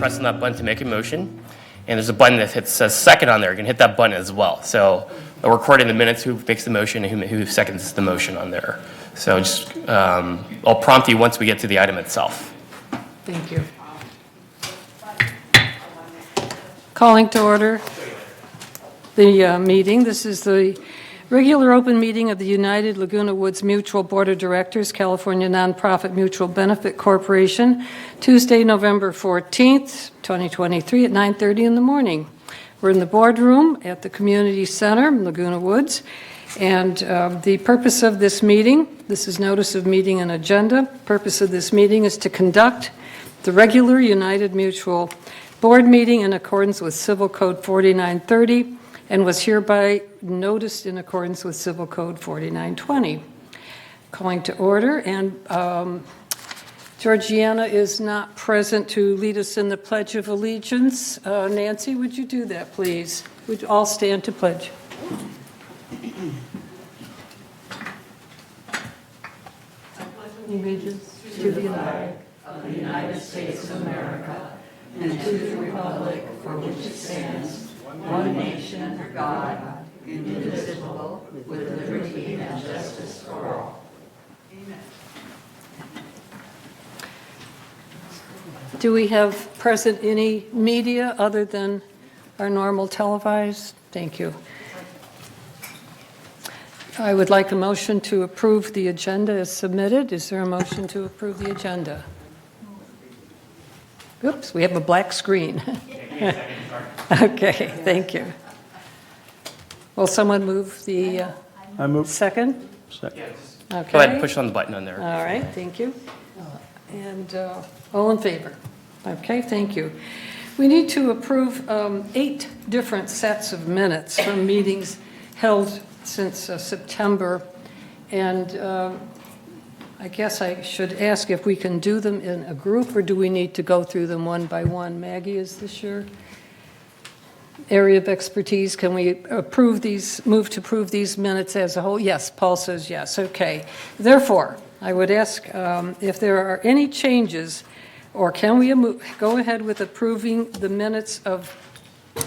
press on that button to make a motion. And there's a button that says second on there. You can hit that button as well. So we're recording the minutes who makes the motion and who seconds the motion on there. So just I'll prompt you once we get to the item itself. Thank you. Calling to order the meeting. This is the regular open meeting of the United Laguna Woods Mutual Board of Directors, California Nonprofit Mutual Benefit Corporation, Tuesday, November 14th, 2023 at 9:30 in the morning. We're in the boardroom at the Community Center in Laguna Woods, and the purpose of this meeting, this is notice of meeting and agenda. Purpose of this meeting is to conduct the regular United Mutual Board meeting in accordance with Civil Code 4930 and was hereby noticed in accordance with Civil Code 4920. Calling to order, and Georgiana is not present to lead us in the Pledge of Allegiance. Nancy, would you do that, please? Would you all stand to pledge? Allegiance to the flag of the United States of America and to the republic for which it stands, one nation under God, indivisible, with liberty and justice for all. Amen. Do we have present any media other than our normal televised? Thank you. I would like a motion to approve the agenda as submitted. Is there a motion to approve the agenda? Oops, we have a black screen. Okay, thank you. Will someone move the I move. second? Second. Okay. Go ahead and push on the button on there. All right, thank you. And all in favor? Okay, thank you. We need to approve 8 different sets of minutes from meetings held since September. And I guess I should ask if we can do them in a group, or do we need to go through them one by one? Maggie, is this your area of expertise? Can we move to approve these minutes as a whole? Yes, Paul says yes. Okay. Therefore, I would ask if there are any changes, or can we go ahead with approving the minutes of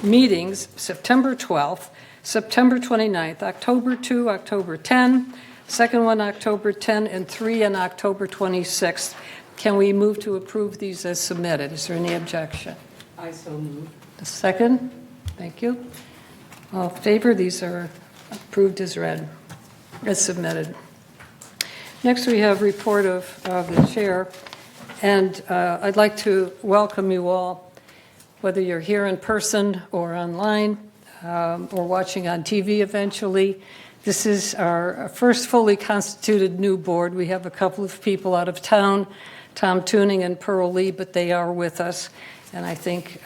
meetings September 12th, September 29th, October 2, October 10, second one October 10, and 3 on October 26th. Can we move to approve these as submitted? Is there any objection? I so move. The second? Thank you. All in favor? These are approved as read, as submitted. Next, we have report of the chair, and I'd like to welcome you all, whether you're here in person or online or watching on TV eventually. This is our first fully constituted new board. We have a couple of people out of town, Tom Tuning and Pearl Lee, but they are with us, and I think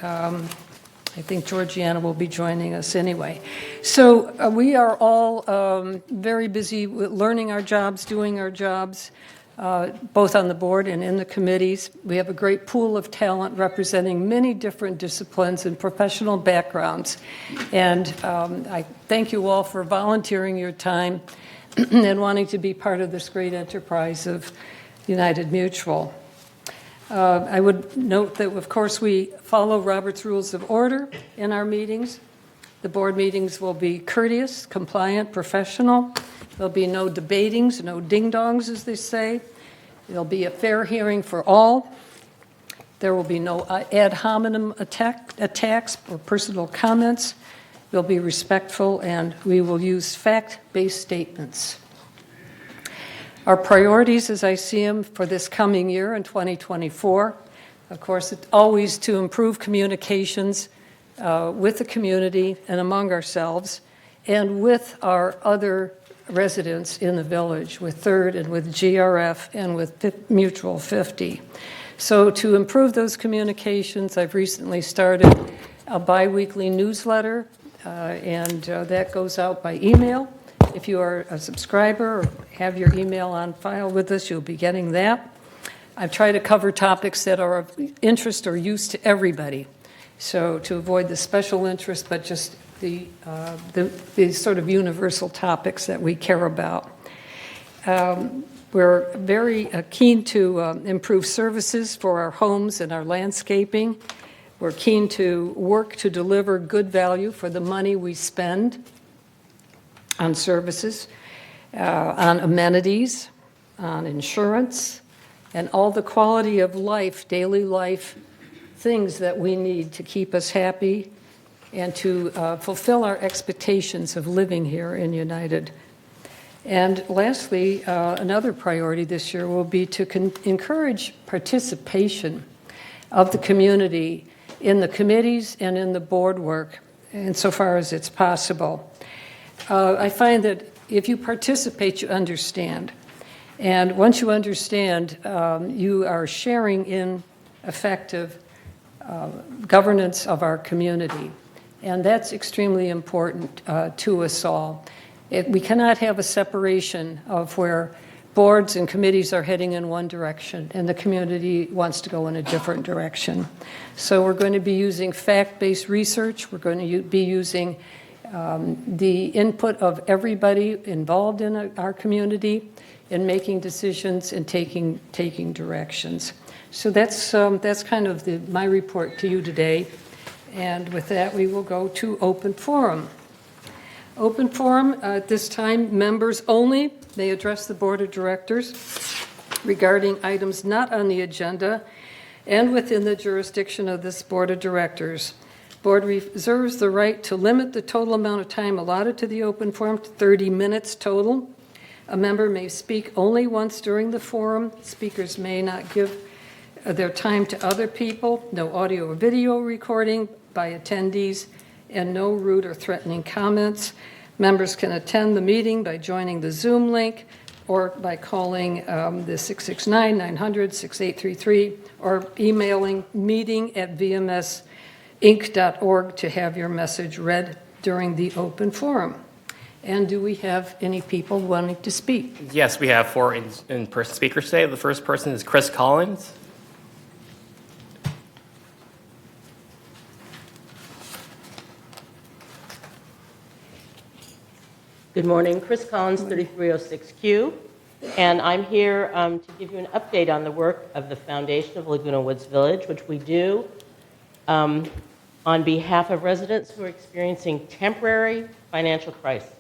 Georgiana will be joining us anyway. So we are all very busy with learning our jobs, doing our jobs, both on the board and in the committees. We have a great pool of talent representing many different disciplines and professional backgrounds. And I thank you all for volunteering your time and wanting to be part of this great enterprise of United Mutual. I would note that, of course, we follow Robert's Rules of Order in our meetings. The board meetings will be courteous, compliant, professional. There'll be no debatings, no ding-dongs, as they say. There'll be a fair hearing for all. There will be no ad hominem attacks or personal comments. We'll be respectful, and we will use fact-based statements. Our priorities, as I see them, for this coming year in 2024, of course, it's always to improve communications with the community and among ourselves and with our other residents in the village, with Third and with GRF and with Mutual 50. So to improve those communications, I've recently started a biweekly newsletter, and that goes out by email. If you are a subscriber or have your email on file with us, you'll be getting that. I've tried to cover topics that are of interest or use to everybody. So to avoid the special interest, but just the sort of universal topics that we care about. We're very keen to improve services for our homes and our landscaping. We're keen to work to deliver good value for the money we spend on services, on amenities, on insurance, and all the quality of life, daily life, things that we need to keep us happy and to fulfill our expectations of living here in United. And lastly, another priority this year will be to encourage participation of the community in the committees and in the board work, insofar as it's possible. I find that if you participate, you understand. And once you understand, you are sharing in effective governance of our community. And that's extremely important to us all. We cannot have a separation of where boards and committees are heading in one direction and the community wants to go in a different direction. So we're going to be using fact-based research. We're going to be using the input of everybody involved in our community in making decisions and taking directions. So that's kind of my report to you today. And with that, we will go to open forum. Open forum, at this time, members only may address the Board of Directors regarding items not on the agenda and within the jurisdiction of this Board of Directors. Board reserves the right to limit the total amount of time allotted to the open forum to 30 minutes total. A member may speak only once during the forum. Speakers may not give their time to other people. No audio or video recording by attendees, and no rude or threatening comments. Members can attend the meeting by joining the Zoom link or by calling the 669-900-6833 or emailing meeting@vmsinc.org to have your message read during the open forum. And do we have any people wanting to speak? Yes, we have 4 in-person speakers today. The first person is Chris Collins. Good morning, Chris Collins, 3306Q, and I'm here to give you an update on the work of the Foundation of Laguna Woods Village, which we do on behalf of residents who are experiencing temporary financial crisis.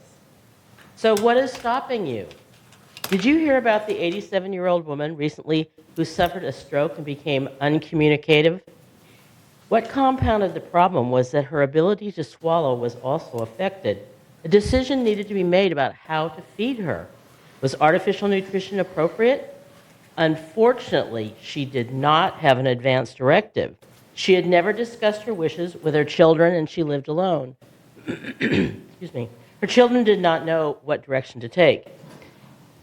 So what is stopping you? Did you hear about the 87-year-old woman recently who suffered a stroke and became uncommunicative? What compounded the problem was that her ability to swallow was also affected. A decision needed to be made about how to feed her. Was artificial nutrition appropriate? Unfortunately, she did not have an advance directive. She had never discussed her wishes with her children, and she lived alone. Excuse me. Her children did not know what direction to take.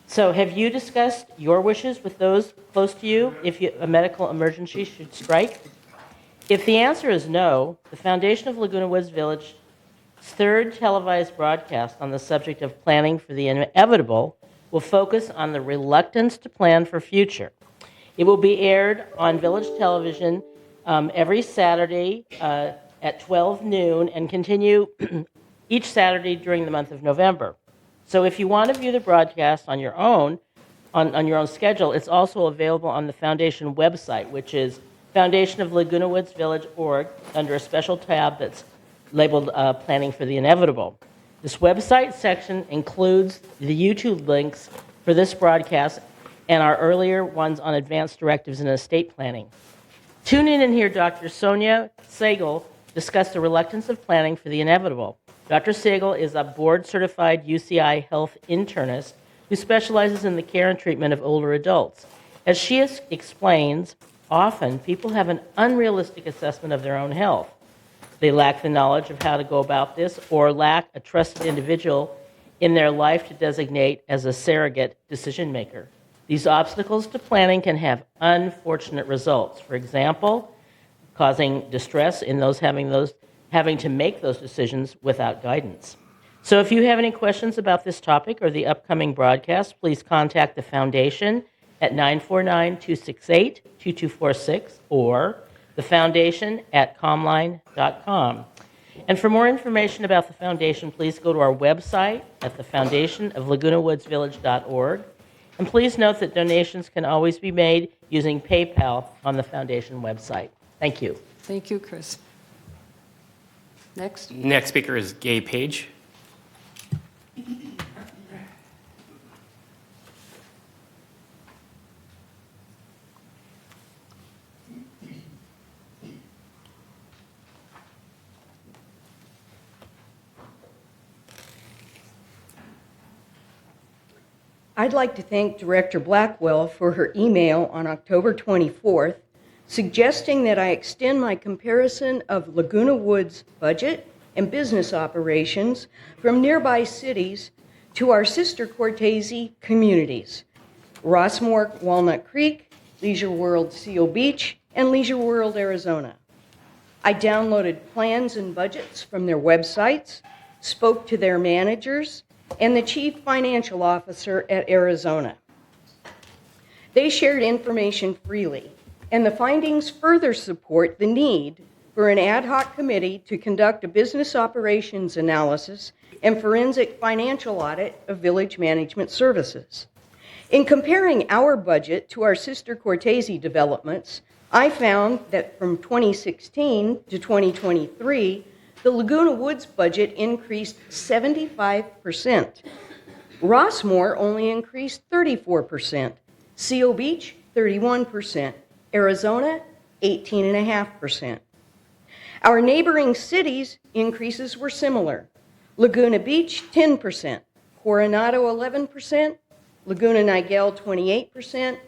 So have you discussed your wishes with those close to you if a medical emergency should strike? If the answer is no, the Foundation of Laguna Woods Village third televised broadcast on the subject of planning for the inevitable will focus on the reluctance to plan for future. It will be aired on Village Television every Saturday at 12 noon and continue each Saturday during the month of November. So if you want to view the broadcast on your own, on your own schedule, it's also available on the Foundation website, which is foundationoflagunawoodsvillage.org, under a special tab that's labeled Planning for the Inevitable. This website section includes the YouTube links for this broadcast and our earlier ones on advanced directives in estate planning. Tune in and hear Dr. Sonia Sagal discuss the reluctance of planning for the inevitable. Dr. Sagal is a board-certified UCI health internist who specializes in the care and treatment of older adults. As she explains, often people have an unrealistic assessment of their own health. They lack the knowledge of how to go about this or lack a trusted individual in their life to designate as a surrogate decision maker. These obstacles to planning can have unfortunate results. For example, causing distress in those having to make those decisions without guidance. So if you have any questions about this topic or the upcoming broadcast, please contact the Foundation at 949-268-2246 or the Foundation at comline.com. And for more information about the Foundation, please go to our website at thefoundationoflagunawoodsvillage.org. And please note that donations can always be made using PayPal on the Foundation website. Thank you. Thank you, Chris. Next. Next speaker is Gay Page. I'd like to thank Director Blackwell for her email on October 24th, suggesting that I extend my comparison of Laguna Woods' budget and business operations from nearby cities to our sister Cortese communities, Rossmore, Walnut Creek, Leisure World, Seal Beach, and Leisure World, Arizona. I downloaded plans and budgets from their websites, spoke to their managers, and the Chief Financial Officer at Arizona. They shared information freely, and the findings further support the need for an ad hoc committee to conduct a business operations analysis and forensic financial audit of village management services. In comparing our budget to our sister Cortese developments, I found that from 2016 to 2023, the Laguna Woods budget increased 75%. Rossmore only increased 34%. Seal Beach, 31%. Arizona, 18.5%. Our neighboring cities' increases were similar. Laguna Beach, 10%. Coronado, 11%. Laguna Niguel, 28%.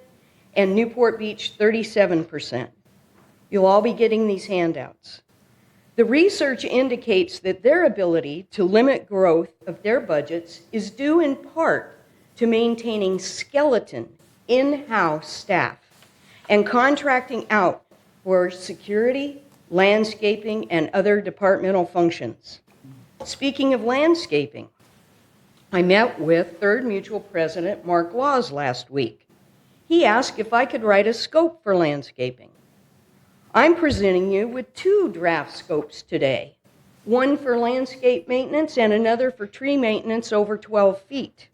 And Newport Beach, 37%. You'll all be getting these handouts. The research indicates that their ability to limit growth of their budgets is due in part to maintaining skeleton in-house staff and contracting out for security, landscaping, and other departmental functions. Speaking of landscaping, I met with Third Mutual President Mark Laws last week. He asked if I could write a scope for landscaping. I'm presenting you with 2 draft scopes today, one for landscape maintenance and another for tree maintenance over 12 feet.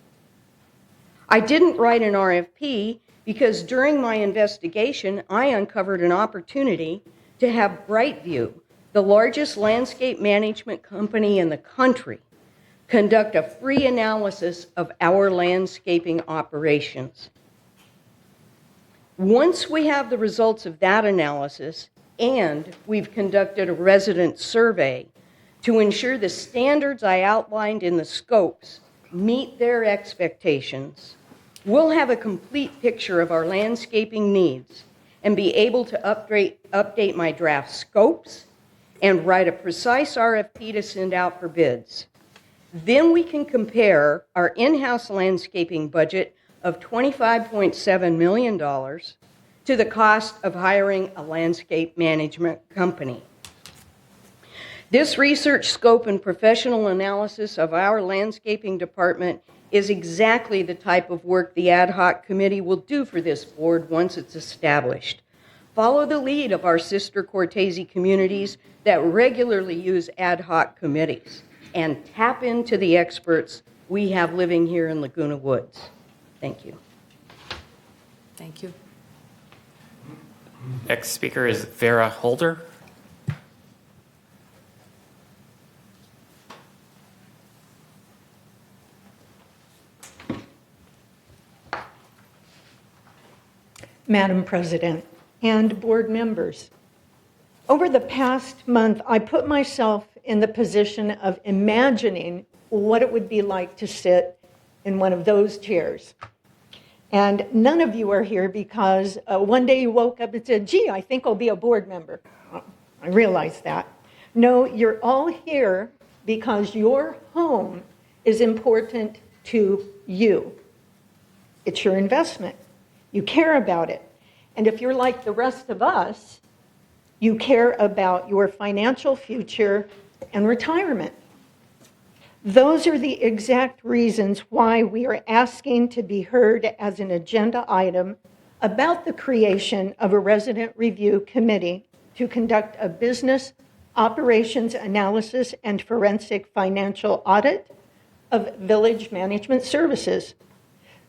I didn't write an RFP because during my investigation, I uncovered an opportunity to have Brightview, the largest landscape management company in the country, conduct a free analysis of our landscaping operations. Once we have the results of that analysis, and we've conducted a resident survey to ensure the standards I outlined in the scopes meet their expectations, we'll have a complete picture of our landscaping needs and be able to update my draft scopes and write a precise RFP to send out for bids. Then we can compare our in-house landscaping budget of $25.7 million to the cost of hiring a landscape management company. This research scope and professional analysis of our landscaping department is exactly the type of work the ad hoc committee will do for this board once it's established. Follow the lead of our sister Cortese communities that regularly use ad hoc committees and tap into the experts we have living here in Laguna Woods. Thank you. Thank you. Next speaker is Vera Holder. Madam President and board members, over the past month, I put myself in the position of imagining what it would be like to sit in one of those chairs. And none of you are here because one day you woke up and said, gee, I think I'll be a board member. I realize that. No, you're all here because your home is important to you. It's your investment. You care about it. And if you're like the rest of us, you care about your financial future and retirement. Those are the exact reasons why we are asking to be heard as an agenda item about the creation of a resident review committee to conduct a business operations analysis and forensic financial audit of village management services.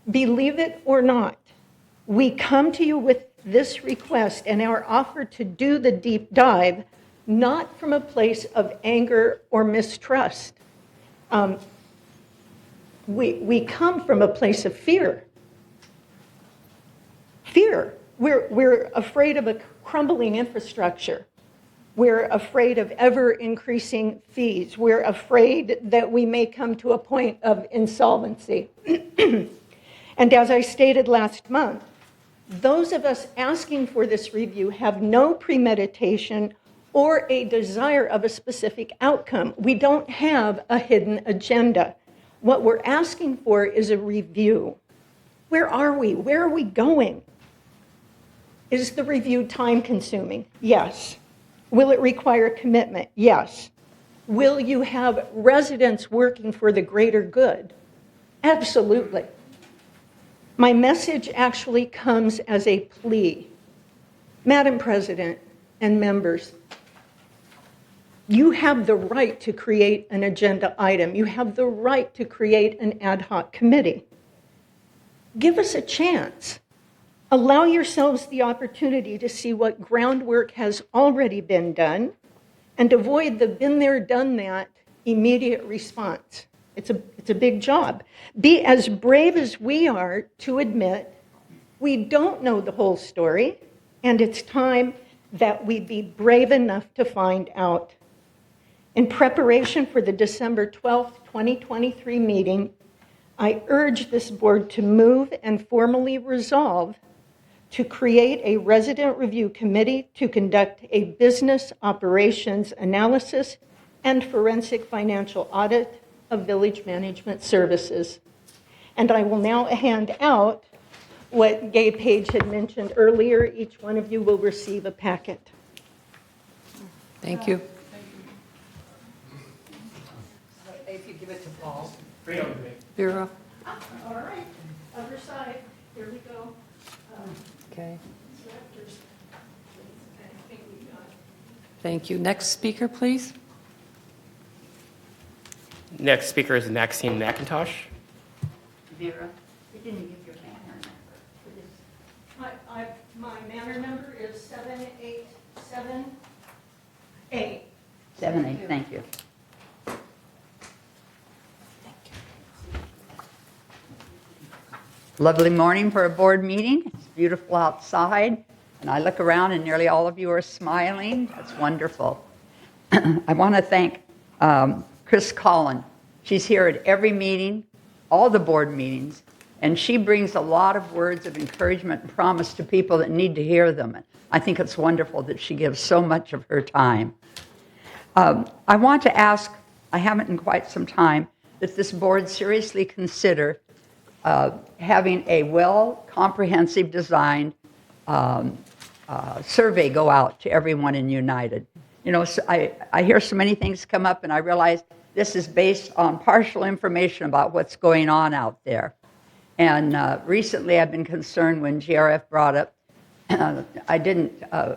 Believe it or not, we come to you with this request and our offer to do the deep dive not from a place of anger or mistrust. We come from a place of fear. Fear. We're afraid of a crumbling infrastructure. We're afraid of ever-increasing fees. We're afraid that we may come to a point of insolvency. And as I stated last month, those of us asking for this review have no premeditation or a desire of a specific outcome. We don't have a hidden agenda. What we're asking for is a review. Where are we? Where are we going? Is the review time-consuming? Yes. Will it require commitment? Yes. Will you have residents working for the greater good? Absolutely. My message actually comes as a plea. Madam President and members, you have the right to create an agenda item. You have the right to create an ad hoc committee. Give us a chance. Allow yourselves the opportunity to see what groundwork has already been done and avoid the been there, done that immediate response. It's a big job. Be as brave as we are to admit we don't know the whole story, and it's time that we be brave enough to find out. In preparation for the December 12th, 2023 meeting, I urge this board to move and formally resolve to create a resident review committee to conduct a business operations analysis and forensic financial audit of village management services. And I will now hand out what Gay Page had mentioned earlier. Each one of you will receive a packet. Thank you. If you give it to Paul. Vera? All right, other side. Here we go. Okay. Thank you. Next speaker, please. Next speaker is Maxine McIntosh. Vera, you didn't give your banner number. My manor number is 7878. 78, thank you. Lovely morning for a board meeting. It's beautiful outside, and I look around and nearly all of you are smiling. That's wonderful. I want to thank Chris Collin. She's here at every meeting, all the board meetings, and she brings a lot of words of encouragement and promise to people that need to hear them. I think it's wonderful that she gives so much of her time. I want to ask, I haven't in quite some time, that this board seriously consider having a comprehensive designed survey go out to everyone in United. You know, so I hear so many things come up, and I realize this is based on partial information about what's going on out there. And recently I've been concerned when GRF brought up, I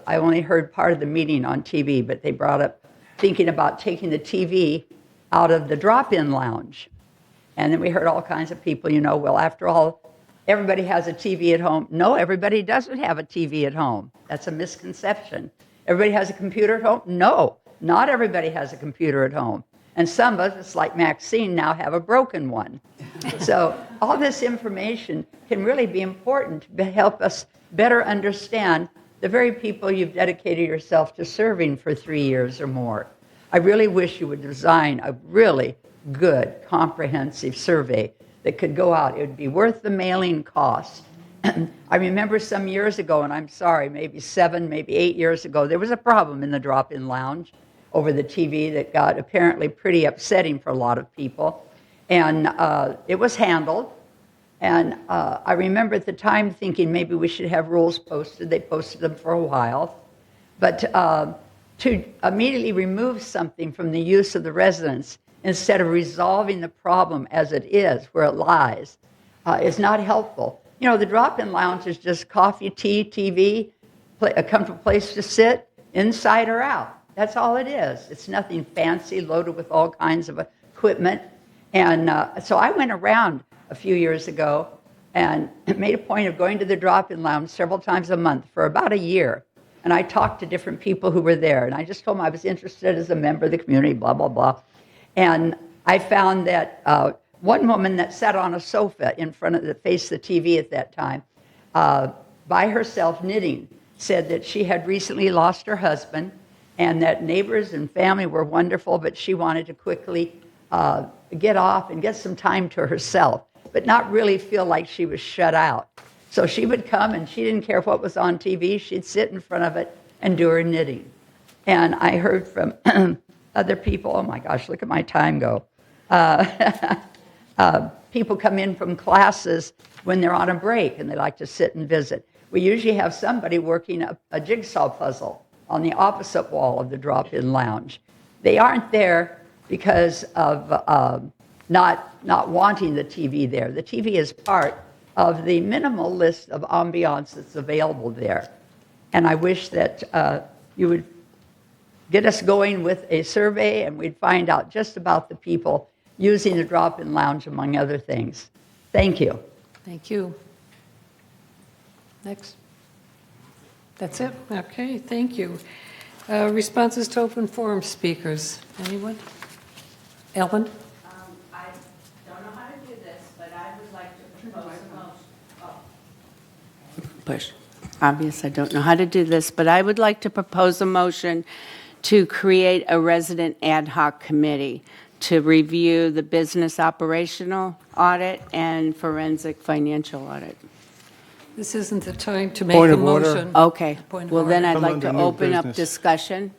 only heard part of the meeting on TV, but they brought up thinking about taking the TV out of the drop-in lounge. And then we heard all kinds of people, you know, well, after all, everybody has a TV at home. No, everybody doesn't have a TV at home. That's a misconception. Everybody has a computer at home? No, not everybody has a computer at home. And some of us, like Maxine, now have a broken one. So all this information can really be important to help us better understand the very people you've dedicated yourself to serving for 3 years or more. I really wish you would design a really good, comprehensive survey that could go out. It would be worth the mailing cost. I remember some years ago, and I'm sorry, maybe 7, maybe 8 years ago, there was a problem in the drop-in lounge over the TV that got apparently pretty upsetting for a lot of people. And it was handled. And I remember at the time thinking maybe we should have rules posted. They posted them for a while. But to immediately remove something from the use of the residents instead of resolving the problem as it is, where it lies, is not helpful. You know, the drop-in lounge is just coffee, tea, TV, a comfortable place to sit, inside or out. That's all it is. It's nothing fancy, loaded with all kinds of equipment. And so I went around a few years ago and made a point of going to the drop-in lounge several times a month for about a year. And I talked to different people who were there, and I just told them I was interested as a member of the community, blah, blah, blah. And I found that one woman that sat on a sofa in front of that faced the TV at that time, by herself knitting, said that she had recently lost her husband and that neighbors and family were wonderful, but she wanted to quickly get off and get some time to herself, but not really feel like she was shut out. So she would come and she didn't care what was on TV. She'd sit in front of it and do her knitting. And I heard from other people, oh my gosh, look at my time go. People come in from classes when they're on a break and they like to sit and visit. We usually have somebody working a jigsaw puzzle on the opposite wall of the drop-in lounge. They aren't there because of not wanting the TV there. The TV is part of the minimal list of ambiance that's available there. And I wish that you would get us going with a survey and we'd find out just about the people using the drop-in lounge, among other things. Thank you. Thank you. Next. That's it? Okay, thank you. Responses to open forum speakers. Anyone? Ellen? I don't know how to do this, but I would like to propose a motion. Push. Obvious, I don't know how to do this, but I would like to propose a motion to create a resident ad hoc committee to review the business operational audit and forensic financial audit. This isn't the time to make Point a of order. motion. Okay, Point of well then order. I'd Come like under to new open up business. discussion.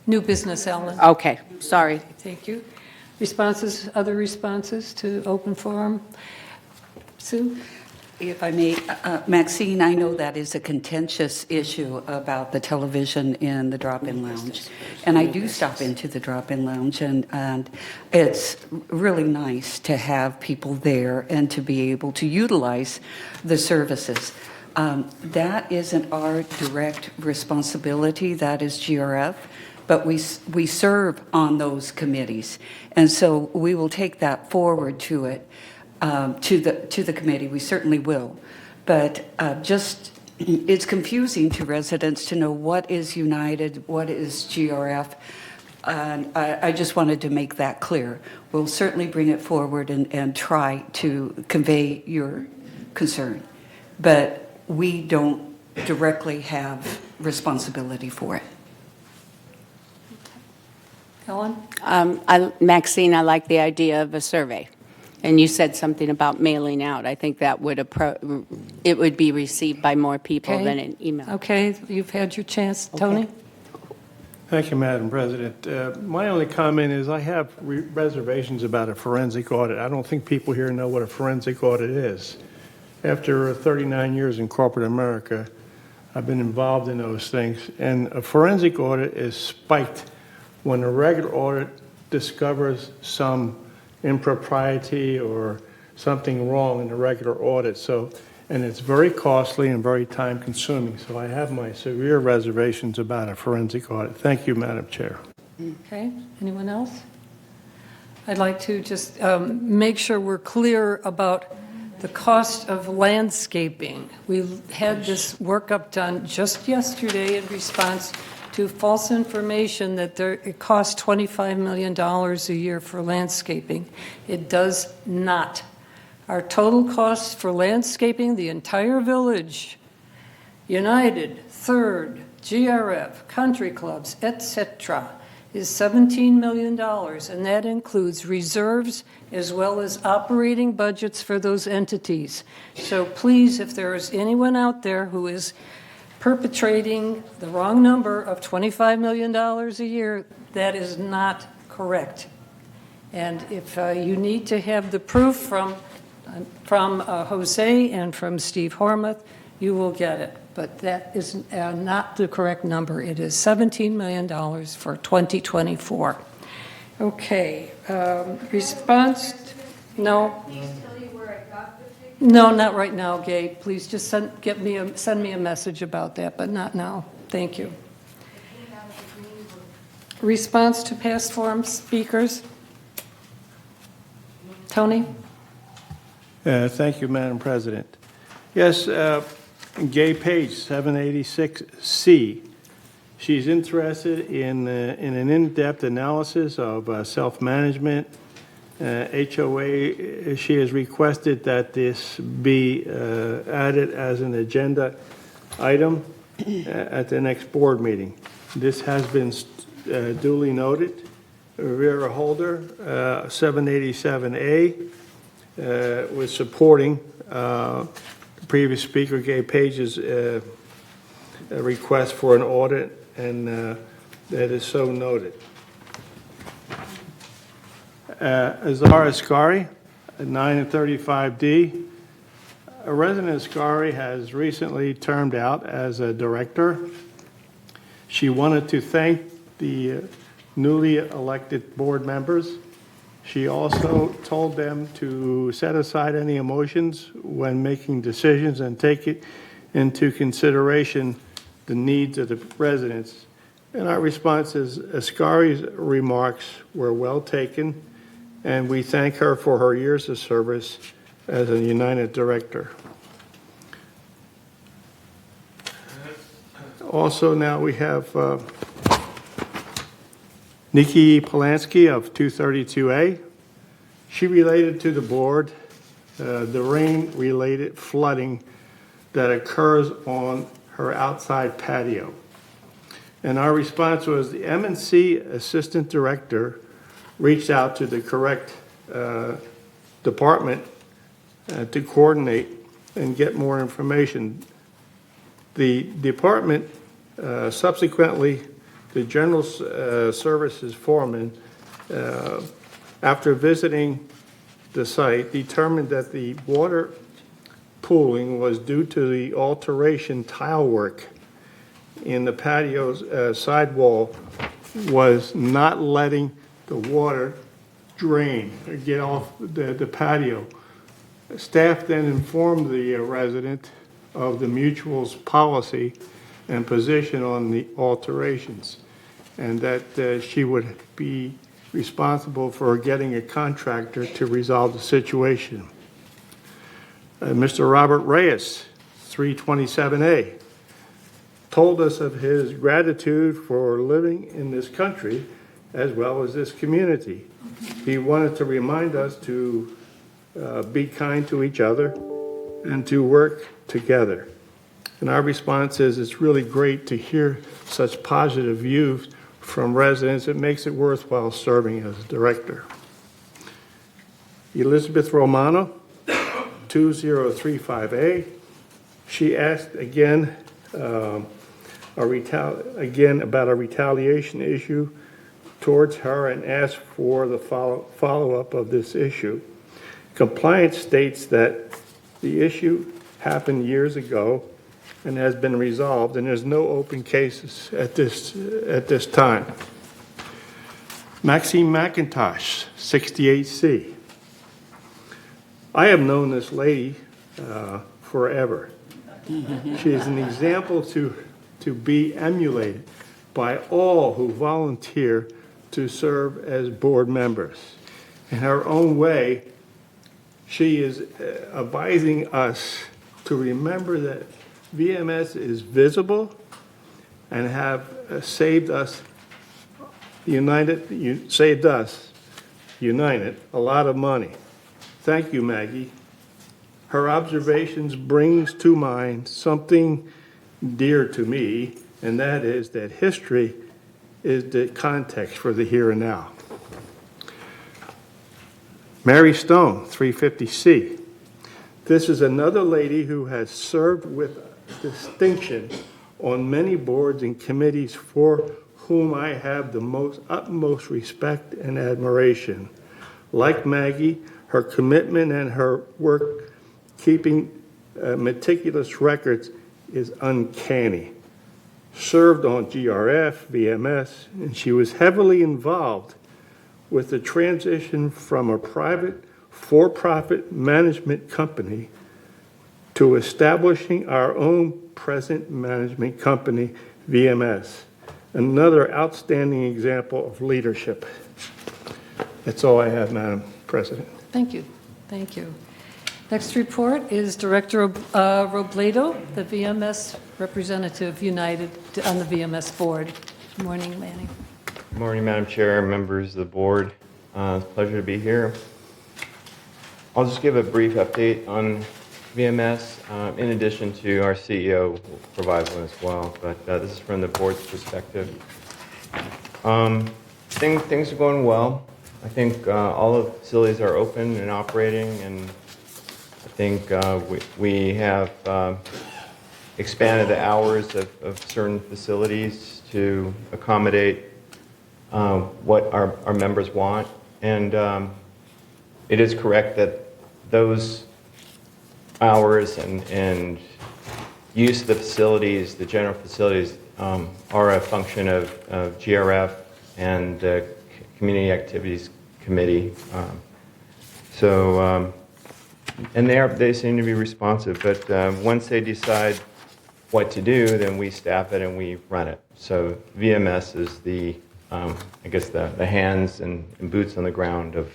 New business, Ellen. Okay, sorry. Thank you. Responses, other responses to open forum? Sue? If I may, Maxine, I know that is a contentious issue about the television in the drop-in lounge. And I do stop into the drop-in lounge, and it's really nice to have people there and to be able to utilize the services. That isn't our direct responsibility, that is GRF, but we serve on those committees. And so we will take that forward to it. To the committee, we certainly will. But just, it's confusing to residents to know what is United, what is GRF, and I just wanted to make that clear. We'll certainly bring it forward and try to convey your concern, but we don't directly have responsibility for it. Ellen? Maxine, I like the idea of a survey. And you said something about mailing out. I think that it would be received by more people Okay. than an email. Okay, you've had your chance. Tony? Thank you, Madam President. My only comment is I have reservations about a forensic audit. I don't think people here know what a forensic audit is. After 39 years in corporate America, I've been involved in those things. And a forensic audit is spiked when a regular audit discovers some impropriety or something wrong in the regular audit. So, and it's very costly and very time consuming. So I have my severe reservations about a forensic audit. Thank you, Madam Chair. Okay, anyone else? I'd like to just make sure we're clear about the cost of landscaping. We had this workup done just yesterday in response to false information that it costs $25 million a year for landscaping. It does not. Our total cost for landscaping the entire village, United, Third, GRF, country clubs, etc., is $17 million, and that includes reserves as well as operating budgets for those entities. So please, if there is anyone out there who is perpetrating the wrong number of $25 million a year, that is not correct. And if you need to have the proof from Jose and from Steve Hormuth, you will get it. But that is not the correct number. It is $17 million for 2024. Okay, response? No? No, not right now, Gabe. Please just send me a message about that, but not now. Thank you. Response to past forum speakers? Tony? Thank you, Madam President. Yes, Gay Page, 786C. She's interested in an in-depth analysis of self-management. HOA, she has requested that this be added as an agenda item at the next board meeting. This has been duly noted. Rivera Holder, 787A, was supporting the previous speaker, Gay Page's a request for an audit, and that is so noted. Azara Ascari, 935D. A resident of Ascari has recently termed out as a director. She wanted to thank the newly elected board members. She also told them to set aside any emotions when making decisions and take it into consideration the needs of the residents. And our response is Ascari's remarks were well taken, and we thank her for her years of service as a United Director. Also now we have Nikki Polanski of 232A. She related to the board the rain-related flooding that occurs on her outside patio. And our response was the M&C Assistant Director reached out to the correct department to coordinate and get more information. The department subsequently, the General Services Foreman, after visiting the site, determined that the water pooling was due to the alteration tile work in the patio's sidewall was not letting the water drain or get off the patio. Staff then informed the resident of the mutual's policy and position on the alterations, and that she would be responsible for getting a contractor to resolve the situation. Mr. Robert Reyes, 327A, told us of his gratitude for living in this country as well as this community. He wanted to remind us to be kind to each other and to work together. And our response is it's really great to hear such positive views from residents. It makes it worthwhile serving as a director. Elizabeth Romano, 2035A, she asked again about a retaliation issue towards her and asked for the follow-up of this issue. Compliance states that the issue happened years ago and has been resolved, and there's no open cases at this time. Maxine McIntosh, 68C. I have known this lady forever. She is an example to be emulated by all who volunteer to serve as board members. In her own way, she is advising us to remember that VMS is visible and have saved us united a lot of money. Thank you, Maggie. Her observations brings to mind something dear to me, and that is that history is the context for the here and now. Mary Stone, 350C. This is another lady who has served with distinction on many boards and committees for whom I have the utmost respect and admiration. Like Maggie, her commitment and her work keeping meticulous records is uncanny. Served on GRF, VMS, and she was heavily involved with the transition from a private for-profit management company to establishing our own present management company, VMS. Another outstanding example of leadership. That's all I have, Madam President. Thank you. Thank you. Next report is Director Robledo, the VMS representative united on the VMS board. Good morning, Manny. Good morning, Madam Chair, members of the board. It's a pleasure to be here. I'll just give a brief update on VMS, in addition to our CEO will provide one as well, but this is from the board's perspective. Things are going well. I think all of the facilities are open and operating, and I think we have expanded the hours of certain facilities to accommodate what our members want. And it is correct that those hours and use of the facilities, the general facilities, are a function of GRF and the Community Activities Committee. And they seem to be responsive, but once they decide what to do, then we staff it and we run it. So VMS is the, I guess, the hands and boots on the ground of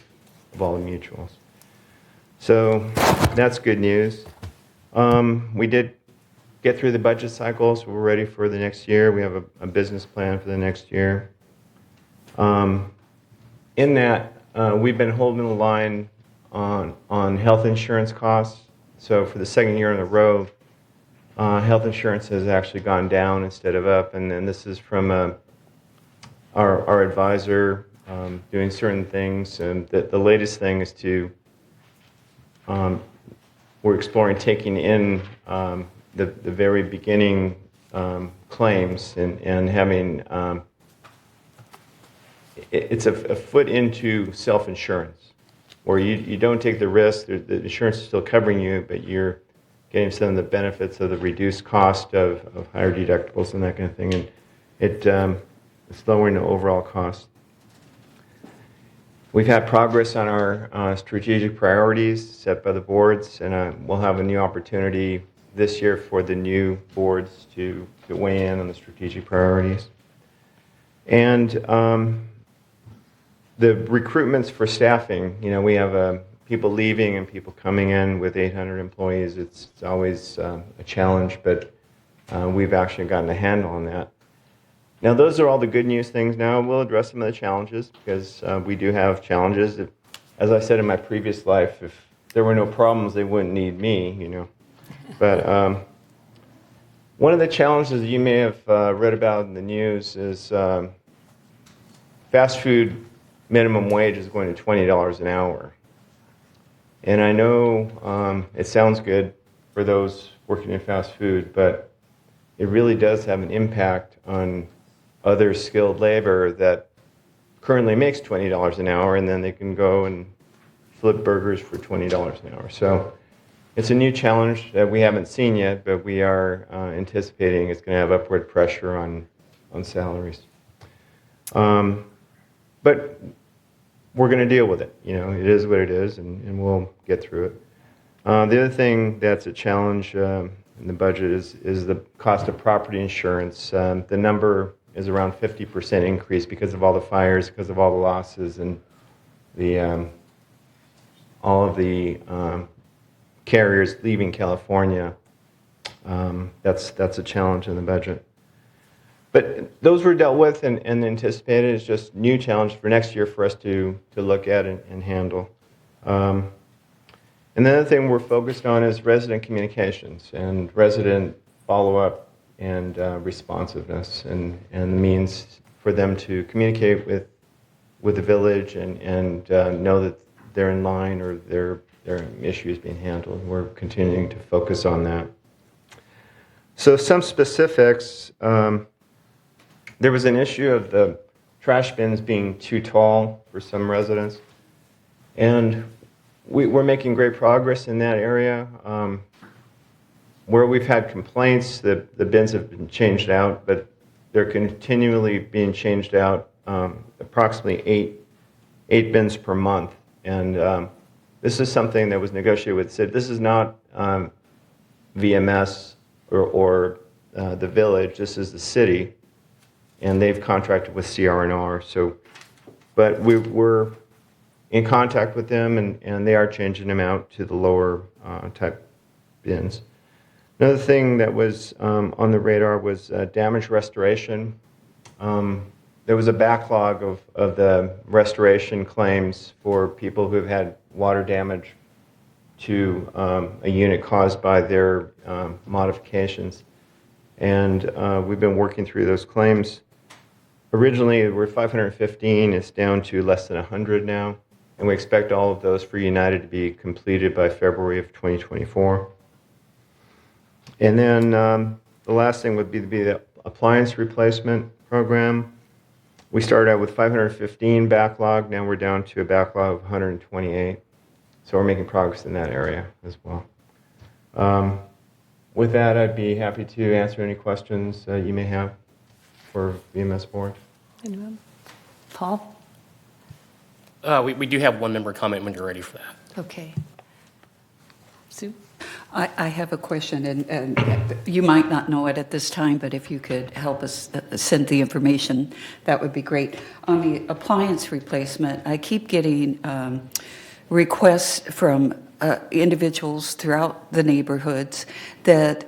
all the mutuals. So that's good news. We did get through the budget cycle, so we're ready for the next year. We have a business plan for the next year. In that, we've been holding the line on health insurance costs. So for the second year in a row, health insurance has actually gone down instead of up, and then this is from our advisor doing certain things. And the latest thing is we're exploring taking in the very beginning claims and having it's a foot into self-insurance, where you don't take the risk. The insurance is still covering you, but you're getting some of the benefits of the reduced cost of higher deductibles and that kind of thing, and it's lowering the overall cost. We've had progress on our strategic priorities set by the boards, and we'll have a new opportunity this year for the new boards to weigh in on the strategic priorities. And the recruitments for staffing, we have people leaving and people coming in. With 800 employees, it's always a challenge, but we've actually gotten a handle on that. Now, those are all the good news things. Now we'll address some of the challenges, because we do have challenges. As I said in my previous life, if there were no problems, they wouldn't need me, But one of the challenges you may have read about in the news is fast food minimum wage is going to $20 an hour. And I know it sounds good for those working in fast food, but it really does have an impact on other skilled labor that currently makes $20 an hour, and then they can go and flip burgers for $20 an hour. So it's a new challenge that we haven't seen yet, but we are anticipating it's going to have upward pressure on salaries. But we're going to deal with it. It is what it is, and we'll get through it. The other thing that's a challenge in the budget is the cost of property insurance. The number is around 50% increase because of all the fires, because of all the losses, and all of the carriers leaving California. That's a challenge in the budget. But those were dealt with and anticipated. It's just new challenge for next year for us to look at and handle. And the other thing we're focused on is resident communications and resident follow-up and responsiveness, and the means for them to communicate with the village and know that they're in line or their issues being handled. We're continuing to focus on that. So some specifics. There was an issue of the trash bins being too tall for some residents, and we're making great progress in that area. Where we've had complaints, the bins have been changed out, but they're continually being changed out, approximately eight bins per month. And this is something that was negotiated with the city. This is not VMS or the village. This is the city, and they've contracted with CR&R. So, but we're in contact with them, and they are changing them out to the lower type bins. Another thing that was on the radar was damage restoration. There was a backlog of the restoration claims for people who have had water damage to a unit caused by their modifications. And we've been working through those claims. Originally, there were 515. It's down to less than 100 now. And we expect all of those for United to be completed by February of 2024. And then the last thing would be the appliance replacement program. We started out with 515 backlog. Now we're down to a backlog of 128. So we're making progress in that area as well. With that, I'd be happy to answer any questions you may have for VMS Board. Anyone? Paul? We do have one member comment when you're ready for that. Okay. Sue? I have a question, and you might not know it at this time, but if you could help us send the information, that would be great. On the appliance replacement, I keep getting requests from individuals throughout the neighborhoods that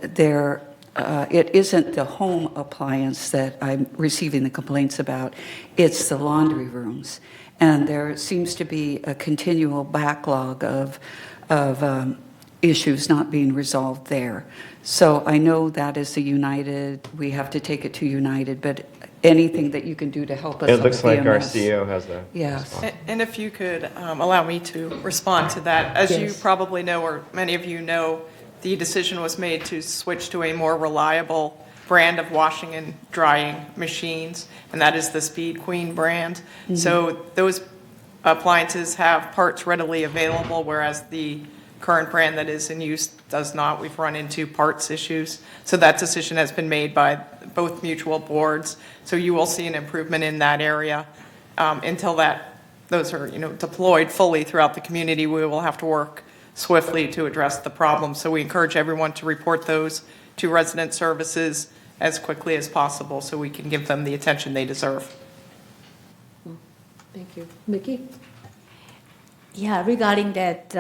it isn't the home appliance that I'm receiving the complaints about, it's the laundry rooms. And there seems to be a continual backlog of issues not being resolved there. So I know that is the United, we have to take it to United, but anything that you can do to help us. It looks like our VMS. CEO has a Yes. response. And if you could allow me to respond to that. As you Yes. probably know, or many of you know, the decision was made to switch to a more reliable brand of washing and drying machines, and that is the Speed Queen brand. So those appliances have parts readily available, whereas the current brand that is in use does not. We've run into parts issues. So that decision has been made by both mutual boards. So you will see an improvement in that area. Until those are deployed fully throughout the community, we will have to work swiftly to address the problem. So we encourage everyone to report those to resident services as quickly as possible so we can give them the attention they deserve. Thank you. Mickey? Yeah, regarding that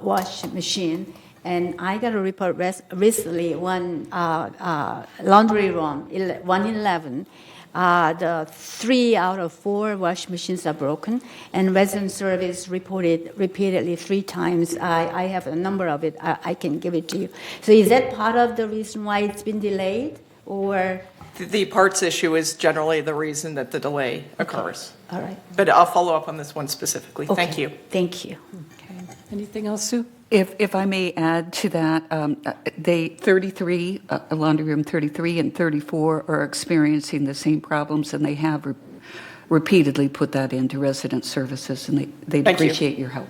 wash machine, and I got a report recently, one laundry room, 111, the 3 out of 4 wash machines are broken, and resident service reported repeatedly 3 times. I have a number of it. I can give it to you. So is that part of the reason why it's been delayed, or? The parts issue is generally the reason that the delay occurs. All right. But I'll follow up on this one specifically. Thank Okay. you. Thank you. Okay. Anything else, Sue? If I may add to that, 33, laundry room 33 and 34 are experiencing the same problems, and they have repeatedly put that into resident services, and they'd Thank you. appreciate your help.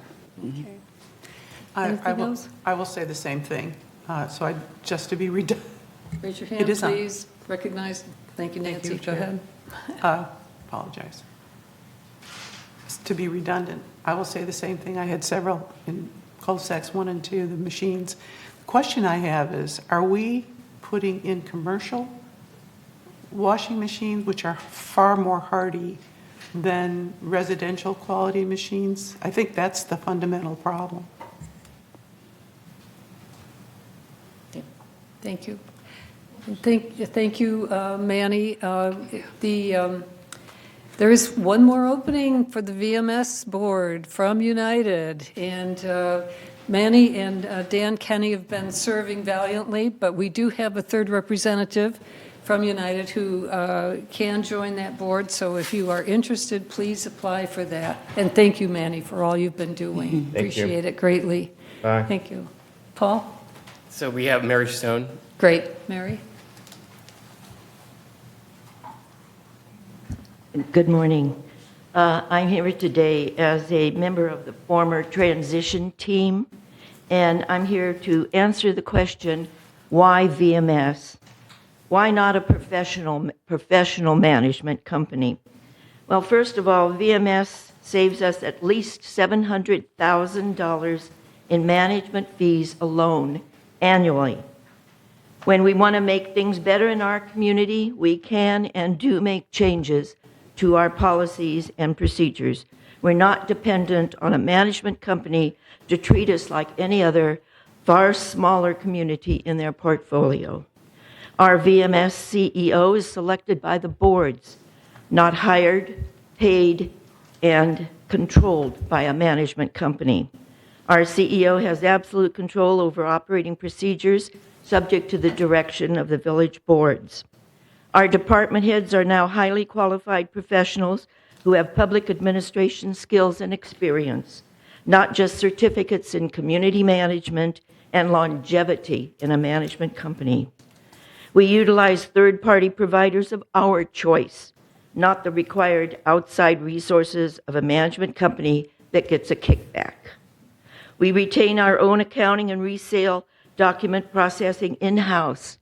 Anything else? I will say the same thing. Just to be redundant. Raise your hand, It is on. please. Recognize. Thank you, Nancy. Go Chair. ahead. Apologize. To be redundant, I will say the same thing. I had several in cul-de-sacs 1 and 2, the machines. The question I have is, are we putting in commercial washing machines, which are far more hardy than residential quality machines? I think that's the fundamental problem. Thank you. And thank you, Manny. There is one more opening for the VMS board from United, and Manny and Dan Kenny have been serving valiantly, but we do have a third representative from United who can join that board, so if you are interested, please apply for that. And thank you, Manny, for all you've been doing. Thank you. Appreciate it greatly. Bye. Thank you. Paul? So we have Mary Stone. Great. Mary? Good morning. I'm here today as a member of the former transition team, and I'm here to answer the question, why VMS? Why not a professional management company? Well, first of all, VMS saves us at least $700,000 in management fees alone annually. When we want to make things better in our community, we can and do make changes to our policies and procedures. We're not dependent on a management company to treat us like any other far smaller community in their portfolio. Our VMS CEO is selected by the boards, not hired, paid, and controlled by a management company. Our CEO has absolute control over operating procedures subject to the direction of the village boards. Our department heads are now highly qualified professionals who have public administration skills and experience, not just certificates in community management and longevity in a management company. We utilize third-party providers of our choice, not the required outside resources of a management company that gets a kickback. We retain our own accounting and resale document processing in-house.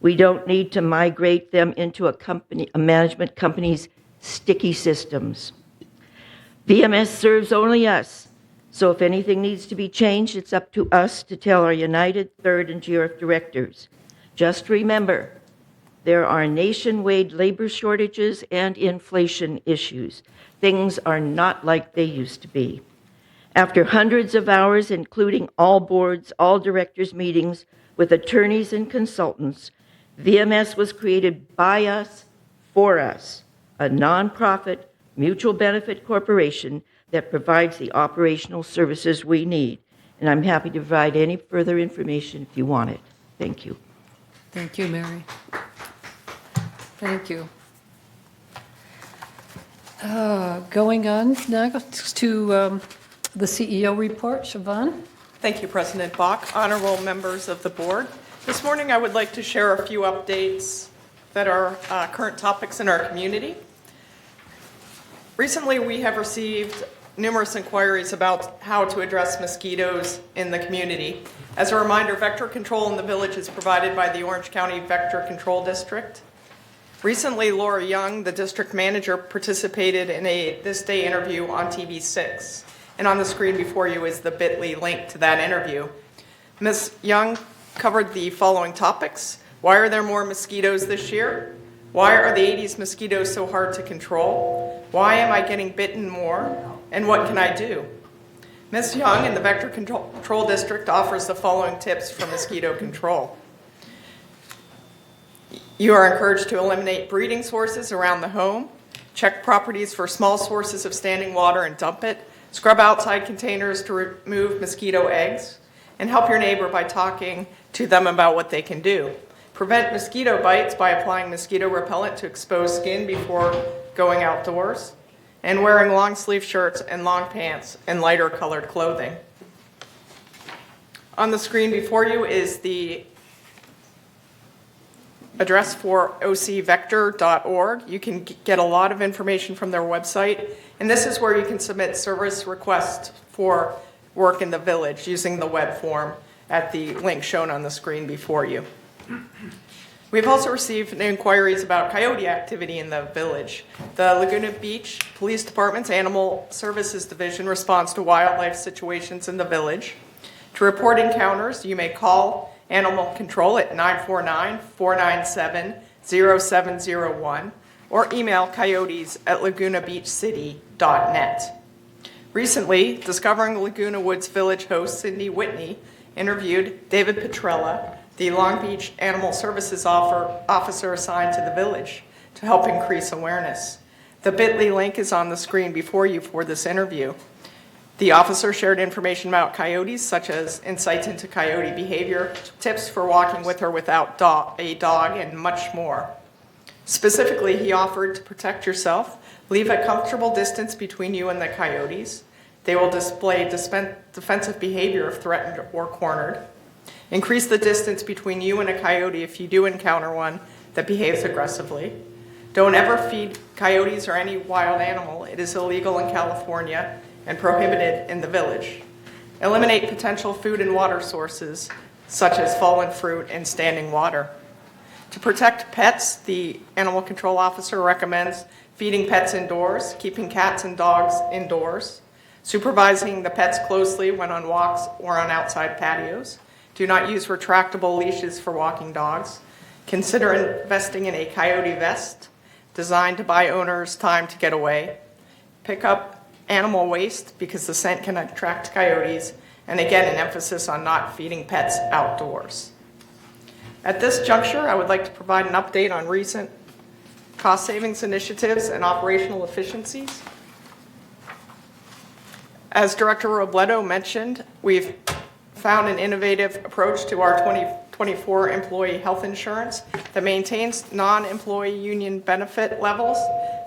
We don't need to migrate them into a management company's sticky systems. VMS serves only us, so if anything needs to be changed, it's up to us to tell our United, Third, and GRF directors. Just remember, there are nationwide labor shortages and inflation issues. Things are not like they used to be. After hundreds of hours, including all boards, all directors' meetings with attorneys and consultants, VMS was created by us, for us, a nonprofit, mutual benefit corporation that provides the operational services we need. And I'm happy to provide any further information if you want it. Thank you. Thank you, Mary. Thank you. Going on next to the CEO report, Siobhan. Thank you, President Bach. Honorable members of the board. This morning I would like to share a few updates that are current topics in our community. Recently we have received numerous inquiries about how to address mosquitoes in the community. As a reminder, vector control in the village is provided by the Orange County Vector Control District. Recently, Laura Young, the district manager, participated in a This Day interview on TV6. And on the screen before you is the bit.ly link to that interview. Ms. Young covered the following topics. Why are there more mosquitoes this year? Why are the Aedes mosquitoes so hard to control? Why am I getting bitten more? And what can I do? Ms. Young in the Vector Control District offers the following tips for mosquito control. You are encouraged to eliminate breeding sources around the home, check properties for small sources of standing water and dump it, scrub outside containers to remove mosquito eggs, and help your neighbor by talking to them about what they can do. Prevent mosquito bites by applying mosquito repellent to exposed skin before going outdoors, and wearing long sleeve shirts and long pants and lighter colored clothing. On the screen before you is the address for ocvector.org. You can get a lot of information from their website, and this is where you can submit service requests for work in the village using the web form at the link shown on the screen before you. We've also received inquiries about coyote activity in the village. The Laguna Beach Police Department's Animal Services Division responds to wildlife situations in the village. To report encounters, you may call Animal Control at 949-497-0701 or email coyotes@lagunabeachcity.net. Recently, Discovering Laguna Woods Village host Cindy Whitney interviewed David Petrella, the Long Beach Animal Services officer assigned to the village, to help increase awareness. The bit.ly link is on the screen before you for this interview. The officer shared information about coyotes, such as insights into coyote behavior, tips for walking with or without a dog, and much more. Specifically, he offered to protect yourself, leave a comfortable distance between you and the coyotes. They will display defensive behavior if threatened or cornered. Increase the distance between you and a coyote if you do encounter one that behaves aggressively. Don't ever feed coyotes or any wild animal. It is illegal in California and prohibited in the village. Eliminate potential food and water sources, such as fallen fruit and standing water. To protect pets, the animal control officer recommends feeding pets indoors, keeping cats and dogs indoors, supervising the pets closely when on walks or on outside patios. Do not use retractable leashes for walking dogs. Consider investing in a coyote vest designed to buy owners time to get away. Pick up animal waste because the scent can attract coyotes, and again, an emphasis on not feeding pets outdoors. At this juncture, I would like to provide an update on recent cost savings initiatives and operational efficiencies. As Director Robledo mentioned, we've found an innovative approach to our 2024 employee health insurance that maintains non-employee union benefit levels,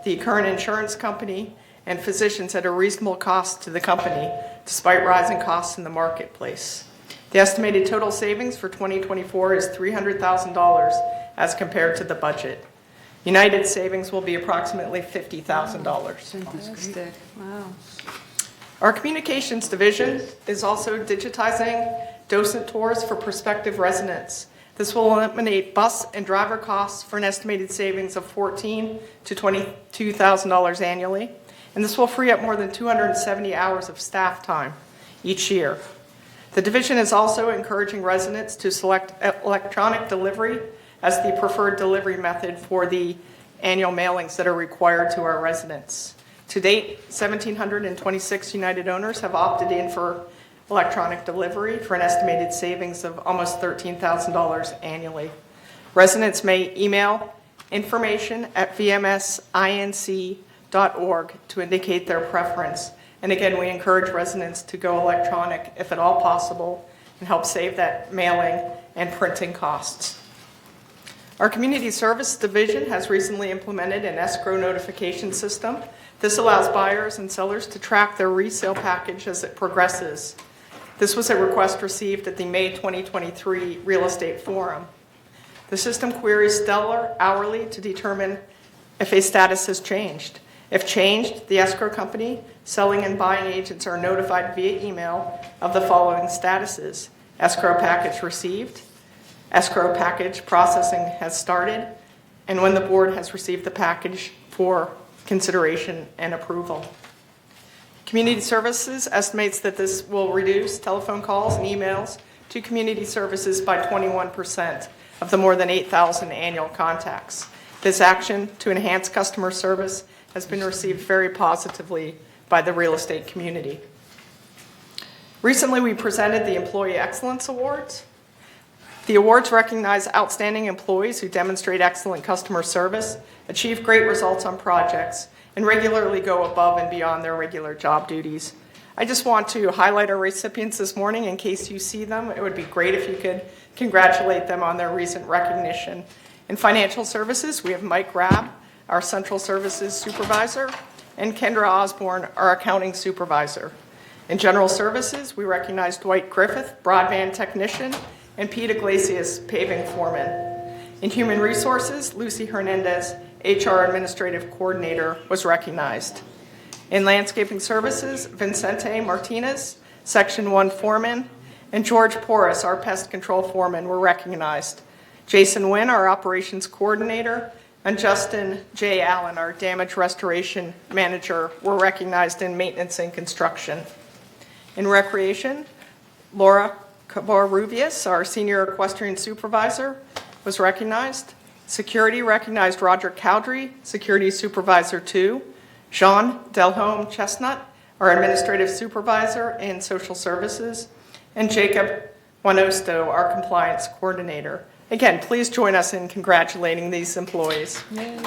the current insurance company, and physicians at a reasonable cost to the company, despite rising costs in the marketplace. The estimated total savings for 2024 is $300,000 as compared to the budget. United savings will be approximately $50,000. Fantastic. Wow. Our communications division is also digitizing docent tours for prospective residents. This will eliminate bus and driver costs for an estimated savings of $14,000 to $22,000 annually. And this will free up more than 270 hours of staff time each year. The division is also encouraging residents to select electronic delivery as the preferred delivery method for the annual mailings that are required to our residents. To date, 1,726 United owners have opted in for electronic delivery for an estimated savings of almost $13,000 annually. Residents may email information@vmsinc.org to indicate their preference. And again, we encourage residents to go electronic if at all possible and help save that mailing and printing costs. Our Community Service Division has recently implemented an escrow notification system. This allows buyers and sellers to track their resale package as it progresses. This was a request received at the May 2023 Real Estate Forum. The system queries seller hourly to determine if a status has changed. If changed, the escrow company, selling and buying agents are notified via email of the following statuses: escrow package received, escrow package processing has started, and when the board has received the package for consideration and approval. Community Services estimates that this will reduce telephone calls and emails to community services by 21% of the more than 8,000 annual contacts. This action to enhance customer service has been received very positively by the real estate community. Recently, we presented the Employee Excellence Awards. The awards recognize outstanding employees who demonstrate excellent customer service, achieve great results on projects, and regularly go above and beyond their regular job duties. I just want to highlight our recipients this morning in case you see them. It would be great if you could congratulate them on their recent recognition. In financial services, we have Mike Rabb, our Central Services Supervisor, and Kendra Osborne, our Accounting Supervisor. In general services, we recognize Dwight Griffith, Broadband Technician, and Pete Iglesias, Paving Foreman. In human resources, Lucy Hernandez, HR Administrative Coordinator, was recognized. In landscaping services, Vincente Martinez, Section 1 Foreman, and George Porras, our Pest Control Foreman, were recognized. Jason Wynn, our Operations Coordinator, and Justin J. Allen, our Damage Restoration Manager, were recognized in maintenance and construction. In recreation, Laura Cabar-Rubius, our Senior Equestrian Supervisor, was recognized. Security recognized Roger Cowdrey, Security Supervisor 2, Jean Delhomme Chestnut, our Administrative Supervisor in Social Services, and Jacob Wanosto, our Compliance Coordinator. Again, please join us in congratulating these employees. Yay.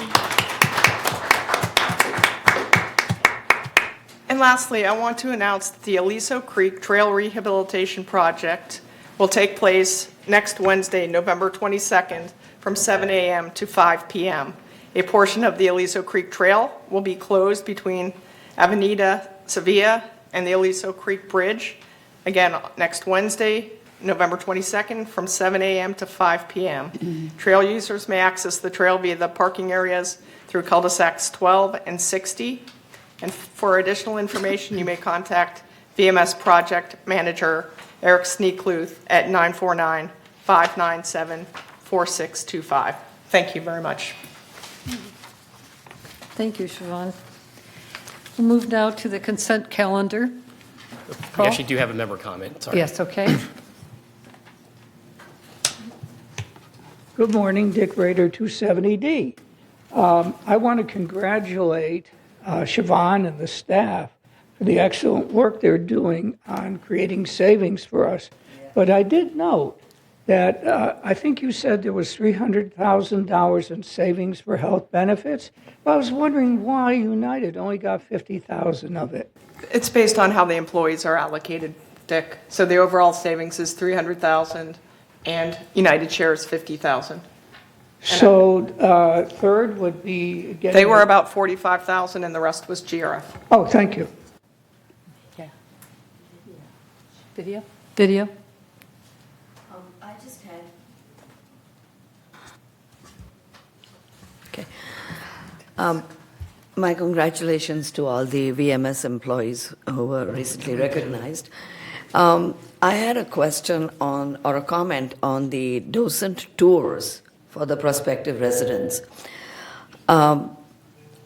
And lastly, I want to announce that the Aliso Creek Trail Rehabilitation Project will take place next Wednesday, November 22nd, from 7 a.m. to 5 p.m. A portion of the Aliso Creek Trail will be closed between Avenida Sevilla and the Aliso Creek Bridge, again, next Wednesday, November 22nd, from 7 a.m. to 5 p.m. Trail users may access the trail via the parking areas through cul-de-sacs 12 and 60. And for additional information, you may contact VMS Project Manager Eric Sneekluth at 949-597-4625. Thank you very much. Thank you, Siobhan. We'll move now to the consent calendar. We Paul? actually do have a member comment, sorry. Yes, okay. Good morning, Dick Rader, 270D. I want to congratulate Siobhan and the staff for the excellent work they're doing on creating savings for us. But I did note that I think you said there was $300,000 in savings for health benefits. Well, I was wondering why United only got 50,000 of it. It's based on how the employees are allocated, Dick. So the overall savings is 300,000 and United shares 50,000. So third would be getting... They were about 45,000 and the rest was GRF. Oh, thank you. Video? Video? I just had. Okay. My congratulations to all the VMS employees who were recently recognized. I had a question on, or a comment on the docent tours for the prospective residents. I've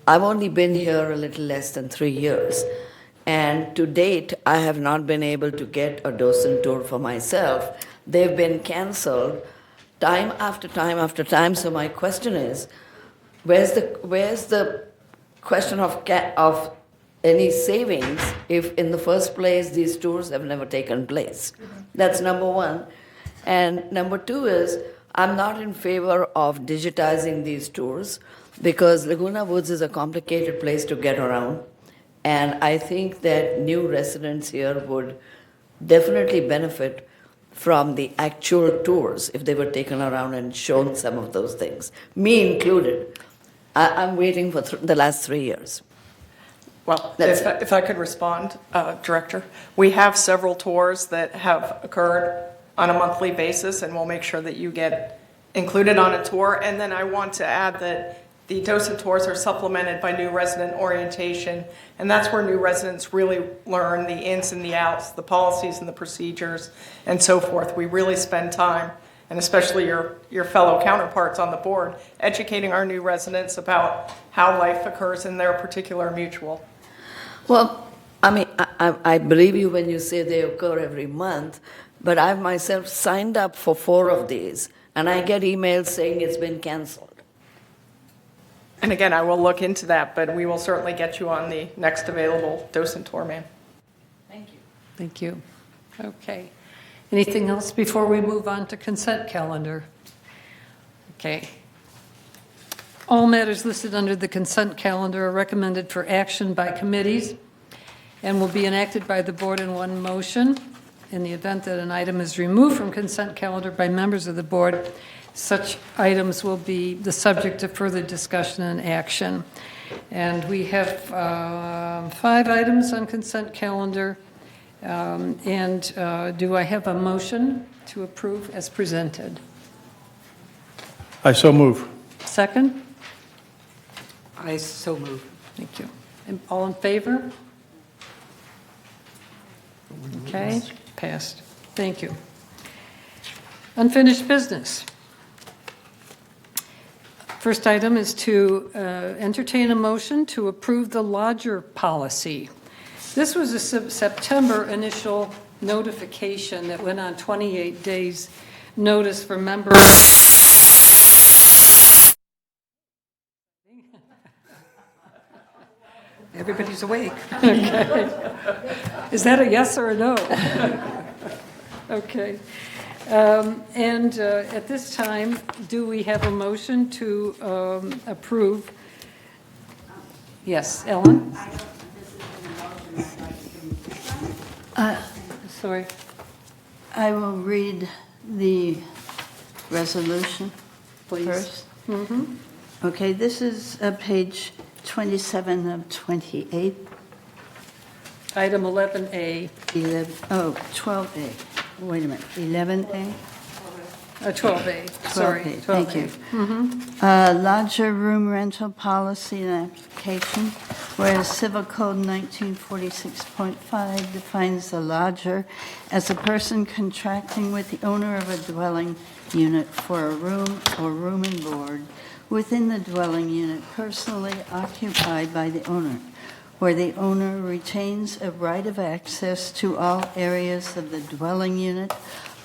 only been here a little less than 3 years. And to date, I have not been able to get a docent tour for myself. They've been canceled time after time after time. So my question is, where's the question of any savings if in the first place these tours have never taken place? That's number one. And number two is, I'm not in favor of digitizing these tours because Laguna Woods is a complicated place to get around. And I think that new residents here would definitely benefit from the actual tours if they were taken around and shown some of those things, me included. I'm waiting for the last 3 years. Well, if I could respond, Director, we have several tours that have occurred on a monthly basis, and we'll make sure that you get included on a tour. And then I want to add that the docent tours are supplemented by new resident orientation, and that's where new residents really learn the ins and the outs, the policies and the procedures, and so forth. We really spend time, and especially your fellow counterparts on the board, educating our new residents about how life occurs in their particular mutual. Well, I mean, I believe you when you say they occur every month, but I've myself signed up for 4 of these, and I get emails saying it's been canceled. And again, I will look into that, but we will certainly get you on the next available docent tour, ma'am. Thank you. Thank you. Okay. Anything else before we move on to consent calendar? Okay. All matters listed under the consent calendar are recommended for action by committees and will be enacted by the board in one motion. In the event that an item is removed from consent calendar by members of the board, such items will be the subject of further discussion and action. And we have 5 items on consent calendar. Do I have a motion to approve as presented? I so move. Second? I so move. Thank you. And all in favor? Okay, passed. Thank you. Unfinished business. First item is to entertain a motion to approve the lodger policy. This was a September initial notification that went on 28 days notice for members. Everybody's awake. Okay. Is that a yes or a no? Okay. At this time, do we have a motion to approve? Yes, Ellen? Sorry. I will read the resolution Please. first. Mm-hmm. Okay, this is page 27 of 28. Item 11A. 12A. Wait a minute, 11A? 12A, sorry. 12A, thank you. Mm-hmm. Lodger room rental policy and application, whereas Civil Code 1946.5 defines the lodger as a person contracting with the owner of a dwelling unit for a room or room and board within the dwelling unit personally occupied by the owner, where the owner retains a right of access to all areas of the dwelling unit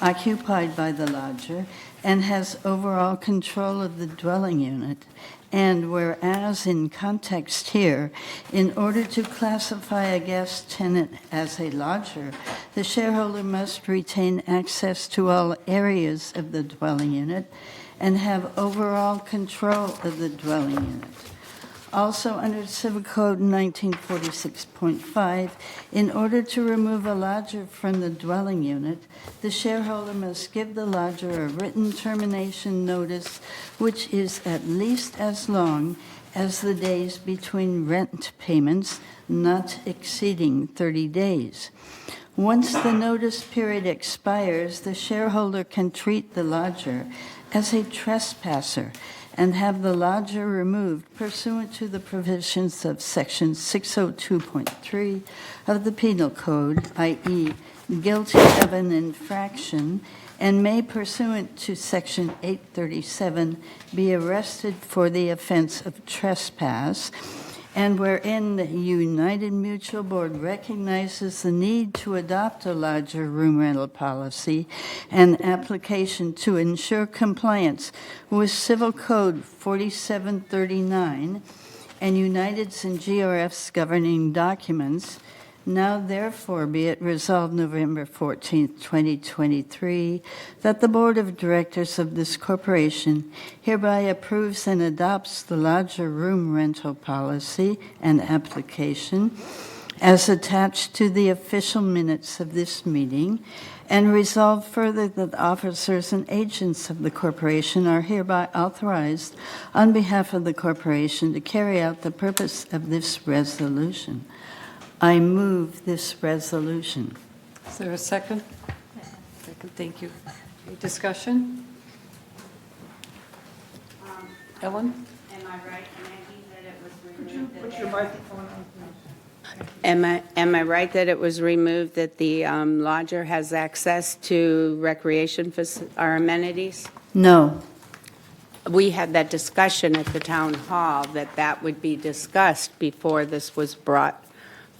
occupied by the lodger and has overall control of the dwelling unit And whereas in context here, in order to classify a guest tenant as a lodger, the shareholder must retain access to all areas of the dwelling unit and have overall control of the dwelling unit. Also, under Civil Code 1946.5, in order to remove a lodger from the dwelling unit, the shareholder must give the lodger a written termination notice, which is at least as long as the days between rent payments, not exceeding 30 days. Once the notice period expires, the shareholder can treat the lodger as a trespasser and have the lodger removed pursuant to the provisions of Section 602.3 of the Penal Code, i.e., guilty of an infraction, and may, pursuant to Section 837, be arrested for the offense of trespass, and wherein the United Mutual Board recognizes the need to adopt a lodger room rental policy and application to ensure compliance with Civil Code 4739 and United's and GRF's governing documents, now therefore be it resolved November 14th, 2023, that the Board of Directors of this corporation hereby approves and adopts the lodger room rental policy and application as attached to the official minutes of this meeting, and resolve further that officers and agents of the corporation are hereby authorized on behalf of the corporation to carry out the purpose of this resolution. I move this resolution. Is there a second? Second, thank you. Any discussion? Ellen? Am I right, Maggie, that it was removed? Put your microphone on, please. Am I right that it was removed that the lodger has access to recreation or amenities? No. We had that discussion at the town hall, that would be discussed before this was brought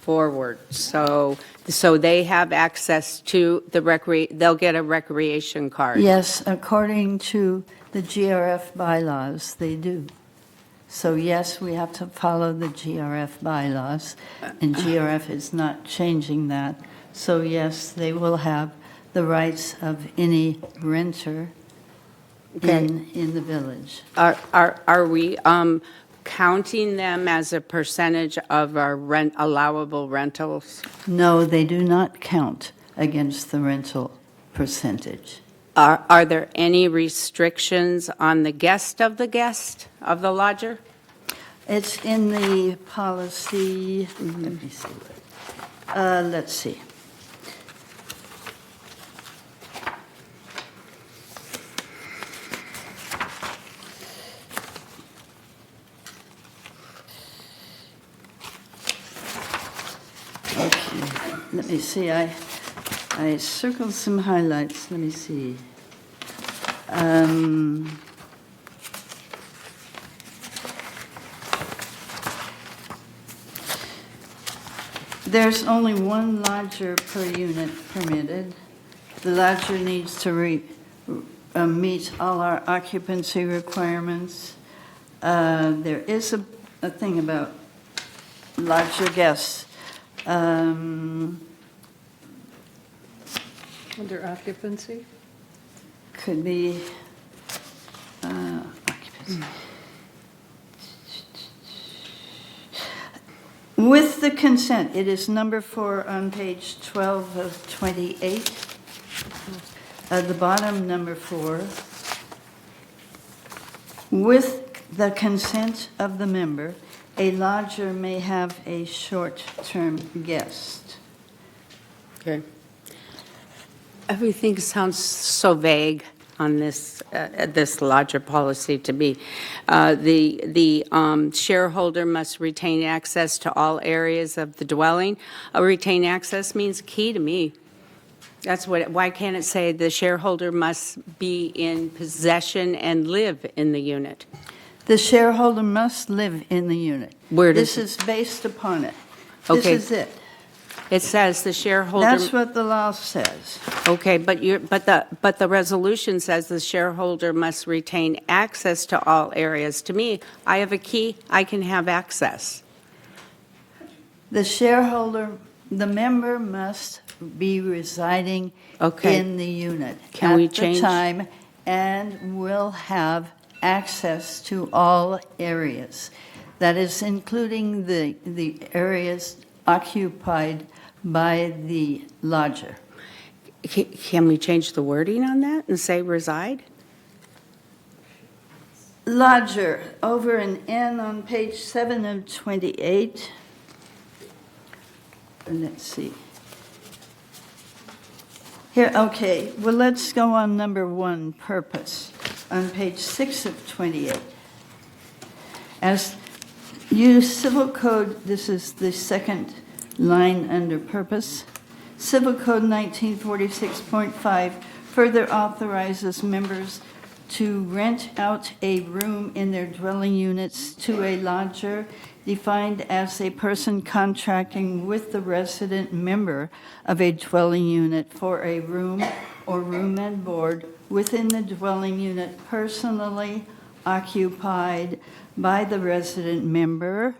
forward. So they have access to the they'll get a recreation card. Yes, according to the GRF bylaws, they do. So yes, we have to follow the GRF bylaws, and GRF is not changing that. So yes, they will have the rights of any renter in the village. Are we counting them as a percentage of our allowable rentals? No, they do not count against the rental percentage. Are there any restrictions on the guest of the lodger? It's in the policy. Let me see. Let's see. Let me see, I circled some highlights. Let me see. There's only one lodger per unit permitted. The lodger needs to meet all our occupancy requirements. There is a thing about lodger guests. Under occupancy? Could be occupancy. With the consent, it is number 4 on page 12 of 28. At the bottom, number 4. With the consent of the member, a lodger may have a short-term guest. Okay. Everything sounds so vague on this lodger policy to me. The shareholder must retain access to all areas of the dwelling. Retain access means key to me. That's what. Why can't it say the shareholder must be in possession and live in the unit? The shareholder must live in the unit. Where does this is based upon it. Okay. This is it. It says the shareholder. That's what the law says. Okay, but the resolution says the shareholder must retain access to all areas. To me, I have a key, I can have access. The shareholder, the member must be residing Okay. in the unit Can we at the change- time and will have access to all areas. That is including the areas occupied by the lodger. Can we change the wording on that and say reside? Lodger, over an N on page 7 of 28. And let's see. Here, okay, well, let's go on number 1, purpose, on page 6 of 28. As you civil code, this is the second line under purpose. Civil Code 1946.5 further authorizes members to rent out a room in their dwelling units to a lodger defined as a person contracting with the resident member of a dwelling unit for a room or room and board within the dwelling unit personally occupied by the resident member,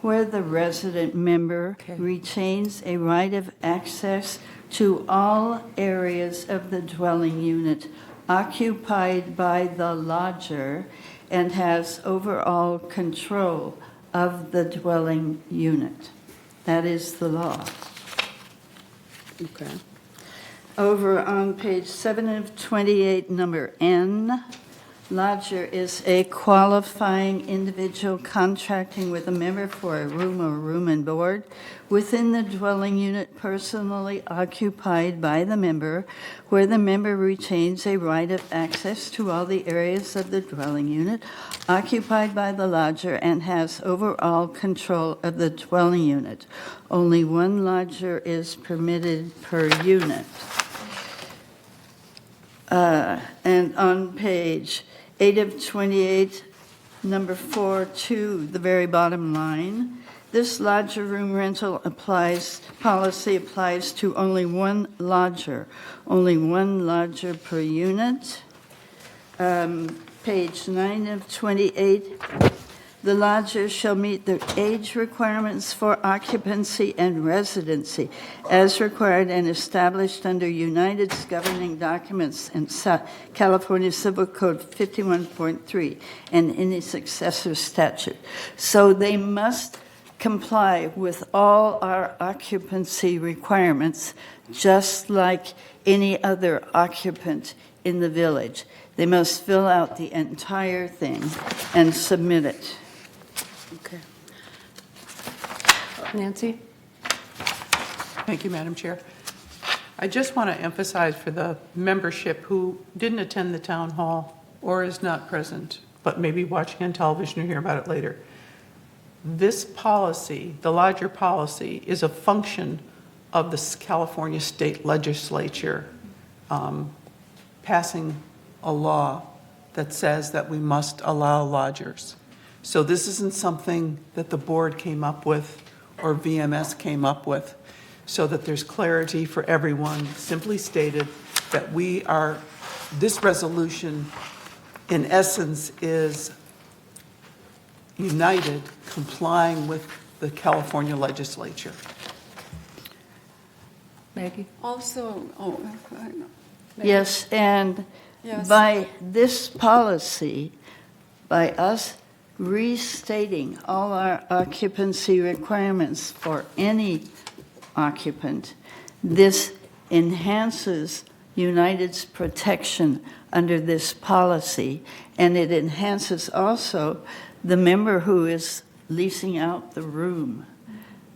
where the resident member retains a right of access to all areas of the dwelling unit occupied by the lodger and has overall control of the dwelling unit. That is the law. Okay. Over on page 7 of 28, number N, lodger is a qualifying individual contracting with a member for a room or room and board within the dwelling unit personally occupied by the member, where the member retains a right of access to all the areas of the dwelling unit occupied by the lodger and has overall control of the dwelling unit. Only one lodger is permitted per unit. And on page 8 of 28, number 4.2, the very bottom line, this lodger room rental policy applies to only one lodger per unit. Page 9 of 28, the lodger shall meet the age requirements for occupancy and residency as required and established under United's governing documents and California Civil Code 51.3 and any successor statute. So they must comply with all our occupancy requirements, just like any other occupant in the village. They must fill out the entire thing and submit it. Okay. Nancy? Thank you, Madam Chair. I just want to emphasize for the membership who didn't attend the town hall or is not present, but maybe watching on television or hear about it later. This policy, the lodger policy, is a function of the California State Legislature passing a law that says that we must allow lodgers. So this isn't something that the board came up with or VMS came up with, so that there's clarity for everyone. Simply stated that this resolution in essence is United complying with the California legislature. Maggie? Also, Yes, and Yes. by this policy, by us restating all our occupancy requirements for any occupant, this enhances United's protection under this policy, and it enhances also the member who is leasing out the room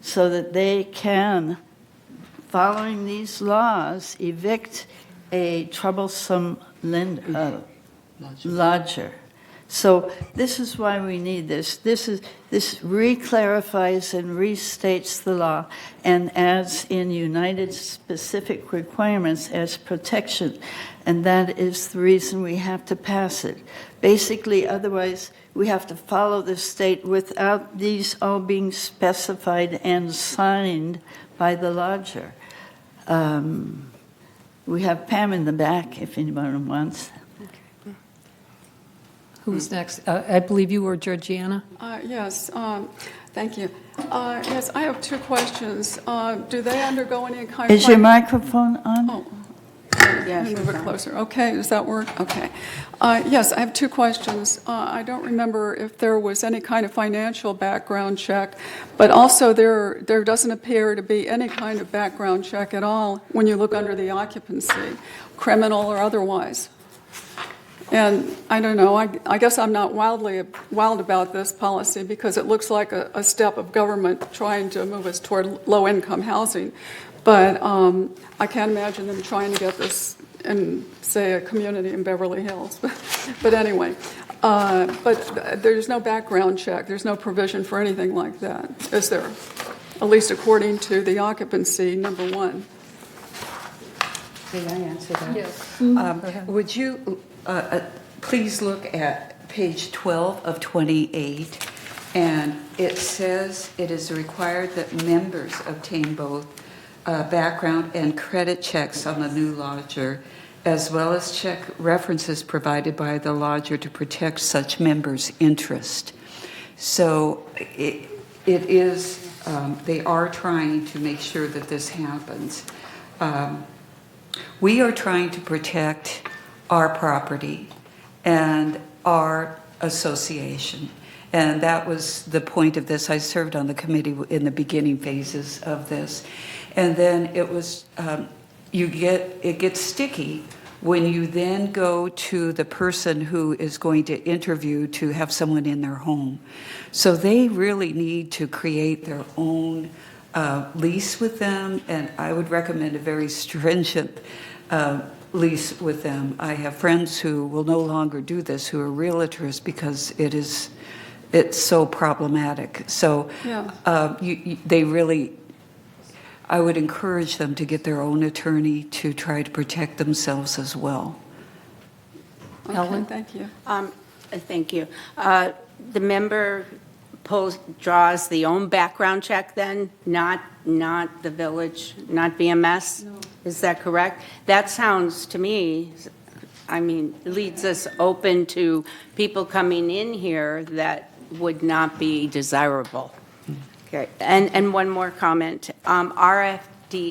so that they can, following these laws, evict a troublesome lodger. So this is why we need this. This reclarifies and restates the law and adds in United's specific requirements as protection, and that is the reason we have to pass it. Basically, otherwise, we have to follow the state without these all being specified and signed by the lodger. We have Pam in the back if anyone wants. Who's next? I believe you were Georgiana. Yes, thank you. Yes, I have two questions. Do they undergo any kind of... Is your microphone on? Oh, let me move it closer. Okay, does that work? Okay. Yes, I have two questions. I don't remember if there was any kind of financial background check, but also there doesn't appear to be any kind of background check at all when you look under the occupancy, criminal or otherwise. And I don't know, I guess I'm not wild about this policy because it looks like a step of government trying to move us toward low-income housing. But I can't imagine them trying to get this in, say, a community in Beverly Hills. But anyway, but there's no background check. There's no provision for anything like that, is there? At least according to the occupancy, number one. May I answer that? Yes. Would you please look at page 12 of 28, and it says it is required that members obtain both background and credit checks on the new lodger, as well as check references provided by the lodger to protect such members' interest. So it is, they are trying to make sure that this happens. We are trying to protect our property and our association. And that was the point of this. I served on the committee in the beginning phases of this. And then it was, it gets sticky when you then go to the person who is going to interview to have someone in their home. So they really need to create their own lease with them, and I would recommend a very stringent lease with them. I have friends who will no longer do this, who are realtors, because it's so problematic. So they really, I would encourage them to get their own attorney to try to protect themselves as well. Okay, Ellen? thank you. Thank you. The member draws the own background check then, not the village, not BMS? No. Is that correct? That sounds to me, leads us open to people coming in here that would not be desirable. Okay, and one more comment. RFID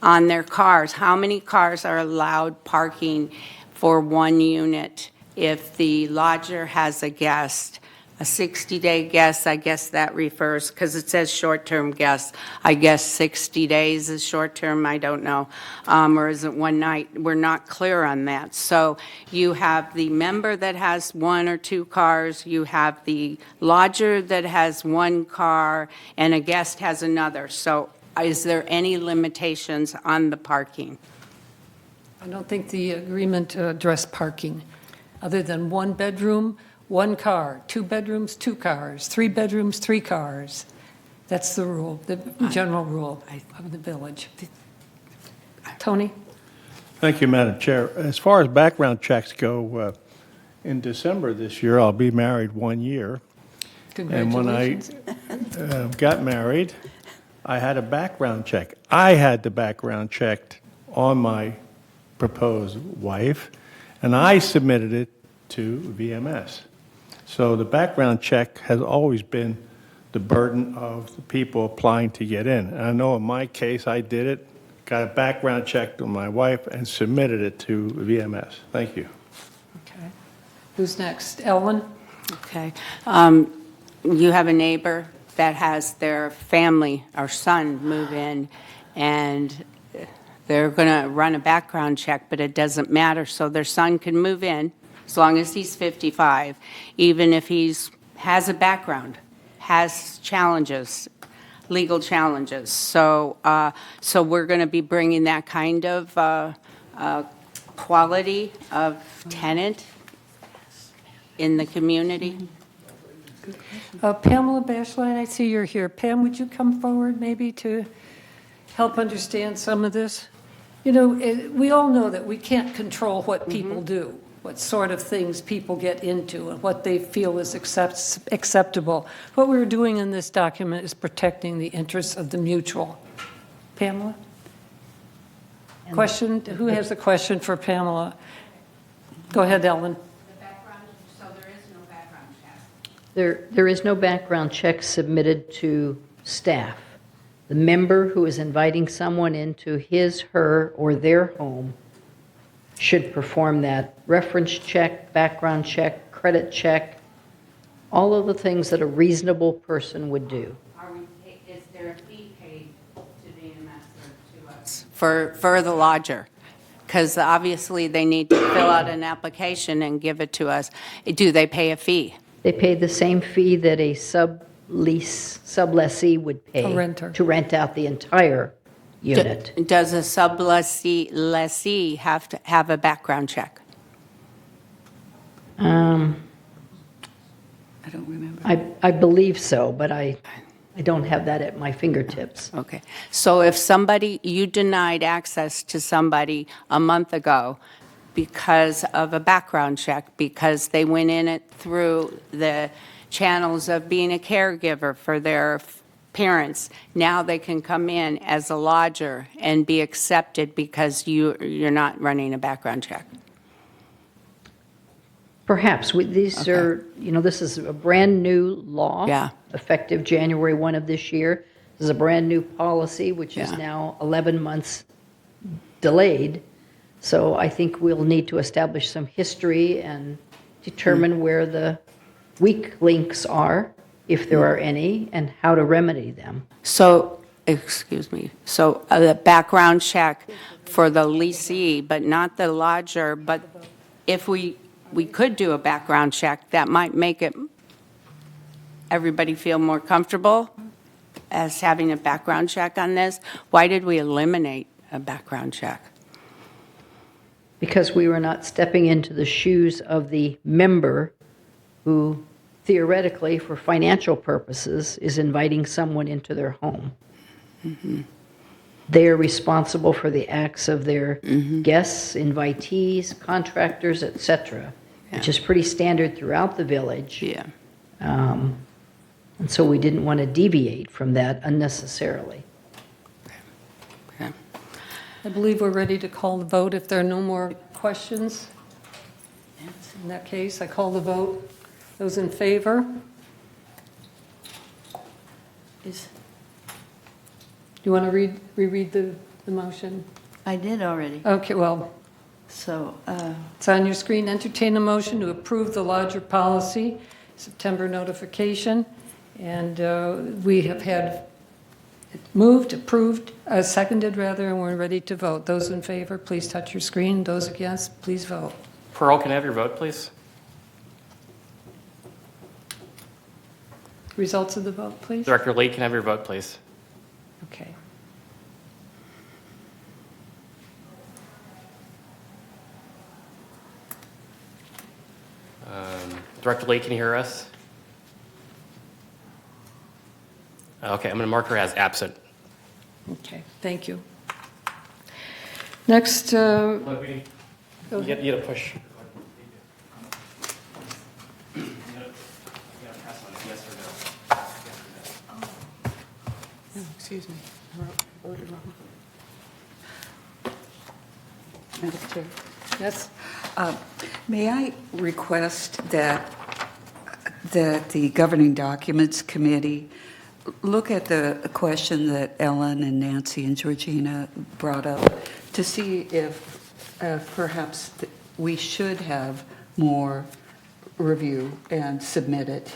on their cars, how many cars are allowed parking for one unit if the lodger has a guest? A 60-day guest, I guess that refers, because it says short-term guest. I guess 60 days is short-term, I don't know. Or is it one night? We're not clear on that. So you have the member that has one or two cars, you have the lodger that has one car, and a guest has another. So is there any limitations on the parking? I don't think the agreement addressed parking, other than one bedroom, one car, 2 bedrooms, 2 cars, 3 bedrooms, 3 cars. That's the rule, the general rule of the village. Tony? Thank you, Madam Chair. As far as background checks go, in December this year, I'll be married 1 year. Congratulations. And when I got married, I had a background check. I had the background checked on my proposed wife, and I submitted it to VMS. So the background check has always been the burden of the people applying to get in. And I know in my case, I did it, got a background check on my wife, and submitted it to VMS. Thank you. Okay. Who's next? Ellen? Okay. You have a neighbor that has their family or son move in, and they're going to run a background check, but it doesn't matter. So their son can move in as long as he's 55, even if has a background, has challenges, legal challenges. So we're going to be bringing that kind of quality of tenant in the community. Pamela Bashline, I see you're here. Pam, would you come forward maybe to help understand some of this? You know, we all know that we can't control what people do. what sort of things people get into and what they feel is acceptable. What we're doing in this document is protecting the interests of the mutual. Pamela? Question? Who has a question for Pamela? Go ahead, Ellen. There is no background check submitted to staff. The member who is inviting someone into his, her, or their home should perform that reference check, background check, credit check, all of the things that a reasonable person would do. Is there a fee paid to VMS or to us? For the lodger? Because obviously they need to fill out an application and give it to us. Do they pay a fee? They pay the same fee that a sublessee would pay A renter. to rent out the entire unit. Does a sublessee have to have a background check? I don't remember. I believe so, but I don't have that at my fingertips. Okay. So if you denied access to somebody a month ago because of a background check, because they went in it through the channels of being a caregiver for their parents, now they can come in as a lodger and be accepted because you're not running a background check. Perhaps. These are, this is a brand-new law. Yeah. Effective January 1 of this year. This is a brand-new policy, which is Yeah. now 11 months delayed. So I think we'll need to establish some history and determine where the weak links are, if there are any, and how to remedy them. So, excuse me, so the background check for the leasee, but not the lodger, but if we could do a background check, that might make everybody feel more comfortable as having a background check on this. Why did we eliminate a background check? Because we were not stepping into the shoes of the member who theoretically, for financial purposes, is inviting someone into their home. Mm-hmm. They are responsible for the acts of their guests, invitees, contractors, etc., which is pretty standard throughout the village. Yeah. And so we didn't want to deviate from that unnecessarily. I believe we're ready to call the vote if there are no more questions. In that case, I call the vote. Those in favor? Do you want to reread the motion? I did already. Okay, well, So, it's on your screen. Entertain a motion to approve the lodger policy, September notification. And we have had it moved, approved, seconded rather, and we're ready to vote. Those in favor, please touch your screen. Those against, please vote. Pearl, can I have your vote, please? Results of the vote, please. Director Lee, can I have your vote, please? Okay. Director Lee, can you hear us? Okay, I'm going to mark her as absent. Okay, thank you. Next, You got to push. Excuse me. I voted wrong. Madam Chair. yes, May I request that the Governing Documents Committee look at the question that Ellen and Nancy and Georgina brought up to see if perhaps we should have more review and submit it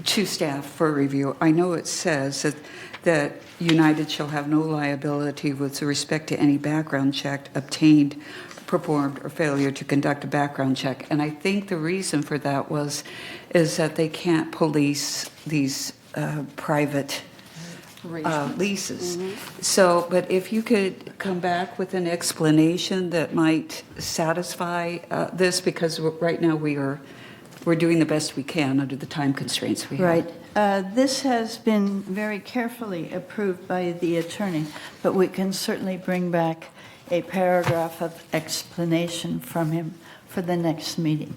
to staff for review. I know it says that United shall have no liability with respect to any background check obtained, performed, or failure to conduct a background check. And I think the reason for that is that they can't police these private leases. So, but if you could come back with an explanation that might satisfy this, because right now we're doing the best we can under the time constraints we have. right. This has been very carefully approved by the attorney, but we can certainly bring back a paragraph of explanation from him for the next meeting.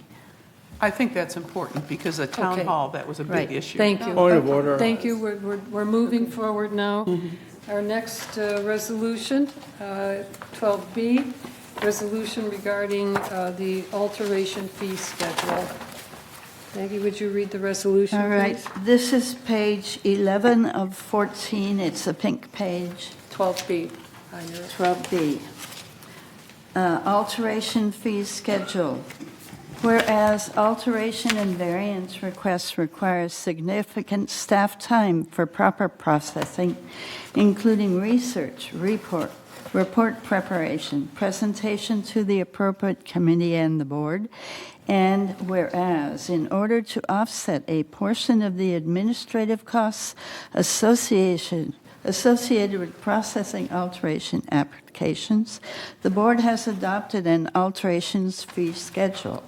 I think that's important because at town Okay. hall, that was a big Right. issue. Thank you. Point of order. Thank you. We're moving forward now. Our next resolution, 12B, resolution regarding the alteration fee schedule. Maggie, would you read the resolution, All right, please? this is page 11 of 14. It's a pink page. 12B. I know. 12B. Alteration fee schedule. Whereas alteration and variance requests require significant staff time for proper processing, including research, report preparation, presentation to the appropriate committee and the board, and whereas in order to offset a portion of the administrative costs associated with processing alteration applications, the board has adopted an alterations fee schedule.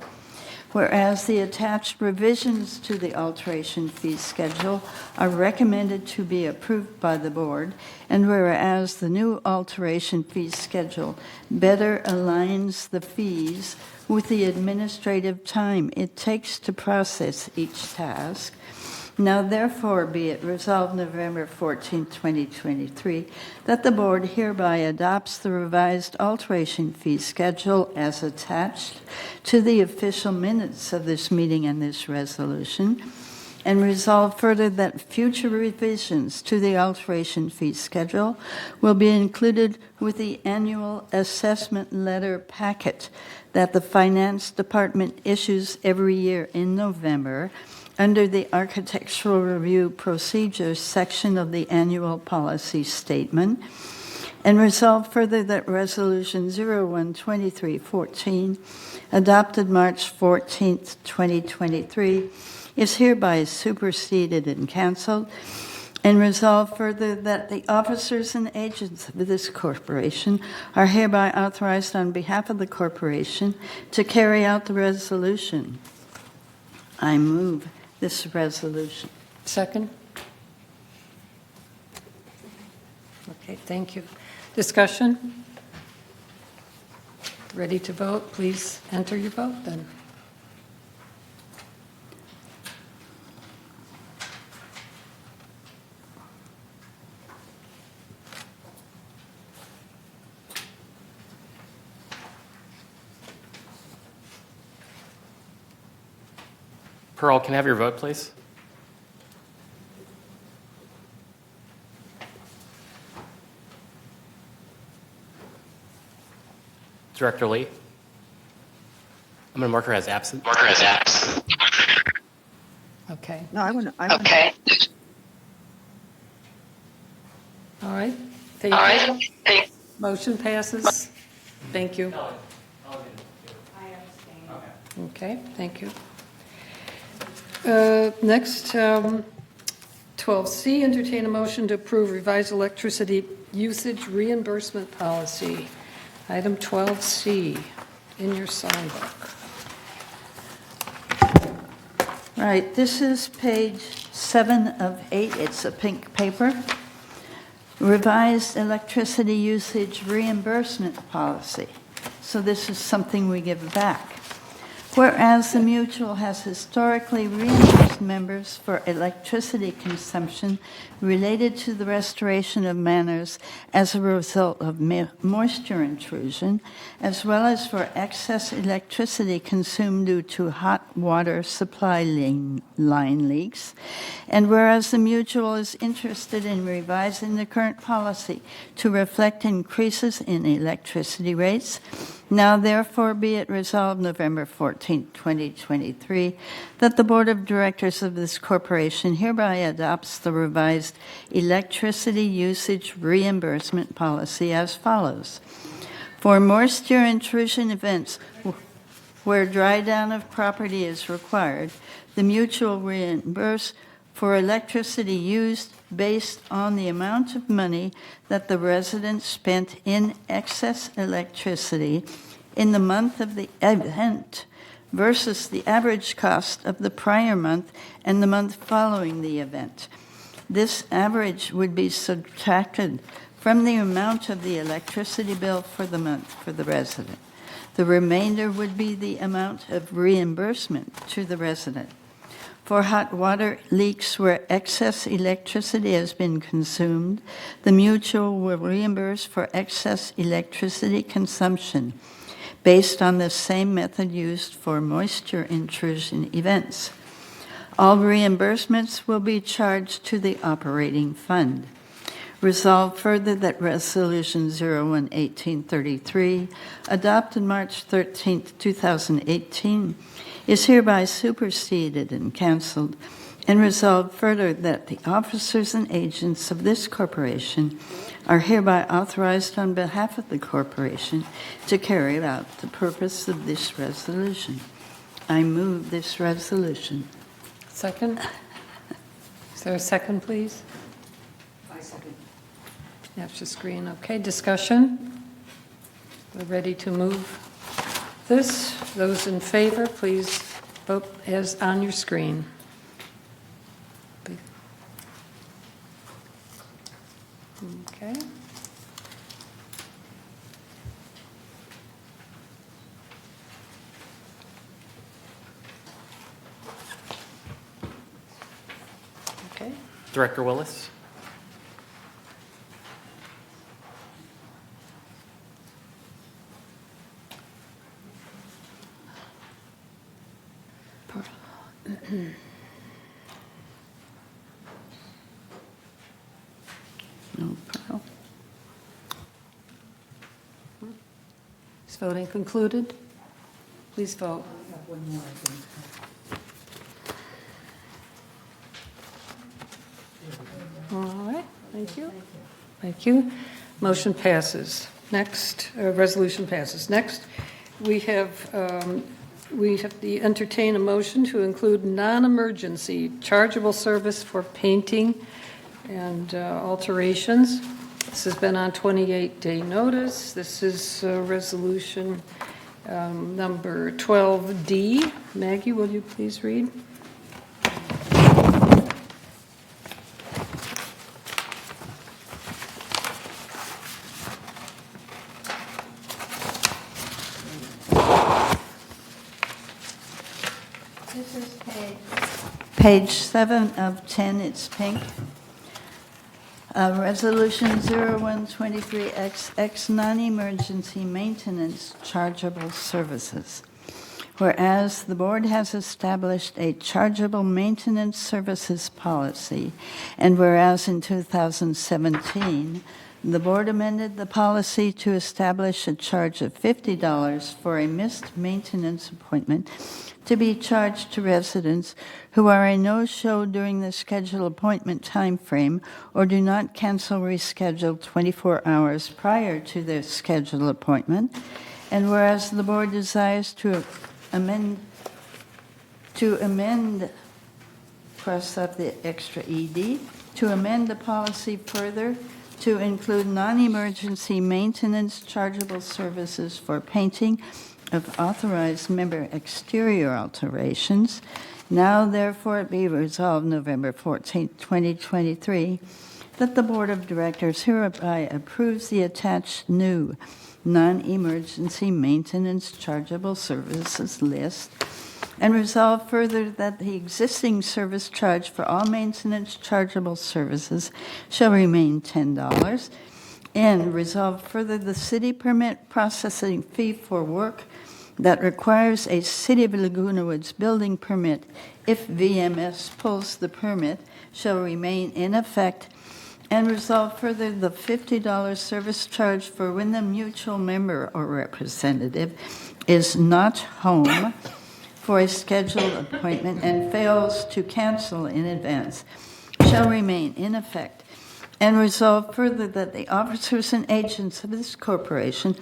Whereas the attached revisions to the alteration fee schedule are recommended to be approved by the board, and whereas the new alteration fee schedule better aligns the fees with the administrative time it takes to process each task, now therefore be it resolved November 14, 2023, that the board hereby adopts the revised alteration fee schedule as attached to the official minutes of this meeting and this resolution, and resolve further that future revisions to the alteration fee schedule will be included with the annual assessment letter packet that the Finance Department issues every year in November under the Architectural Review Procedures section of the annual policy statement, and resolve further that Resolution 01-2314, adopted March 14, 2023, is hereby superseded and canceled, and resolve further that the officers and agents of this corporation are hereby authorized on behalf of the corporation to carry out the resolution. I move this resolution. Second? Okay, thank you. Discussion? Ready to vote? Please enter your vote then. Pearl, can I have your vote, please? Director Lee? I'm going to mark her as absent. Okay. No, I want to. Okay. All right. Thank you. Motion passes. Thank you. Okay, thank you. Next, 12C, entertain a motion to approve revised electricity usage reimbursement policy. Item 12C in your sign book. Right, this is page 7 of 8. It's a pink paper. Revised electricity usage reimbursement policy. So this is something we give back. Whereas the mutual has historically reimbursed members for electricity consumption related to the restoration of manors as a result of moisture intrusion, as well as for excess electricity consumed due to hot water supply line leaks. And whereas the mutual is interested in revising the current policy to reflect increases in electricity rates, now therefore be it resolved November 14, 2023, that the Board of Directors of this corporation hereby adopts the revised electricity usage reimbursement policy as follows. For moisture intrusion events where dry down of property is required, the mutual reimburse for electricity used based on the amount of money that the resident spent in excess electricity in the month of the event versus the average cost of the prior month and the month following the event. This average would be subtracted from the amount of the electricity bill for the month for the resident. The remainder would be the amount of reimbursement to the resident. For hot water leaks where excess electricity has been consumed, the mutual will reimburse for excess electricity consumption based on the same method used for moisture intrusion events. All reimbursements will be charged to the operating fund. Resolved further that Resolution 01-1833, adopted March 13, 2018, is hereby superseded and canceled, and resolved further that the officers and agents of this corporation are hereby authorized on behalf of the corporation to carry out the purpose of this resolution. I move this resolution. Second? Is there a second, please? I second. That's the screen. Okay, discussion? We're ready to move this. Those in favor, please vote as on your screen. Okay. Okay. Director Willis? No Pearl. Is voting concluded? Please vote. All right, thank you. Thank you. Motion passes. Next, resolution passes. Next, we have to entertain a motion to include non-emergency chargeable service for painting and alterations. This has been on 28-day notice. This is resolution number 12D. Maggie, will you please read? This is page 7 of 10, it's pink. Resolution 0123XX, non-emergency maintenance chargeable services. Whereas the board has established a chargeable maintenance services policy, and whereas in 2017, the board amended the policy to establish a charge of $50 for a missed maintenance appointment to be charged to residents who are a no-show during the scheduled appointment time frame or do not cancel reschedule 24 hours prior to their scheduled appointment. And whereas the board desires to amend, cross up the extra ED, to amend the policy further to include non-emergency maintenance chargeable services for painting of authorized member exterior alterations. Now, therefore, it be resolved November 14, 2023, that the Board of Directors hereby approves the attached new non-emergency maintenance chargeable services list, and resolve further that the existing service charge for all maintenance chargeable services shall remain $10, and resolve further the city permit processing fee for work that requires a City of Laguna Woods building permit if VMS pulls the permit shall remain in effect, and resolve further the $50 service charge for when the mutual member or representative is not home for a scheduled appointment and fails to cancel in advance shall remain in effect, and resolve further that the officers and agents of this corporation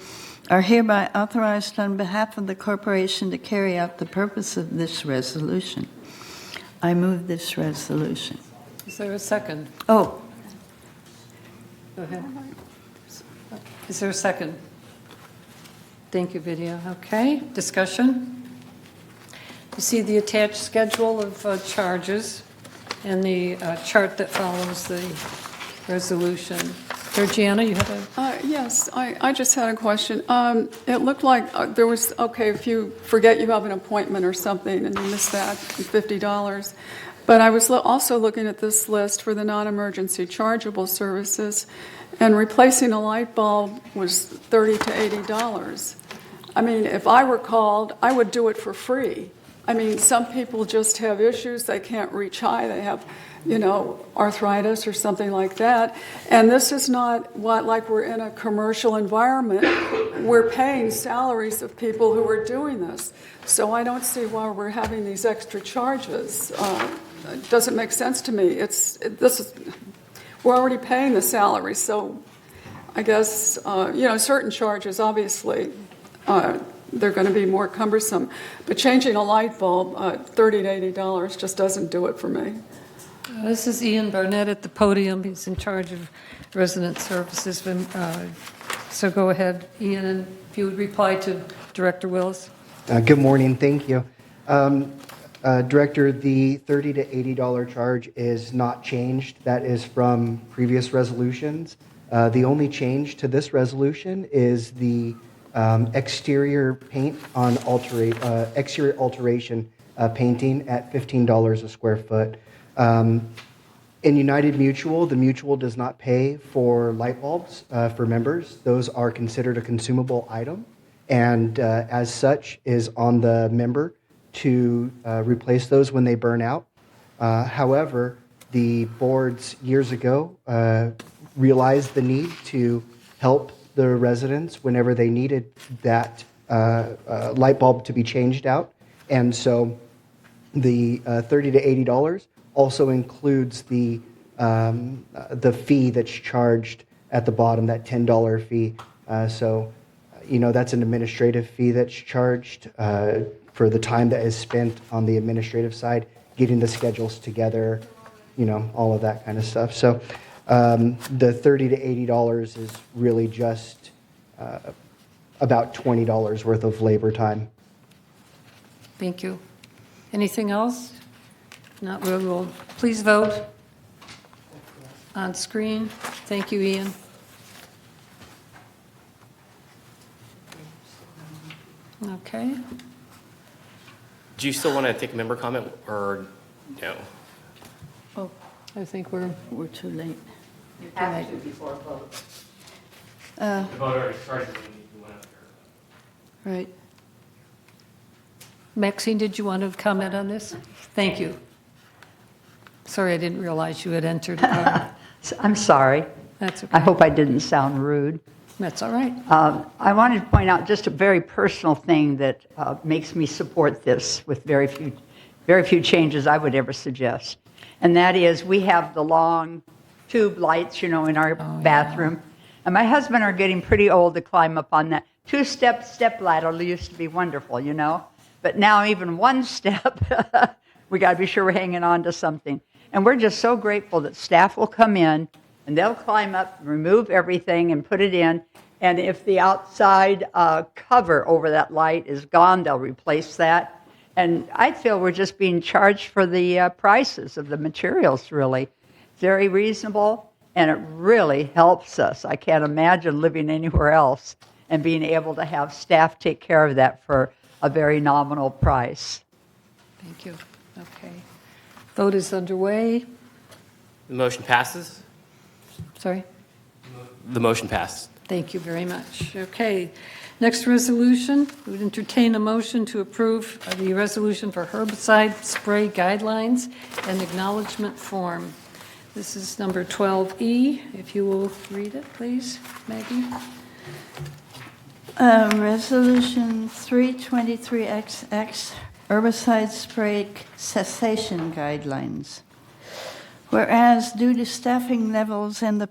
are hereby authorized on behalf of the corporation to carry out the purpose of this resolution. I move this resolution. Is there a second? Oh. Go ahead. Is there a second? Thank you, Vidya. Okay, discussion? You see the attached schedule of charges and the chart that follows the resolution. Georgiana, you have a... Yes, I just had a question. It looked like there was, okay, if you forget you have an appointment or something and you miss that, $50. But I was also looking at this list for the non-emergency chargeable services, and replacing a light bulb was $30 to $80. I mean, if I were called, I would do it for free. I mean, some people just have issues, they can't reach high, they have, arthritis or something like that. And this is not like we're in a commercial environment. We're paying salaries of people who are doing this. So I don't see why we're having these extra charges. It doesn't make sense to me. We're already paying the salary, so I guess, certain charges, obviously, they're going to be more cumbersome. But changing a light bulb, $30 to $80 just doesn't do it for me. This is Ian Barnett at the podium. He's in charge of resident services. So go ahead, Ian, and if you would reply to Director Willis. Good morning. Thank you. Director, the $30 to $80 charge is not changed. That is from previous resolutions. The only change to this resolution is the exterior paint on exterior alteration painting at $15 a square foot. In United Mutual, the mutual does not pay for light bulbs for members. Those are considered a consumable item, and as such is on the member to replace those when they burn out. However, the boards years ago realized the need to help the residents whenever they needed that light bulb to be changed out, and so the $30 to $80 also includes the fee that's charged at the bottom, that $10 fee. So, that's an administrative fee that's charged for the time that is spent on the administrative side, getting the schedules together, all of that kind of stuff. So the $30 to $80 is really just about $20 worth of labor time. Thank you. Anything else? Not really. Well, please vote on screen. Thank you, Ian. Okay. Do you still want to take a member comment or no? Oh, I think we're too late. You're too late. Before vote. The vote already started when you went up there. Right. Maxine, did you want to comment on this? Thank you. Sorry, I didn't realize you had entered. I'm sorry. That's okay. I hope I didn't sound rude. That's all right. I wanted to point out just a very personal thing that makes me support this with very few changes I would ever suggest. And that is we have the long tube lights, in our bathroom. And my husband are getting pretty old to climb up on that. Step ladder used to be wonderful, But now even one step, we got to be sure we're hanging on to something. And we're just so grateful that staff will come in and they'll climb up, remove everything and put it in. And if the outside cover over that light is gone, they'll replace that. And I feel we're just being charged for the prices of the materials, really. Very reasonable, and it really helps us. I can't imagine living anywhere else and being able to have staff take care of that for a very nominal price. Thank you. Okay. Vote is underway. The motion passes. Sorry? The motion passed. Thank you very much. Okay. Next resolution, we would entertain a motion to approve the resolution for herbicide spray guidelines and acknowledgement form. This is number 12E. If you will read it, please, Maggie. Resolution 323XX, herbicide spray cessation guidelines. Whereas due to staffing levels and the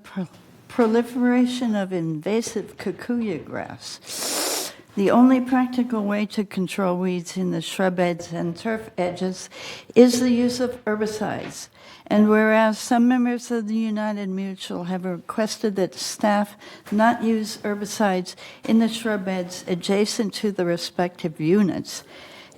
proliferation of invasive kikuyu grass, the only practical way to control weeds in the shrub beds and turf edges is the use of herbicides. And whereas some members of the United Mutual have requested that staff not use herbicides in the shrub beds adjacent to the respective units,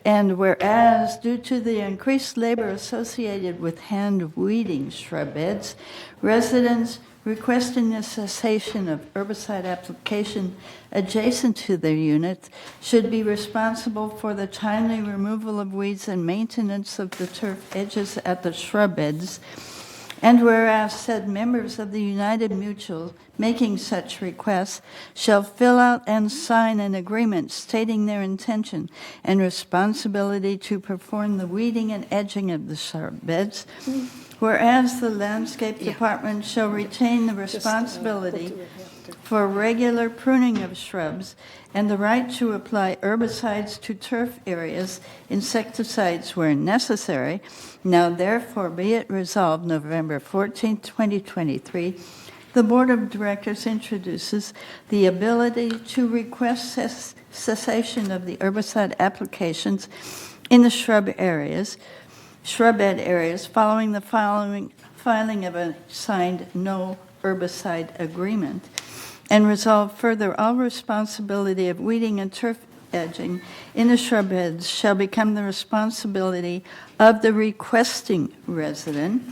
and whereas due to the increased labor associated with hand weeding shrub beds, residents requesting the cessation of herbicide application adjacent to their units should be responsible for the timely removal of weeds and maintenance of the turf edges at the shrub beds. And whereas said members of the United Mutual making such requests shall fill out and sign an agreement stating their intention and responsibility to perform the weeding and edging of the shrub beds, whereas the landscape department shall retain the responsibility for regular pruning of shrubs and the right to apply herbicides to turf areas, insecticides where necessary. Now therefore be it resolved November 14, 2023, the Board of Directors introduces the ability to request cessation of the herbicide applications in the shrub bed areas following the filing of a signed no herbicide agreement, and resolve further all responsibility of weeding and turf edging in the shrub beds shall become the responsibility of the requesting resident,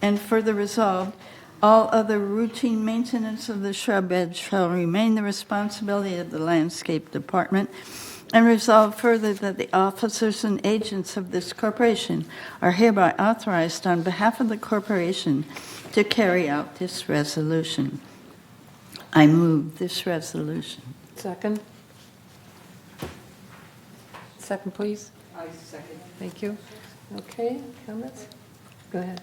and further resolved all other routine maintenance of the shrub bed shall remain the responsibility of the landscape department, and resolve further that the officers and agents of this corporation are hereby authorized on behalf of the corporation to carry out this resolution. I move this resolution. Second? Second, please. I second. Thank you. Okay, comments? Go ahead.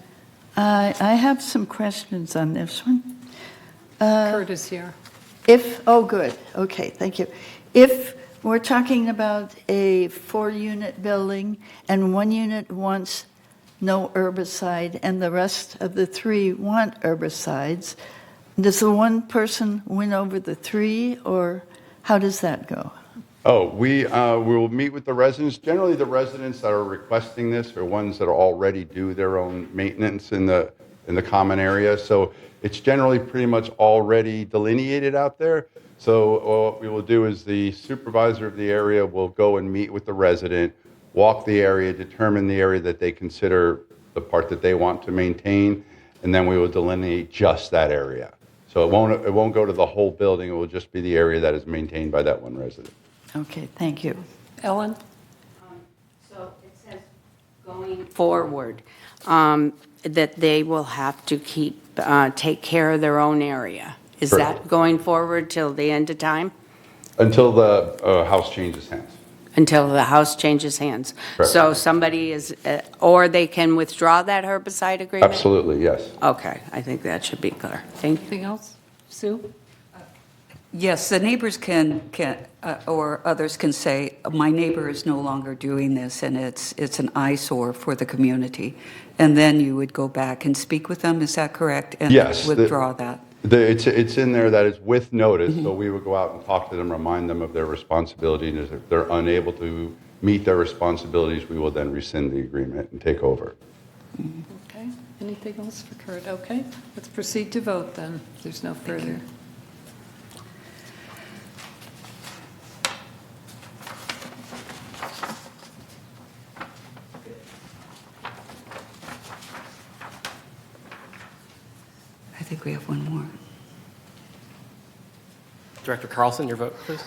I have some questions on this one. Kurt is here. Oh, good. Okay, thank you. If we're talking about a 4-unit building and 1 unit wants no herbicide and the rest of the 3 want herbicides, does the one person win over the 3, or how does that go? Oh, we will meet with the residents. Generally, the residents that are requesting this are ones that already do their own maintenance in the common area. So it's generally pretty much already delineated out there. So what we will do is the supervisor of the area will go and meet with the resident, walk the area, determine the area that they consider the part that they want to maintain, and then we will delineate just that area. So it won't go to the whole building. It will just be the area that is maintained by that one resident. Okay, thank you. Ellen? So it says going forward, that they will have to take care of their own area. Is Correct. that going forward till the end of time? Until the house changes hands. Until the house changes hands? Correct. So somebody is, or they can withdraw that herbicide agreement? Absolutely, yes. Okay, I think that should be clear. Thank you. Anything else? Sue? Yes, the neighbors can or others can say, my neighbor is no longer doing this, and it's an eyesore for the community. And then you would go back and speak with them, is that correct? And Yes. withdraw that. It's in there that it's with notice, so we would go out and talk to them, remind them of their responsibility, and if they're unable to meet their responsibilities, we will then rescind the agreement and take over. Okay. Anything else for Kurt? Okay. Let's proceed to vote then. There's no further. I think we have one more. Director Carlson, your vote, please.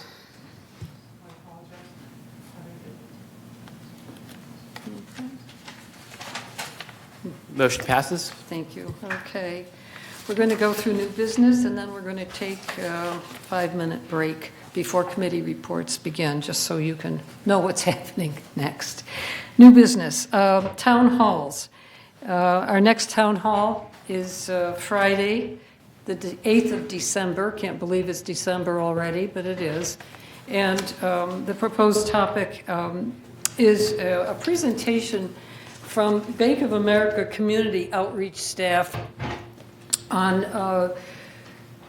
Motion passes. Thank you. Okay. We're going to go through new business, and then we're going to take a 5-minute break before committee reports begin, just so you can know what's happening next. New business, town halls. Our next town hall is Friday, the 8th of December. Can't believe it's December already, but it is. And the proposed topic is a presentation from Bank of America Community Outreach staff on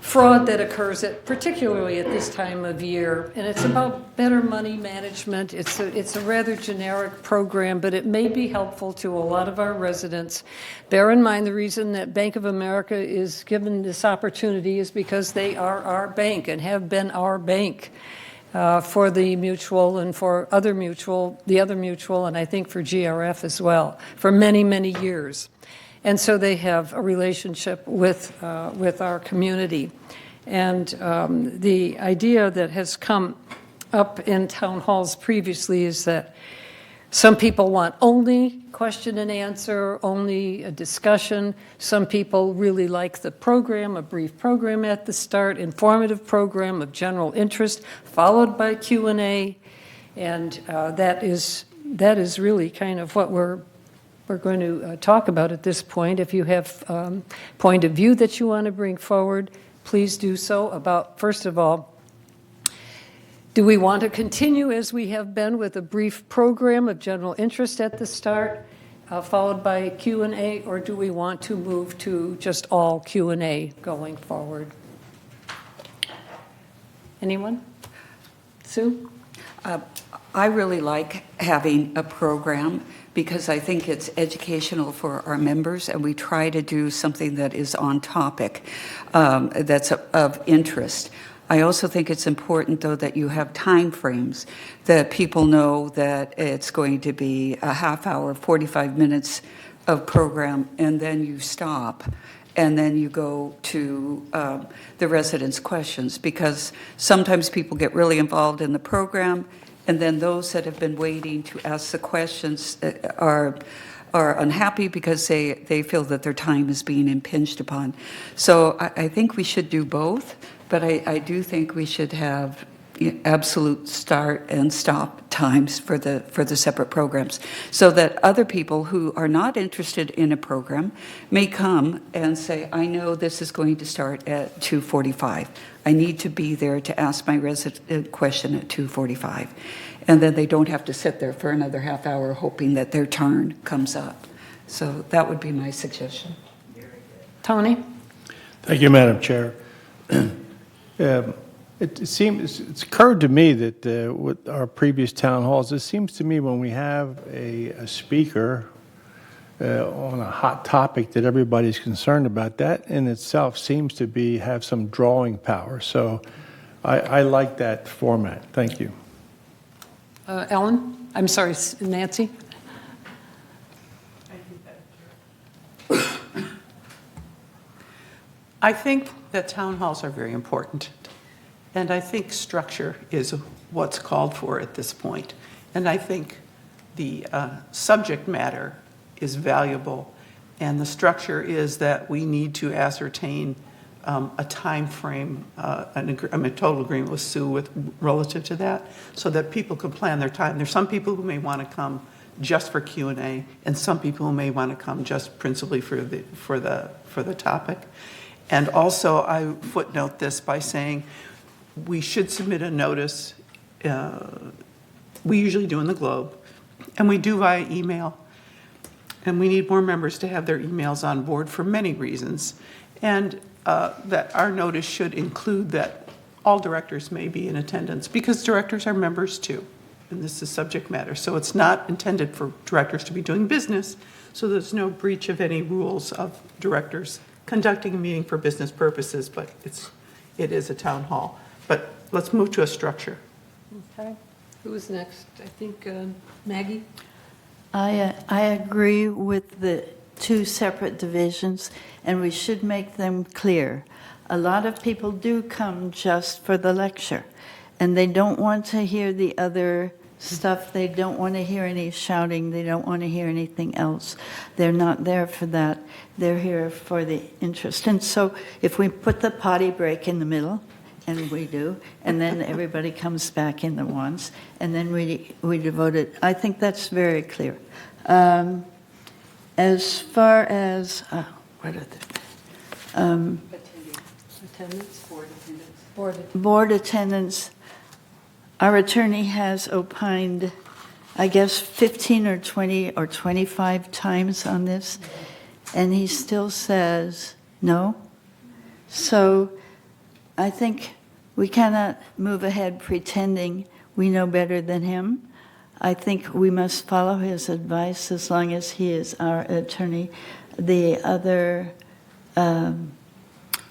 fraud that occurs particularly at this time of year. And it's about better money management. It's a rather generic program, but it may be helpful to a lot of our residents. Bear in mind the reason that Bank of America is given this opportunity is because they are our bank and have been our bank for the mutual and for the other mutual, and I think for GRF as well, for many, many years. And so they have a relationship with our community. And the idea that has come up in town halls previously is that some people want only question and answer, only a discussion. Some people really like the program, a brief program at the start, informative program of general interest, followed by Q&A. And that is really kind of what we're going to talk about at this point. If you have a point of view that you want to bring forward, please do so about, first of all, do we want to continue as we have been with a brief program of general interest at the start, followed by Q&A, or do we want to move to just all Q&A going forward? Anyone? Sue? I really like having a program because I think it's educational for our members, and we try to do something that is on topic, that's of interest. I also think it's important, though, that you have time frames, that people know that it's going to be a half hour, 45 minutes of program, and then you stop, and then you go to the residents' questions, because sometimes people get really involved in the program, and then those that have been waiting to ask the questions are unhappy because they feel that their time is being impinged upon. So I think we should do both. But I do think we should have absolute start and stop times for the separate programs, so that other people who are not interested in a program may come and say, I know this is going to start at 2:45. I need to be there to ask my resident question at 2:45. And then they don't have to sit there for another half hour hoping that their turn comes up. So that would be my suggestion. Tony? Thank you, Madam Chair. It's occurred to me that with our previous town halls, it seems to me when we have a speaker on a hot topic that everybody's concerned about, that in itself seems to have some drawing power. So I like that format. Thank you. Ellen? I'm sorry, Nancy? I think that town halls are very important, and I think structure is what's called for at this point. And I think the subject matter is valuable, and the structure is that we need to ascertain a time frame. I'm in total agreement with Sue relative to that, so that people can plan their time. There's some people who may want to come just for Q&A, and some people who may want to come just principally for the topic. And also, I footnote this by saying we should submit a notice. We usually do in the Globe, and we do via email. And we need more members to have their emails on board for many reasons. And that our notice should include that all directors may be in attendance, because directors are members too, and this is subject matter. So it's not intended for directors to be doing business, so there's no breach of any rules of directors conducting a meeting for business purposes, but it is a town hall. But let's move to a structure. Okay. Who is next? I think Maggie? I agree with the two separate divisions, and we should make them clear. A lot of people do come just for the lecture, and they don't want to hear the other stuff. They don't want to hear any shouting. They don't want to hear anything else. They're not there for that. They're here for the interest. And so if we put the potty break in the middle, and we do, and then everybody comes back in the once, and then we devote it, I think that's very clear. As far as, what are the, Attendance? board attendance, our attorney has opined, I guess, 15 or 20 or 25 times on this, and he still says no. So I think we cannot move ahead pretending we know better than him. I think we must follow his advice as long as he is our attorney. The other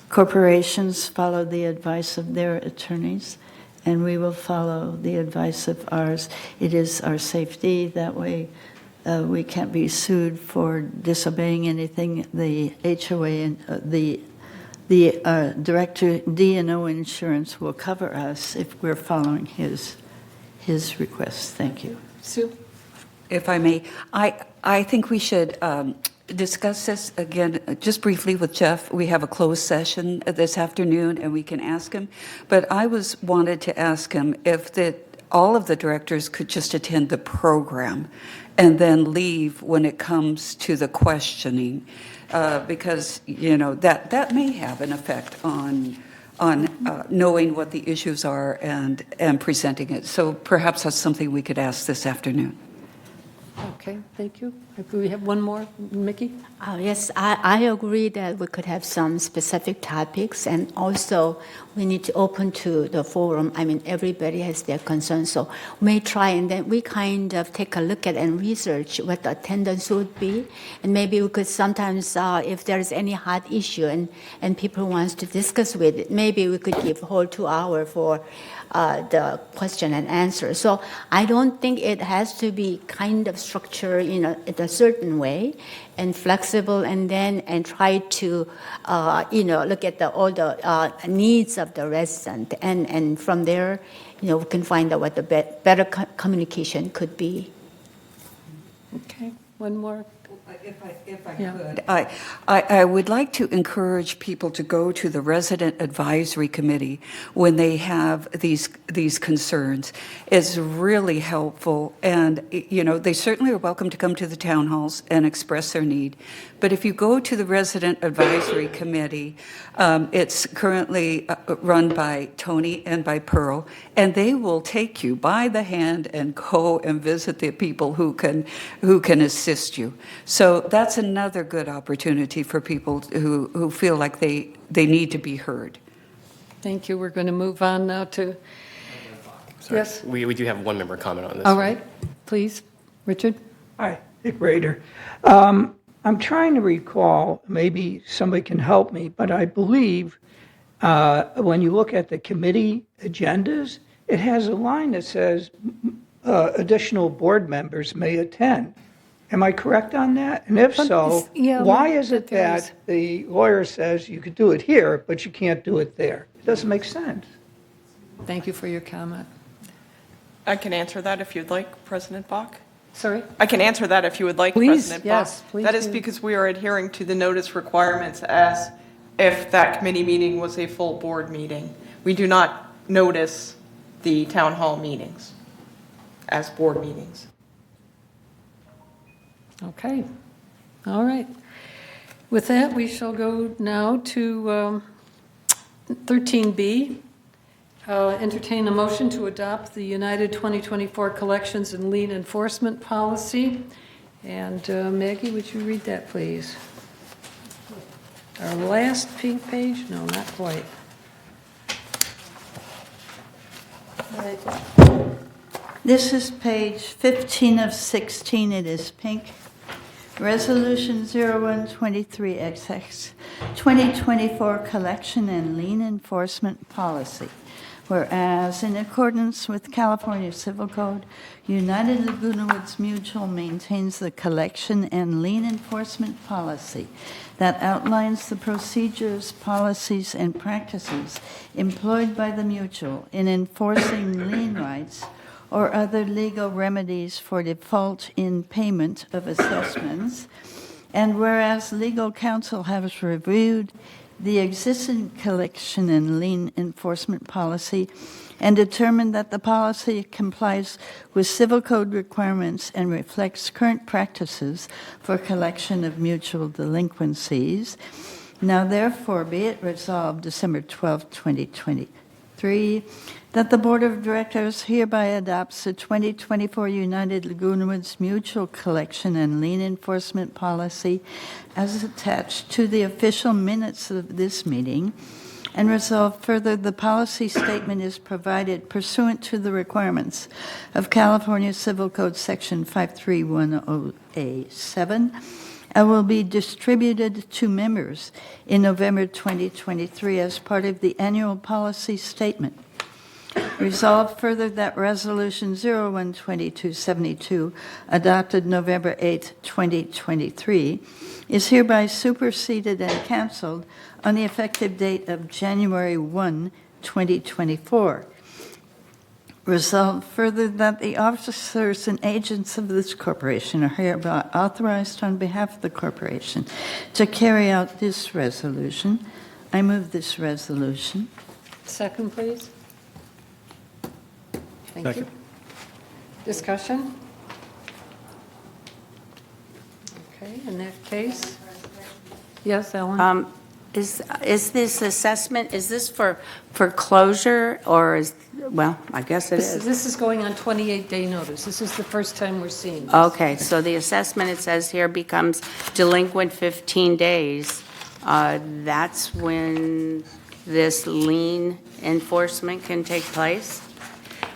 corporations follow the advice of their attorneys, and we will follow the advice of ours. It is our safety. That way we can't be sued for disobeying anything. The HOA and the director D&O insurance will cover us if we're following his requests. Thank you. Sue? If I may, I think we should discuss this again just briefly with Jeff. We have a closed session this afternoon, and we can ask him. But I wanted to ask him if all of the directors could just attend the program and then leave when it comes to the questioning, because that may have an effect on knowing what the issues are and presenting it. So perhaps that's something we could ask this afternoon. Okay, thank you. Do we have one more, Mickey? Yes, I agree that we could have some specific topics, and also we need to open to the forum. I mean, everybody has their concerns, so we may try, and then we kind of take a look at and research what the attendance would be, and maybe we could sometimes, if there is any hot issue and people wants to discuss with it, maybe we could give a whole 2 hour for the question and answer. So I don't think it has to be kind of structured, in a certain way and flexible, and try to, look at all the needs of the resident, and from there, we can find out what the better communication could be. Okay, one more. If I could, I would like to encourage people to go to the Resident Advisory Committee when they have these concerns. It's really helpful, and they certainly are welcome to come to the town halls and express their need. But if you go to the Resident Advisory Committee, it's currently run by Tony and by Pearl, and they will take you by the hand and go and visit the people who can assist you. So that's another good opportunity for people who feel like they need to be heard. Thank you. We're going to move on now to... Sorry. Yes? We do have one member comment on this. All right, please. Richard? Hi, Dick Rader. I'm trying to recall, maybe somebody can help me, but I believe when you look at the committee agendas, it has a line that says additional board members may attend. Am I correct on that? And if so, why is it that the lawyer says you could do it here, but you can't do it there? It doesn't make sense. Thank you for your comment. I can answer that if you'd like, President Bach. Sorry? I can answer that if you would like, Please, President yes, Bach. please That is do. because we are adhering to the notice requirements as if that committee meeting was a full board meeting. We do not notice the town hall meetings as board meetings. Okay. All right. With that, we shall go now to 13B. Entertain a motion to adopt the United 2024 Collections and Lien Enforcement Policy. And Maggie, would you read that, please? Our last pink page? No, not quite. This is page 15 of 16. It is pink. Resolution 0123XX 2024 Collection and Lien Enforcement Policy. Whereas, in accordance with California Civil Code, United Laguna Woods Mutual maintains the collection and lien enforcement policy that outlines the procedures, policies, and practices employed by the mutual in enforcing lien rights or other legal remedies for default in payment of assessments. And whereas legal counsel has reviewed the existing collection and lien enforcement policy and determined that the policy complies with civil code requirements and reflects current practices for collection of mutual delinquencies. Now therefore be it resolved December 12, 2023, that the Board of Directors hereby adopts the 2024 United Laguna Woods Mutual Collection and Lien Enforcement Policy as attached to the official minutes of this meeting, and resolve further the policy statement is provided pursuant to the requirements of California Civil Code Section 5310A7 and will be distributed to members in November 2023 as part of the annual policy statement. Resolved further that Resolution 01-2272, adopted November 8, 2023, is hereby superseded and canceled on the effective date of January 1, 2024. Resolved further that the officers and agents of this corporation are hereby authorized on behalf of the corporation to carry out this resolution. I move this resolution. Second, please. Thank you. Second. Discussion? Okay, in that case, yes, Ellen? Is this assessment, is this for closure, or is, well, I guess it is. This is going on 28-day notice. This is the first time we're seeing this. Okay, so the assessment, it says here, becomes delinquent 15 days. That's when this lien enforcement can take place?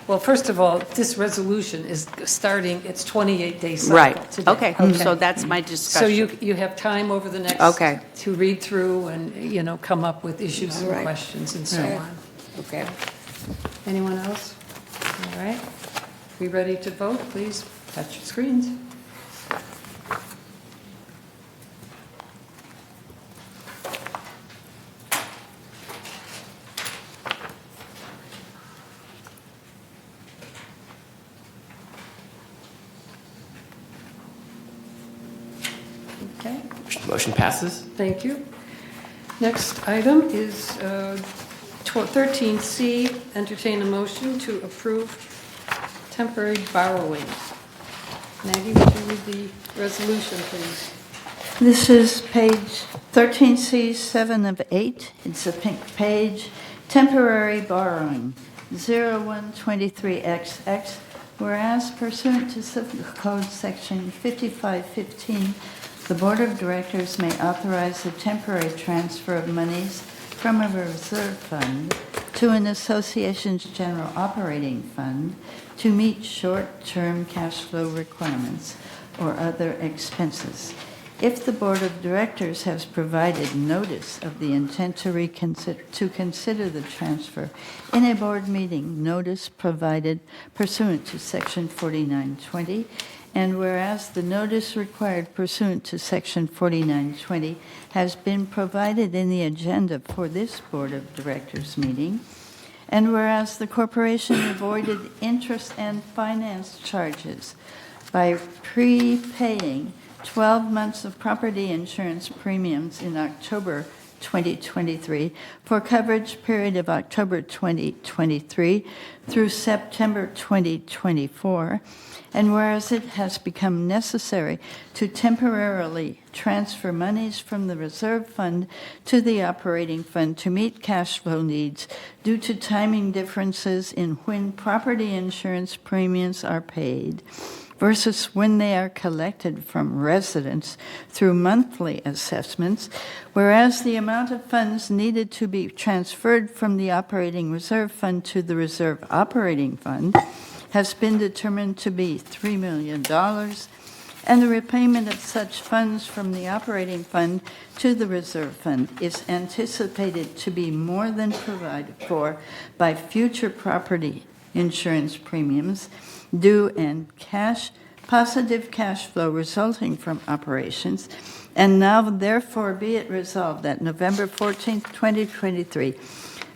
Well, first of all, this resolution is starting its 28-day cycle Right, today. okay, so that's my So discussion. you have time over the next. Okay. To read through and, come up with issues and Right. questions and so Right. on. Okay. Anyone else? All right. We ready to vote? Please touch your screens. Okay. Motion passes. Thank you. Next item is 13C, entertain a motion to approve temporary borrowing. Maggie, would you read the resolution, please? This is page 13C, 7 of 8. It's a pink page. Temporary borrowing, 0123XX. Whereas pursuant to Civil Code Section 5515, the Board of Directors may authorize the temporary transfer of monies from a reserve fund to an association's general operating fund to meet short-term cash flow requirements or other expenses. If the Board of Directors has provided notice of the intent to consider the transfer in a board meeting, notice provided pursuant to Section 4920, and whereas the notice required pursuant to Section 4920 has been provided in the agenda for this Board of Directors meeting, and whereas the corporation avoided interest and finance charges by prepaying 12 months of property insurance premiums in October 2023 for coverage period of October 2023 through September 2024, and whereas it has become necessary to temporarily transfer monies from the reserve fund to the operating fund to meet cash flow needs due to timing differences in when property insurance premiums are paid versus when they are collected from residents through monthly assessments, whereas the amount of funds needed to be transferred from the operating reserve fund to the reserve operating fund has been determined to be $3 million, and the repayment of such funds from the operating fund to the reserve fund is anticipated to be more than provided for by future property insurance premiums due and positive cash flow resulting from operations, and now therefore be it resolved that November 14th, 2023,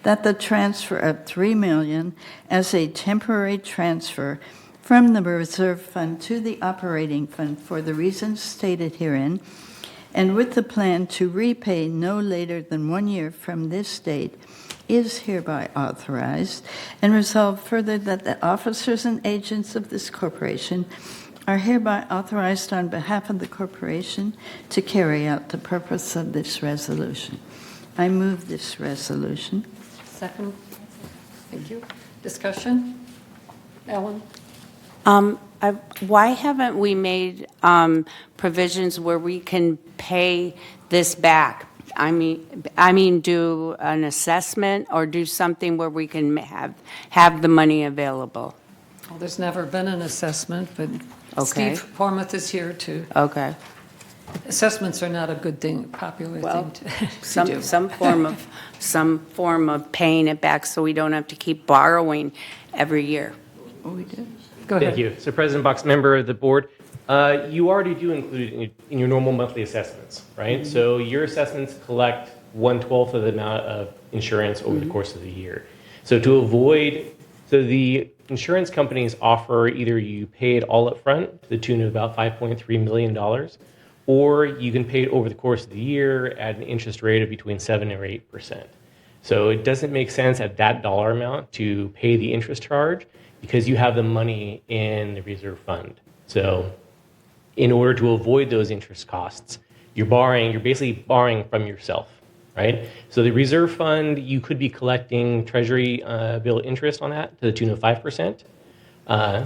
that the transfer of $3 million as a temporary transfer from the reserve fund to the operating fund for the reasons stated herein, and with the plan to repay no later than 1 year from this date, is hereby authorized, and resolved further that the officers and agents of this corporation are hereby authorized on behalf of the corporation to carry out the purpose of this resolution. I move this resolution. Second. Thank you. Discussion? Ellen? Why haven't we made provisions where we can pay this back? I mean, do an assessment or do something where we can have the money available? Well, there's never been an assessment, but Okay. Steve Pormuth is here to. Okay. Assessments are not a good thing, popular Well, thing to do. some form of paying it back so we don't have to keep borrowing every year. Oh, we did. Go ahead. Thank you. So President Box, member of the board, you already do include it in your normal monthly assessments, right? Mm-hmm. So your assessments collect 1/12 of the amount of insurance over the course of the year. So the insurance companies offer either you pay it all up front to the tune of about $5.3 million, or you can pay it over the course of the year at an interest rate of between 7 or 8%. So it doesn't make sense at that dollar amount to pay the interest charge because you have the money in the reserve fund. So in order to avoid those interest costs, you're basically borrowing from yourself, right? So the reserve fund, you could be collecting treasury bill interest on that to the tune of 5%.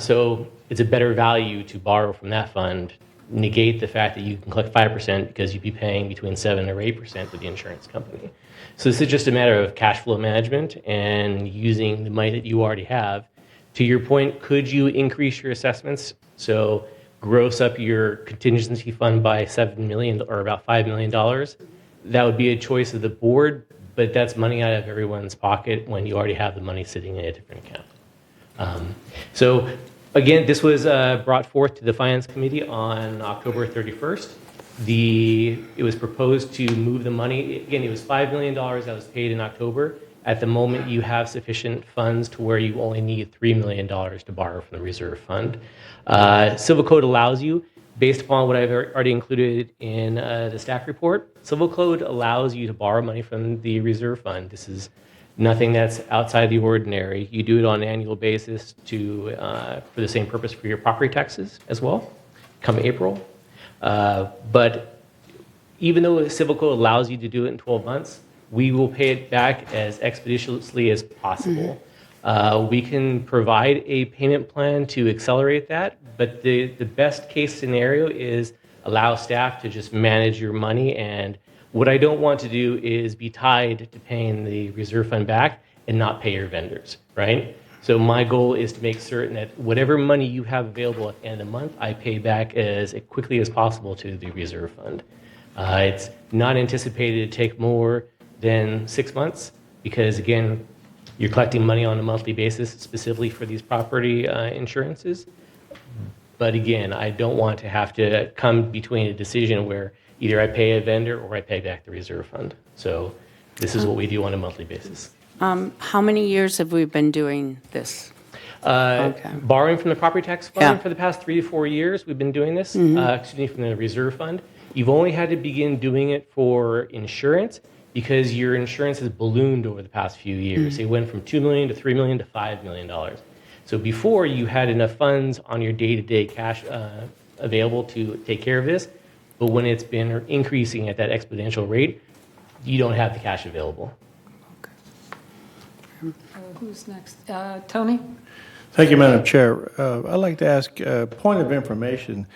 So it's a better value to borrow from that fund, negate the fact that you can collect 5% because you'd be paying between 7 or 8% to the insurance company. So this is just a matter of cash flow management and using the money that you already have. To your point, could you increase your assessments? So gross up your contingency fund by $7 million or about $5 million. That would be a choice of the board, but that's money out of everyone's pocket when you already have the money sitting in a different account. So again, this was brought forth to the Finance Committee on October 31st. It was proposed to move the money. Again, it was $5 million that was paid in October. At the moment, you have sufficient funds to where you only need $3 million to borrow from the reserve fund. Civil Code allows you, based upon what I've already included in the staff report, Civil Code allows you to borrow money from the reserve fund. This is nothing that's outside the ordinary. You do it on an annual basis for the same purpose for your property taxes as well, come April. But even though Civil Code allows you to do it in 12 months, we will pay it back as expeditiously as possible. We can provide a payment plan to accelerate that, but the best case scenario is allow staff to just manage your money. And what I don't want to do is be tied to paying the reserve fund back and not pay your vendors, right? So my goal is to make certain that whatever money you have available at the end of the month, I pay back as quickly as possible to the reserve fund. It's not anticipated to take more than 6 months because, again, you're collecting money on a monthly basis specifically for these property insurances. But again, I don't want to have to come between a decision where either I pay a vendor or I pay back the reserve fund. So this is what we do on a monthly basis. How many years have we been doing this? Borrowing from the property tax fund for the past 3 to 4 years, we've been doing this, from the reserve fund. You've only had to begin doing it for insurance because your insurance has ballooned over the past few years. It went from $2 million to $3 million to $5 million. So before, you had enough funds on your day-to-day cash available to take care of this, but when it's been increasing at that exponential rate, you don't have the cash available. Who's next? Tony? Thank you, Madam Chair. I'd like to ask a point of information.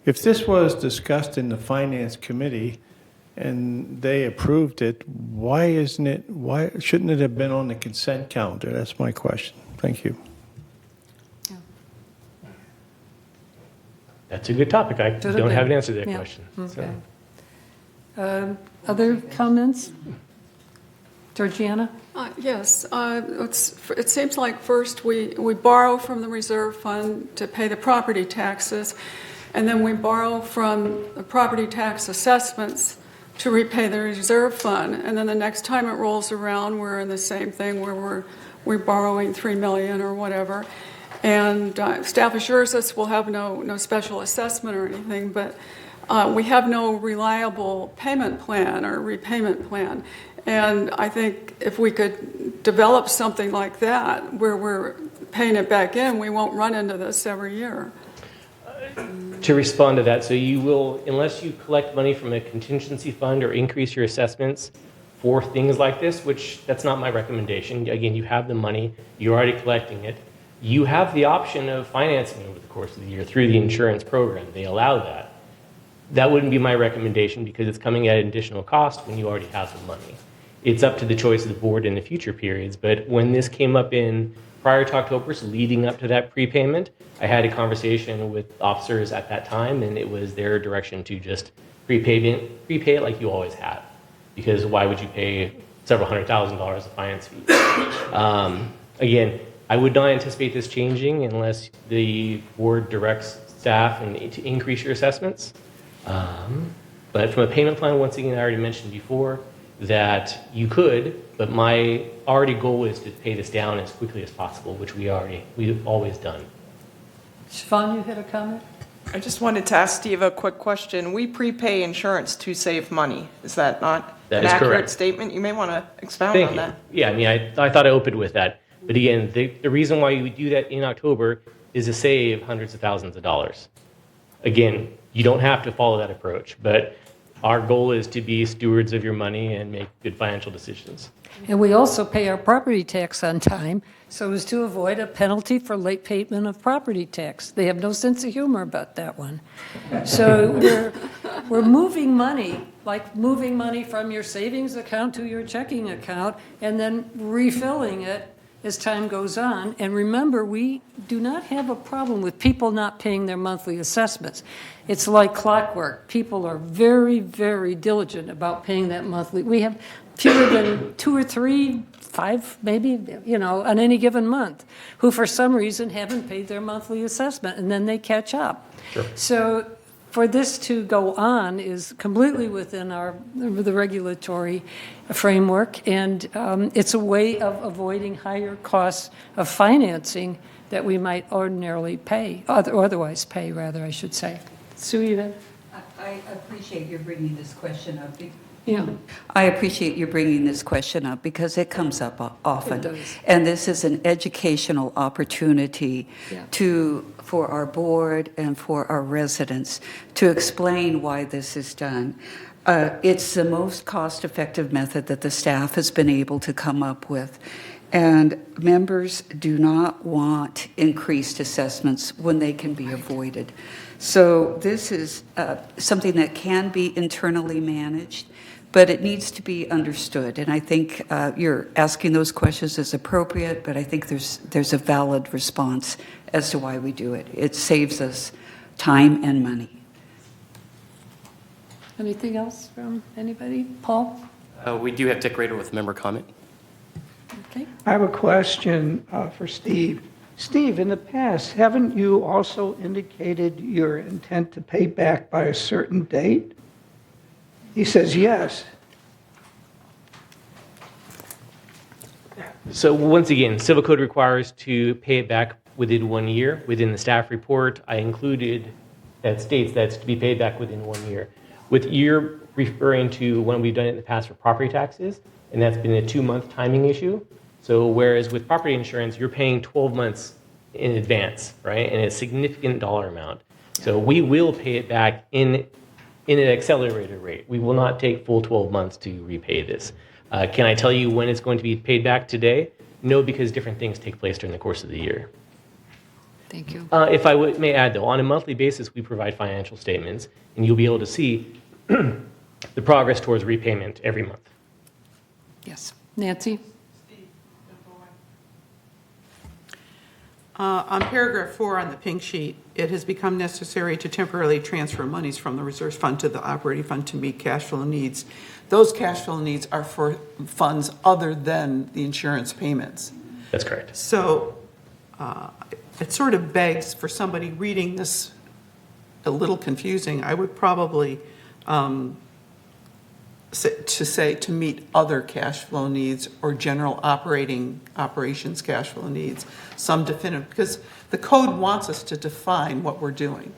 If this was discussed in the Finance Committee and they approved it, why shouldn't it have been on the consent calendar? That's my question. Thank you. That's a good topic. I don't have an answer to that question. Okay. Other comments? Georgiana? Yes, it seems like first we borrow from the reserve fund to pay the property taxes, and then we borrow from the property tax assessments to repay the reserve fund, and then the next time it rolls around, we're in the same thing where we're borrowing $3 million or whatever, and staff assures us we'll have no special assessment or anything, but we have no reliable payment plan or repayment plan. And I think if we could develop something like that where we're paying it back in, we won't run into this every year. To respond to that, so you will, unless you collect money from a contingency fund or increase your assessments for things like this, which that's not my recommendation. Again, you have the money, you're already collecting it. You have the option of financing over the course of the year through the insurance program. They allow that. That wouldn't be my recommendation because it's coming at an additional cost when you already have the money. It's up to the choice of the board in the future periods. But when this came up in prior to October, so leading up to that prepayment, I had a conversation with officers at that time, and it was their direction to just prepay it like you always have. Because why would you pay several $100,000 of finance fees? Again, I would not anticipate this changing unless the board directs staff to increase your assessments. But from a payment plan, once again, I already mentioned before that you could, but my already goal is to pay this down as quickly as possible, which we've always done. Siobhan, you had a comment? I just wanted to ask Steve a quick question. We prepay insurance to save money. Is that not That an is accurate correct. statement? You may want to expound Thank on you. that. Yeah, I mean, I thought I opened with that. But again, the reason why we do that in October is to save hundreds of thousands of dollars. Again, you don't have to follow that approach, but our goal is to be stewards of your money and make good financial decisions. And we also pay our property tax on time so as to avoid a penalty for late payment of property tax. They have no sense of humor about that one. So we're moving money, like moving money from your savings account to your checking account and then refilling it as time goes on. And remember, we do not have a problem with people not paying their monthly assessments. It's like clockwork. People are very, very diligent about paying that monthly. We have fewer than 2 or 3, 5 maybe, on any given month, who for some reason haven't paid their monthly assessment, and then they catch up. Sure. So for this to go on is completely within the regulatory framework, and it's a way of avoiding higher costs of financing that we might ordinarily pay, otherwise pay, rather, I should say. Sue, you have? I appreciate you bringing this question up. Yeah. I appreciate you bringing this question up because it comes up often. It does. And this is an educational opportunity for our board and for our residents to explain why this is done. It's the most cost-effective method that the staff has been able to come up with. And members do not want increased assessments when they can be avoided. So this is something that can be internally managed, but it needs to be understood. And I think you're asking those questions is appropriate, but I think there's a valid response as to why we do it. It saves us time and money. Anything else from anybody? Paul? We do have Dick Rader with member comment. Okay. I have a question for Steve. Steve, in the past, haven't you also indicated your intent to pay back by a certain date? He says yes. So once again, Civil Code requires to pay it back within 1 year. Within the staff report, I included that states that's to be paid back within 1 year. With you're referring to when we've done it in the past for property taxes, and that's been a 2-month timing issue. So whereas with property insurance, you're paying 12 months in advance, right? And it's a significant dollar amount. So we will pay it back in an accelerated rate. We will not take full 12 months to repay this. Can I tell you when it's going to be paid back today? No, because different things take place during the course of the year. Thank you. If I may add, though, on a monthly basis, we provide financial statements, and you'll be able to see the progress towards repayment every month. Yes. Nancy? On paragraph 4 on the pink sheet, it has become necessary to temporarily transfer monies from the reserve fund to the operating fund to meet cash flow needs. Those cash flow needs are for funds other than the insurance payments. That's correct. So it sort of begs for somebody reading this a little confusing. I would probably to meet other cash flow needs or general operations cash flow needs, some definitive, because the code wants us to define what we're doing.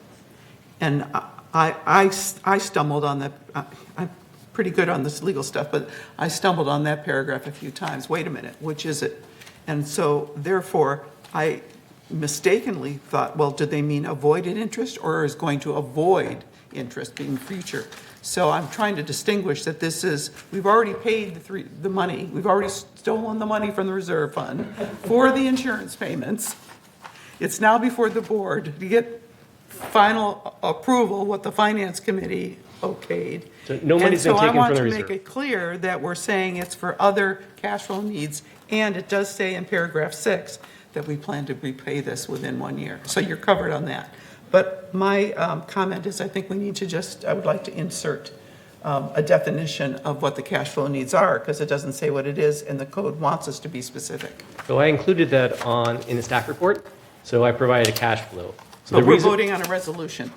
And I stumbled on that. I'm pretty good on this legal stuff, but I stumbled on that paragraph a few times. Wait a minute, which is it? And so therefore, I mistakenly thought, well, did they mean avoided interest or is going to avoid interest being future? So I'm trying to distinguish that this is, we've already paid the money. We've already stolen the money from the reserve fund for the insurance payments. It's now before the board to get final approval, what the finance committee okayed. So no money's been taken from the reserve. And so I want to make it clear that we're saying it's for other cash flow needs, and it does say in paragraph 6 that we plan to repay this within 1 year. So you're covered on that. But my comment is I think we need to I would like to insert a definition of what the cash flow needs are, because it doesn't say what it is, and the code wants us to be specific. So I included that in the staff report. So I provided a cash flow. So But the we're reason- voting on a resolution.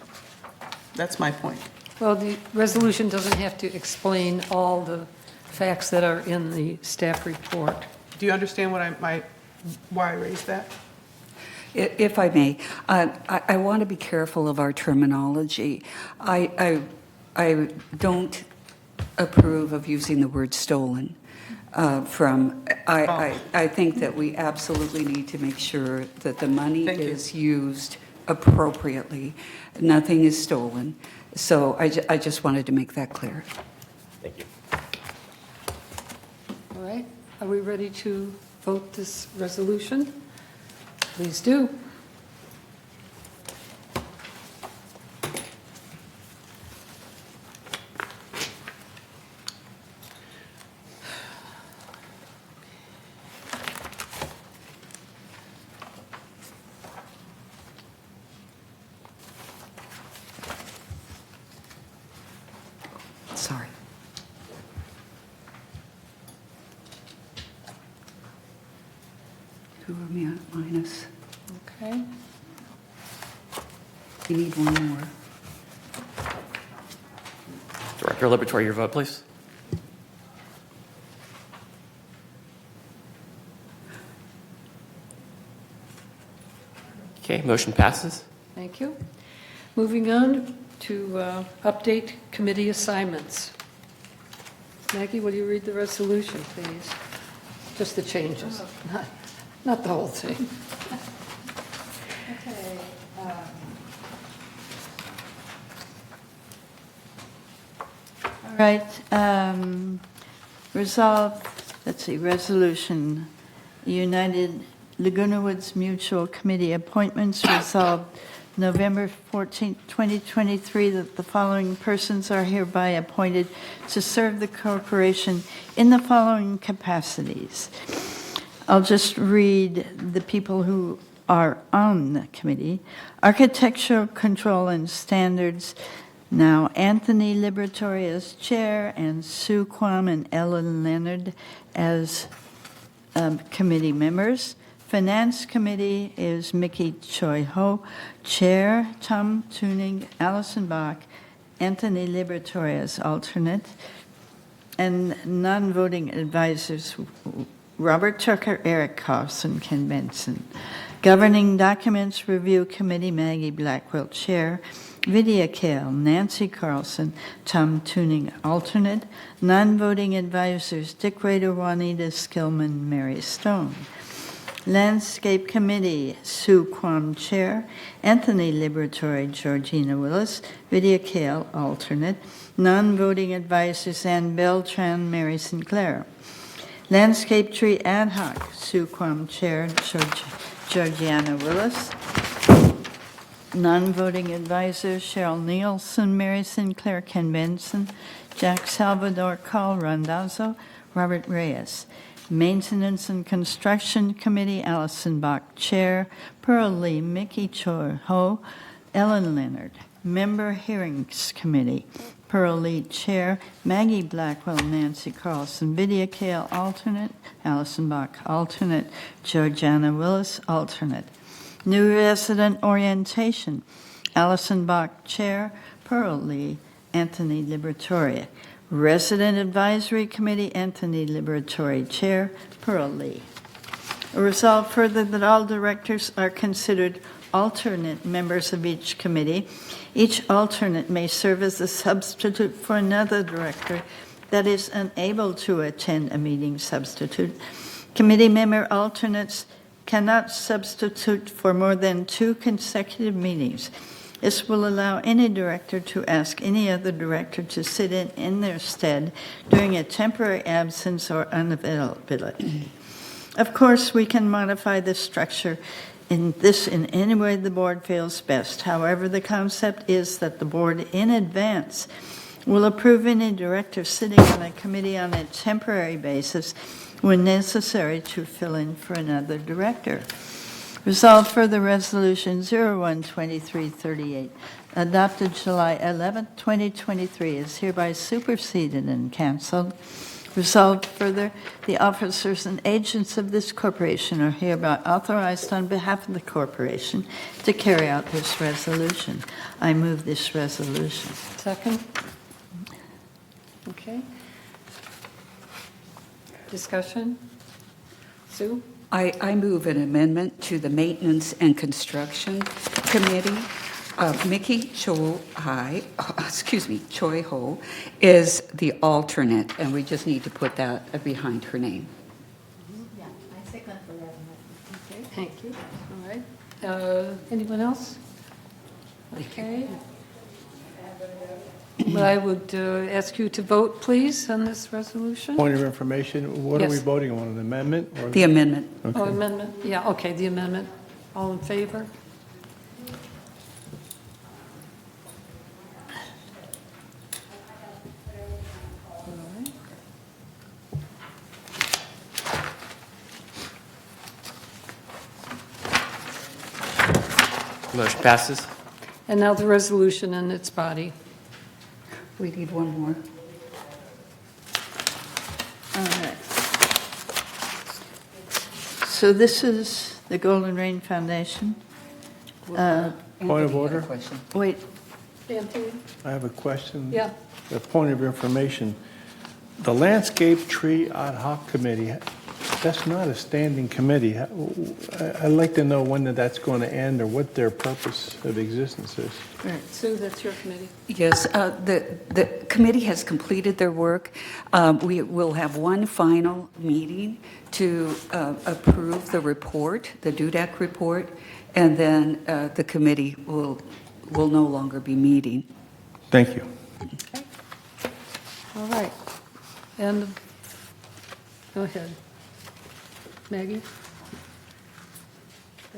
That's my point. Well, the resolution doesn't have to explain all the facts that are in the staff report. Do you understand why I raised that? If I may, I want to be careful of our terminology. I don't approve of using the word stolen. I think that we absolutely need to make sure that the money is used appropriately. Nothing is stolen. So I just wanted to make that clear. Thank you. All right, are we ready to vote this resolution? Please do. Sorry. Who are we at minus? Okay. We need one more. Director Liberatore, your vote, please. Okay, motion passes. Thank you. Moving on to update committee assignments. Maggie, will you read the resolution, please? Just the changes, not the whole thing. Okay. All right. Resolved, let's see, resolution, United Laguna Woods Mutual Committee appointments resolved November 14, 2023, that the following persons are hereby appointed to serve the corporation in the following capacities. I'll just read the people who are on the committee. Architectural Control and Standards, now Anthony Liberatore as chair, and Sue Kwam and Ellen Leonard as committee members. Finance Committee is Mickey Choi Ho, Chair, Tom Tuning, Allison Bach, Anthony Liberatore as alternate, and non-voting advisors, Robert Tucker, Eric Carlson, Ken Benson. Governing Documents Review Committee, Maggie Blackwell, Chair, Vidya Kale, Nancy Carlson, Tom Tuning, alternate. Non-voting advisors, Dick Rader, Juanita Skillman, Mary Stone. Landscape Committee, Sue Kwam, Chair, Anthony Liberatore, Georgina Willis, Vidya Kale, alternate. Non-voting advisors, Ann Beltran, Mary Sinclair. Landscape Tree Ad Hoc, Sue Kwam, Chair, Georgiana Willis. Non-voting advisors, Cheryl Nielsen, Mary Sinclair, Ken Benson, Jack Salvador, Carl Randazzo, Robert Reyes. Maintenance and Construction Committee, Allison Bach, Chair, Pearl Lee, Mickey Choi Ho, Ellen Leonard. Member Hearings Committee, Pearl Lee, Chair, Maggie Blackwell, Nancy Carlson, Vidya Kale, alternate, Allison Bach, alternate, Georgiana Willis, alternate. New Resident Orientation, Allison Bach, Chair, Pearl Lee, Anthony Liberatore. Resident Advisory Committee, Anthony Liberatore, Chair, Pearl Lee. Resolved further that all directors are considered alternate members of each committee. Each alternate may serve as a substitute for another director that is unable to attend a meeting substitute. Committee member alternates cannot substitute for more than 2 consecutive meetings. This will allow any director to ask any other director to sit in their stead during a temporary absence or unavailability. Of course, we can modify the structure in any way the board feels best. However, the concept is that the board in advance will approve any director sitting on a committee on a temporary basis when necessary to fill in for another director. Resolved further resolution 012338, adopted July 11, 2023, is hereby superseded and canceled. Resolved further, the officers and agents of this corporation are hereby authorized on behalf of the corporation to carry out this resolution. I move this resolution. Second? Okay. Discussion? Sue? I move an amendment to the Maintenance and Construction Committee. Mickey Choi Ho is the alternate, and we just need to put that behind her name. Yeah, I second for that. Okay, thank you. All right. Anyone else? Okay. Well, I would ask you to vote, please, on this resolution. Point of information, what are we Yes. voting on, an amendment? Or The amendment. Okay. Oh, amendment, yeah, okay, the amendment. All in favor? Motion passes. And now the resolution in its body. We need one more. All right. So this is the Golden Rain Foundation. Point of order? Wait, Anthony? I have a question. Yeah. A point of information. The Landscape Tree Ad Hoc Committee, that's not a standing committee. I'd like to know when that's going to end or what their purpose of existence is. Sue, that's your committee. Yes, the committee has completed their work. We will have one final meeting to approve the report, the DUDAC report, and then the committee will no longer be meeting. Thank you. All right. And, go ahead. Maggie?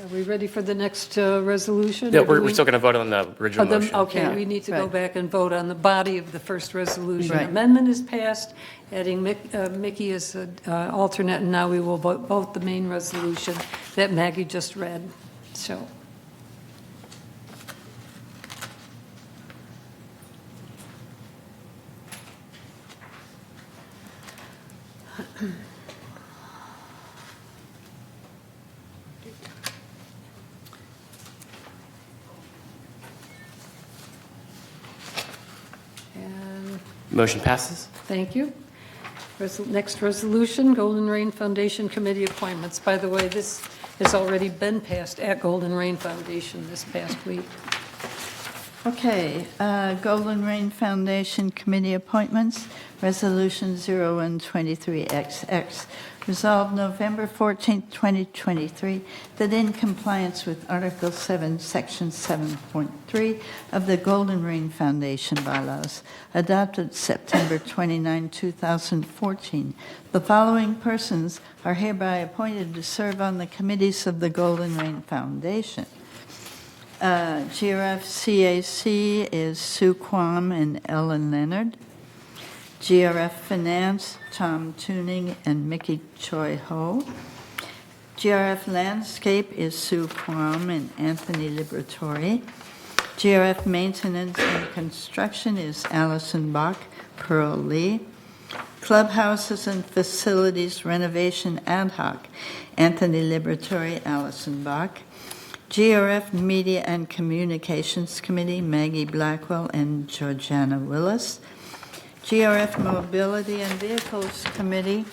Are we ready for the next resolution? Yeah, or do we're still going to vote on the original motion. Okay, Yeah, we need to go right. back and vote on the body of the first resolution. Right. Amendment is passed, adding Mickey as an alternate, and now we will vote the main resolution that Maggie just read. So, and Motion passes. thank you. Next resolution, Golden Rain Foundation Committee appointments. By the way, this has already been passed at Golden Rain Foundation this past week. okay, Golden Rain Foundation Committee appointments, Resolution 0123XX. Resolved November 14, 2023, that in compliance with Article 7, Section 7.3 of the Golden Rain Foundation bylaws, adopted September 29, 2014, the following persons are hereby appointed to serve on the committees of the Golden Rain Foundation. GRF CAC is Sue Kwam and Ellen Leonard. GRF Finance, Tom Tuning and Mickey Choi Ho. GRF Landscape is Sue Kwam and Anthony Liberatore. GRF Maintenance and Construction is Allison Bach, Pearl Lee. Clubhouses and Facilities Renovation Ad Hoc, Anthony Liberatore, Allison Bach. GRF Media and Communications Committee, Maggie Blackwell and Georgiana Willis. GRF Mobility and Vehicles Committee,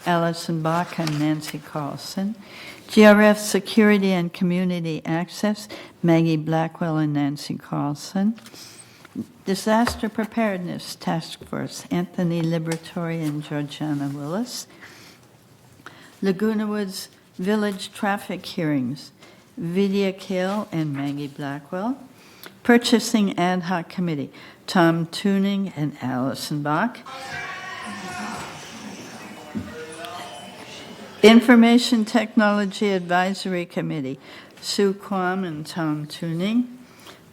Allison Bach and Nancy Carlson. GRF Security and Community Access, Maggie Blackwell and Nancy Carlson. Disaster Preparedness Task Force, Anthony Liberatore and Georgiana Willis. Laguna Woods Village Traffic Hearings, Vidya Kill and Maggie Blackwell. Purchasing Ad Hoc Committee, Tom Tuning and Allison Bach. Information Technology Advisory Committee, Sue Kwam and Tom Tuning.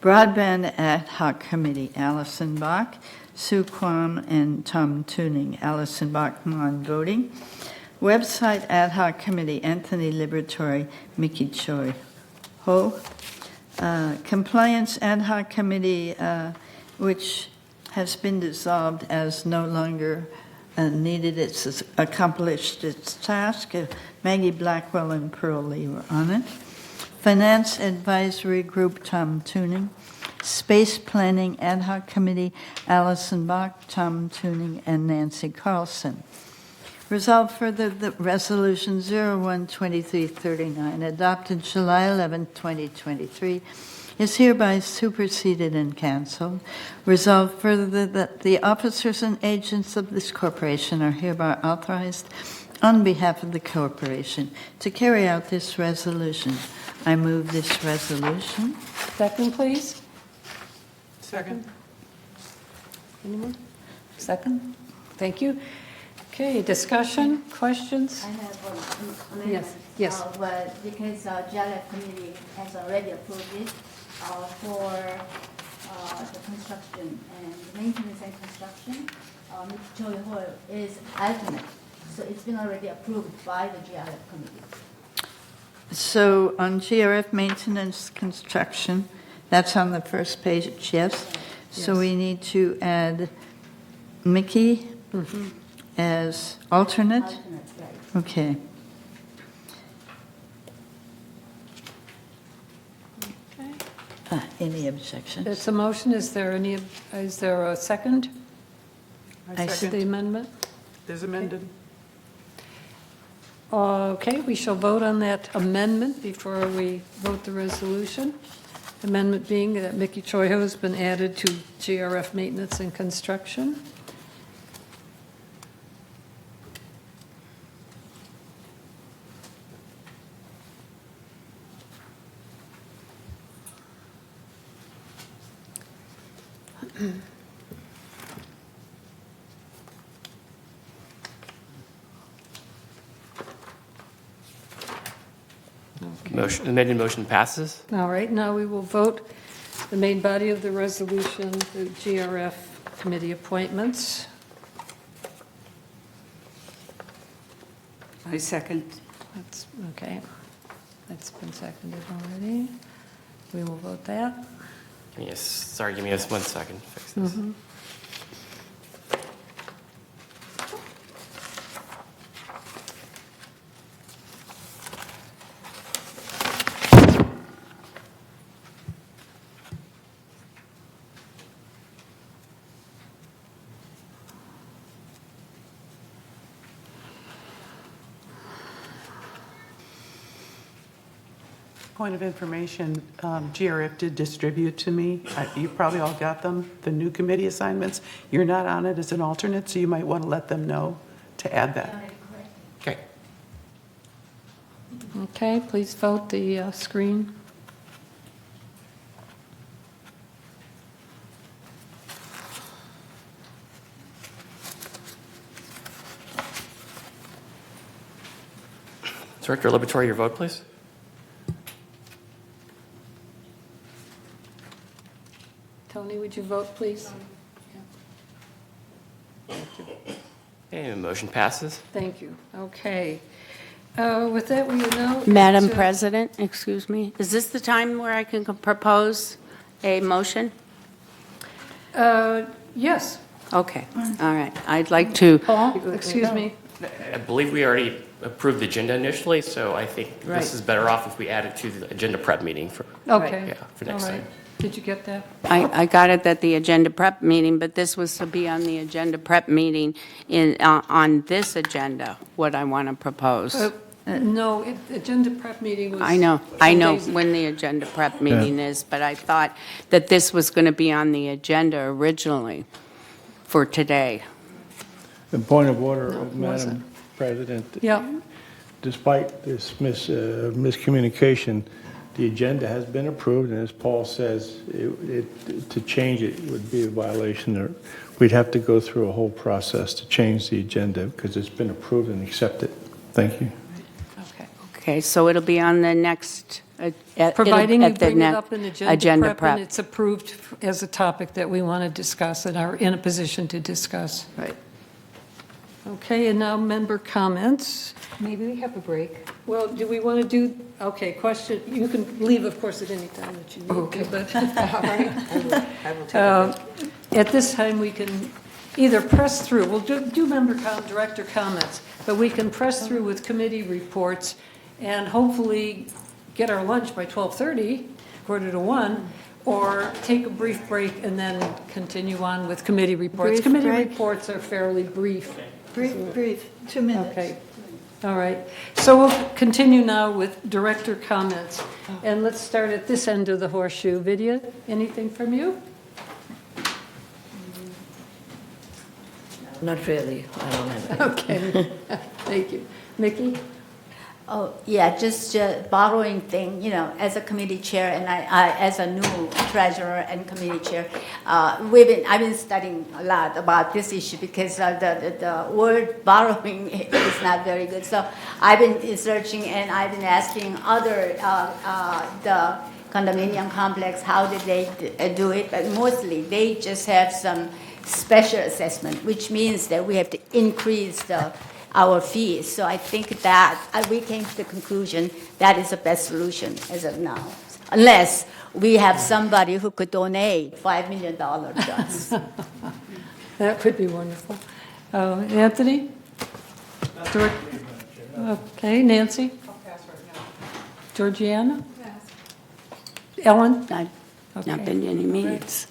Broadband Ad Hoc Committee, Allison Bach, Sue Kwam and Tom Tuning, Allison Bach non-voting. Website Ad Hoc Committee, Anthony Liberatore, Mickey Choi. Ho. Compliance Ad Hoc Committee, which has been dissolved as no longer needed. It's accomplished its task. Maggie Blackwell and Pearl Lee were on it. Finance Advisory Group, Tom Tuning. Space Planning Ad Hoc Committee, Allison Bach, Tom Tuning, and Nancy Carlson. Resolved further that Resolution 01-2339, adopted July 11, 2023, is hereby superseded and canceled. Resolved further that the officers and agents of this corporation are hereby authorized on behalf of the corporation to carry out this resolution. I move this resolution. Second, please. Second. Anyone? Second? Thank you. Okay, discussion, questions? I have one. Yes, yes. Well, because GLF committee has already approved it for the construction and maintenance and construction. Mr. Choi Hall is alternate, so it's been already approved by the GLF committee. So on GRF maintenance construction, that's on the first page, yes? So Yes. we need to add Mickey as alternate? Alternate, right. Okay. Any objections? It's a motion. Is there a second I to second. the amendment? Is amended. Okay, we shall vote on that amendment before we vote the resolution. Amendment being that Mickey Choiho has been added to GRF maintenance and construction. Motion, amended motion passes. All right, now we will vote the main body of the resolution, the GRF committee appointments. I second. That's, okay, that's been seconded already. We will vote that. Sorry, give me just 1 second to fix this. Point of information, GRF did distribute to me, you probably all got them, the new committee assignments. You're not on it as an alternate, so you might want to let them know to add that. Okay. Okay, please vote the screen. Director Liberatore, your vote, please. Tony, would you vote, please? And motion passes. Thank you. Okay. With that, we are now... Madam President, excuse me, is this the time where I can propose a motion? Yes. Okay, all right. I'd like to... Paul, excuse me. I believe we already approved the agenda initially, so I think Right. this is better off if we add it to the agenda prep meeting for, Okay. yeah, for next All right. time. Did you get that? I got it at the agenda prep meeting, but this was to be on the agenda prep meeting on this agenda, what I want to propose. No, agenda prep meeting was... I know 10 days ago. when the agenda prep meeting is, but I thought that this was going to be on the agenda originally for today. The point of order, No, it Madam wasn't. President. Yeah. Despite this miscommunication, the agenda has been approved, and as Paul says, to change it would be a violation. We'd have to go through a whole process to change the agenda because it's been approved and accepted. Thank you. Okay, so it'll be on the next... Providing you at the bring it next up in agenda prep and it's approved as a topic that we want to discuss and are in a position to discuss. Right. Okay, and now member comments. Maybe we have a break. Well, do we want to do, okay, question, you can leave, of course, at any time that you need to, but. All right, I will take a break. At this time, we can either press through, we'll do director comments, but we can press through with committee reports and hopefully get our lunch by 12:30, 12:45, or take a brief break and then continue on with committee reports. Brief Committee break? reports are fairly brief. Brief, 2 minutes. Okay, all right. So we'll continue now with director comments. And let's start at this end of the horseshoe. Vidya, anything from you? Not really. I don't have any. Okay, thank you. Mickey? Oh, yeah, just borrowing thing, as a committee chair and I as a new treasurer and committee chair, I've been studying a lot about this issue because the word borrowing is not very good. So I've been researching and I've been asking other, the condominium complex, how did they do it? But mostly they just have some special assessment, which means that we have to increase our fees. So I think that we came to the conclusion that is the best solution as of now, unless we have somebody who could donate $5 million to us. That would be wonderful. Anthony? Okay, Nancy? I'll pass right now. Georgiana? Ellen? Not been any meetings.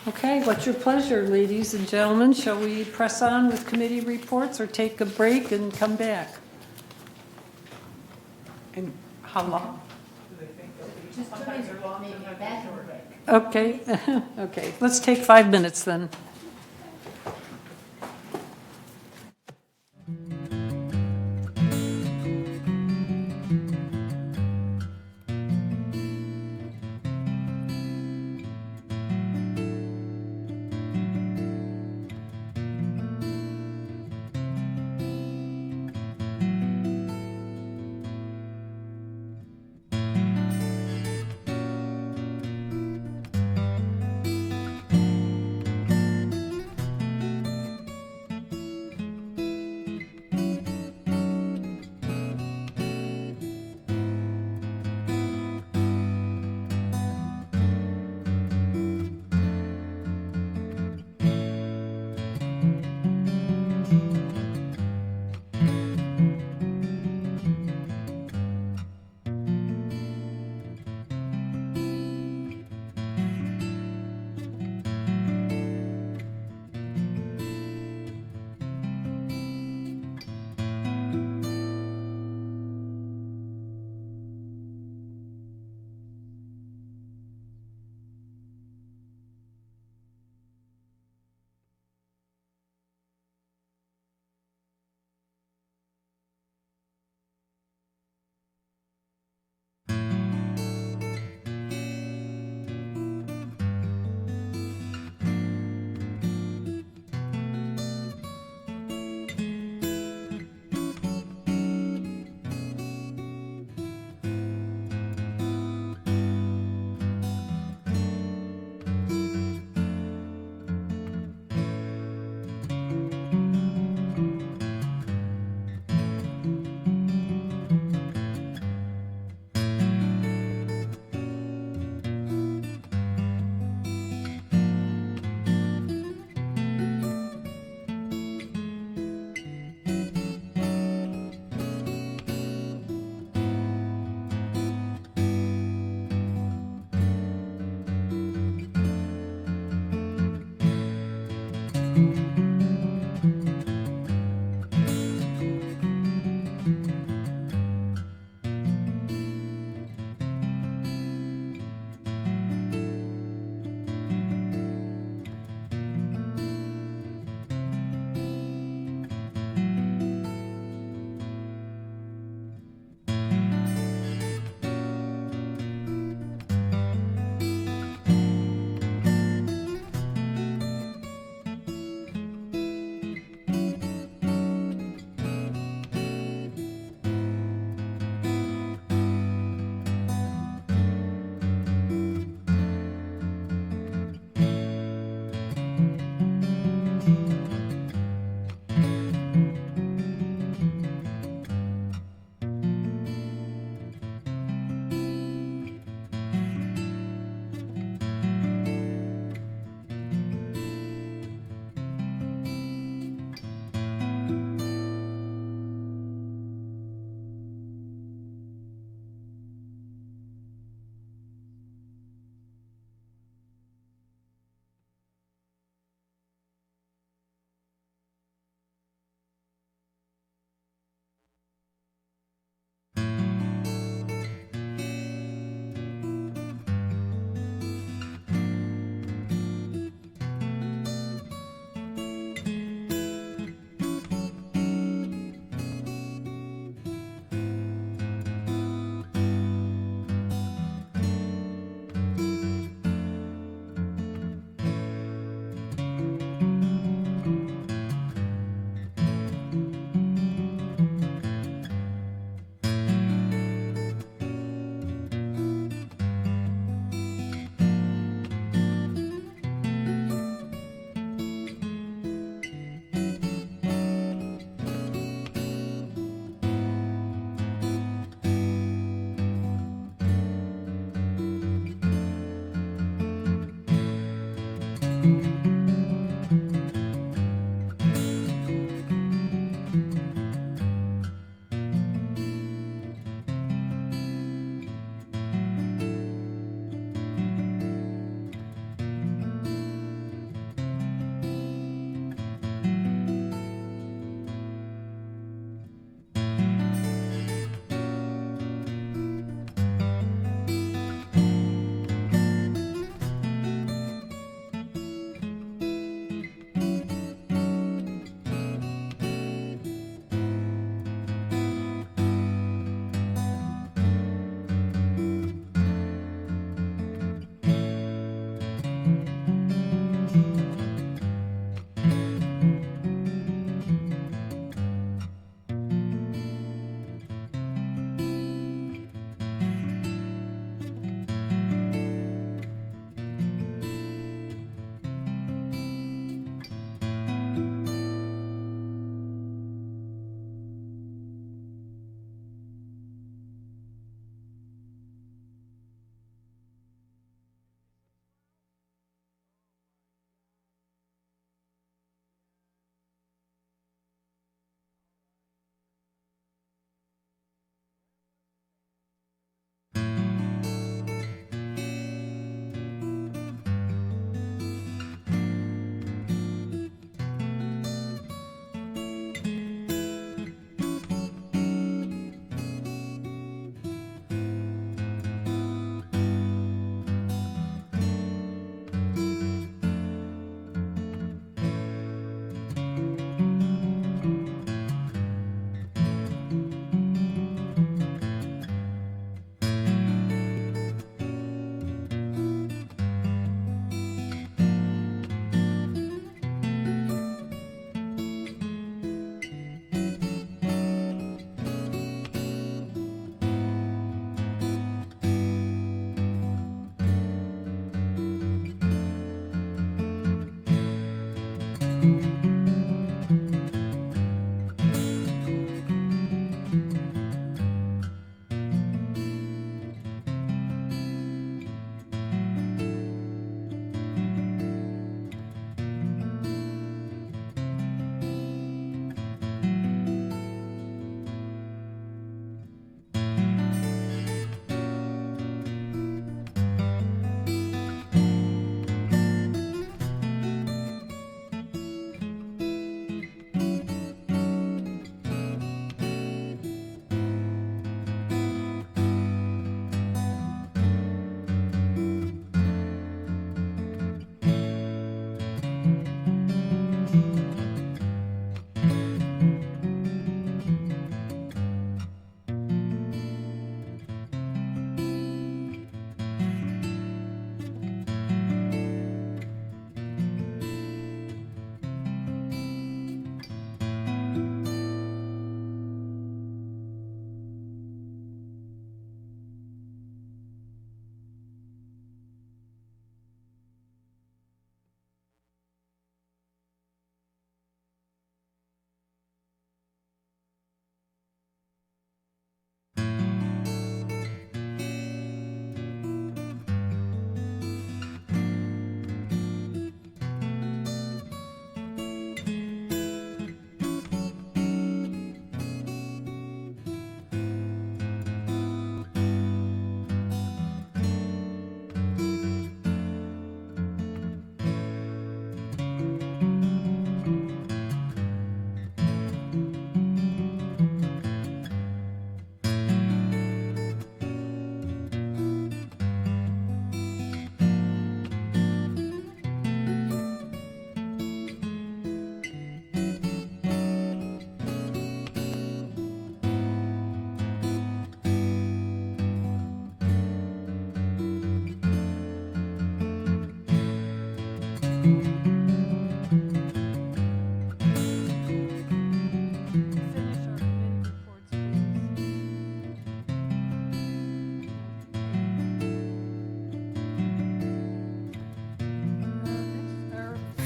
Okay, what's your pleasure, ladies and gentlemen? Shall we press on with committee reports or take a break and come back? And how long? Okay, okay, let's take 5 minutes then.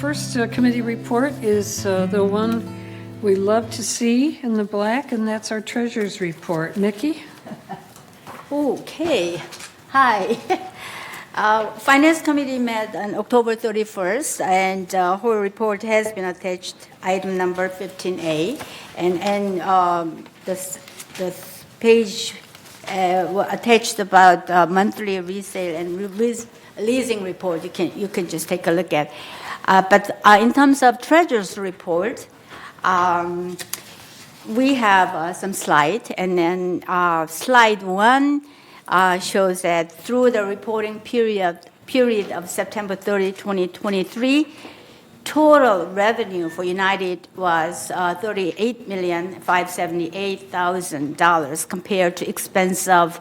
first committee report is the one we love to see in the black, and that's our treasurer's report. Nikki? Okay. Hi. Finance Committee met on October 31st, and her report has been attached, item number 15A, and the page attached about monthly resale and leasing report. You can just take a look at. But in terms of treasurer's report, we have some slides, and then slide 1 shows that through the reporting period of September 30, 2023, total revenue for United was $38,578,000 compared to expense of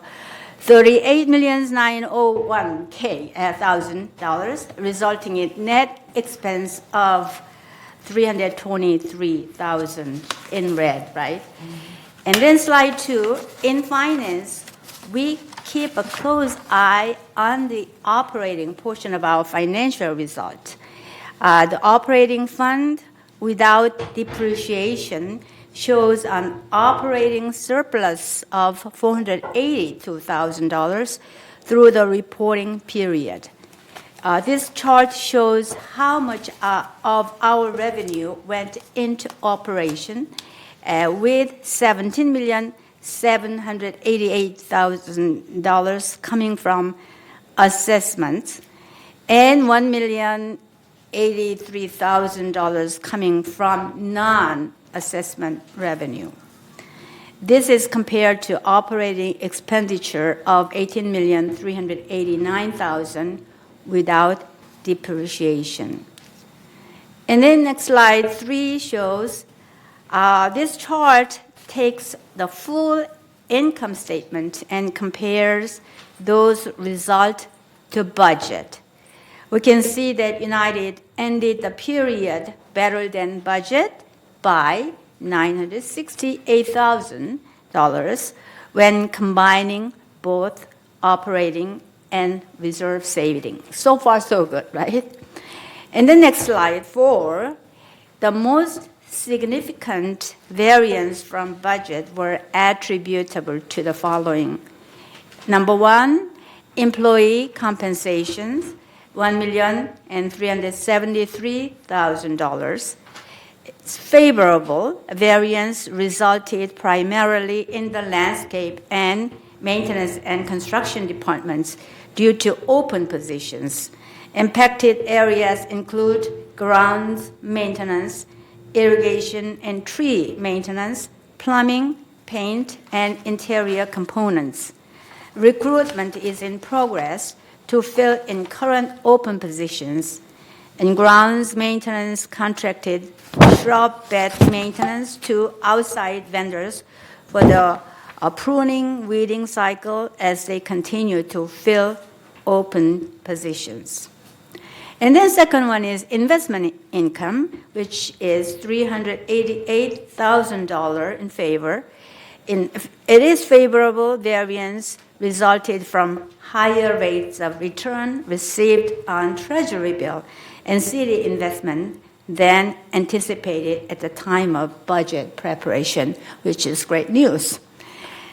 $38,901,000, resulting in net expense of $323,000 in red, right? And then slide 2, in finance, we keep a close eye on the operating portion of our financial result. The operating fund without depreciation shows an operating surplus of $482,000 through the reporting period. This chart shows how much of our revenue went into operation with $17,788,000 coming from assessments and $1,083,000 coming from non-assessment revenue. This is compared to operating expenditure of $18,389,000 without depreciation. And then next slide 3 shows this chart takes the full income statement and compares those results to budget. We can see that United ended the period better than budget by $968,000 when combining both operating and reserve savings. So far, so good, right? And the next slide 4, the most significant variance from budget were attributable to the following. Number 1, employee compensations, $1,373,000. It's favorable variance resulted primarily in the landscape and maintenance and construction departments due to open positions. Impacted areas include grounds maintenance, irrigation and tree maintenance, plumbing, paint, and interior components. Recruitment is in progress to fill in current open positions. In grounds maintenance, contracted shrub bed maintenance to outside vendors for the pruning, weeding cycle as they continue to fill open positions. And then second one is investment income, which is $388,000 in favor. It is favorable variance resulted from higher rates of return received on Treasury bill and city investment than anticipated at the time of budget preparation, which is great news.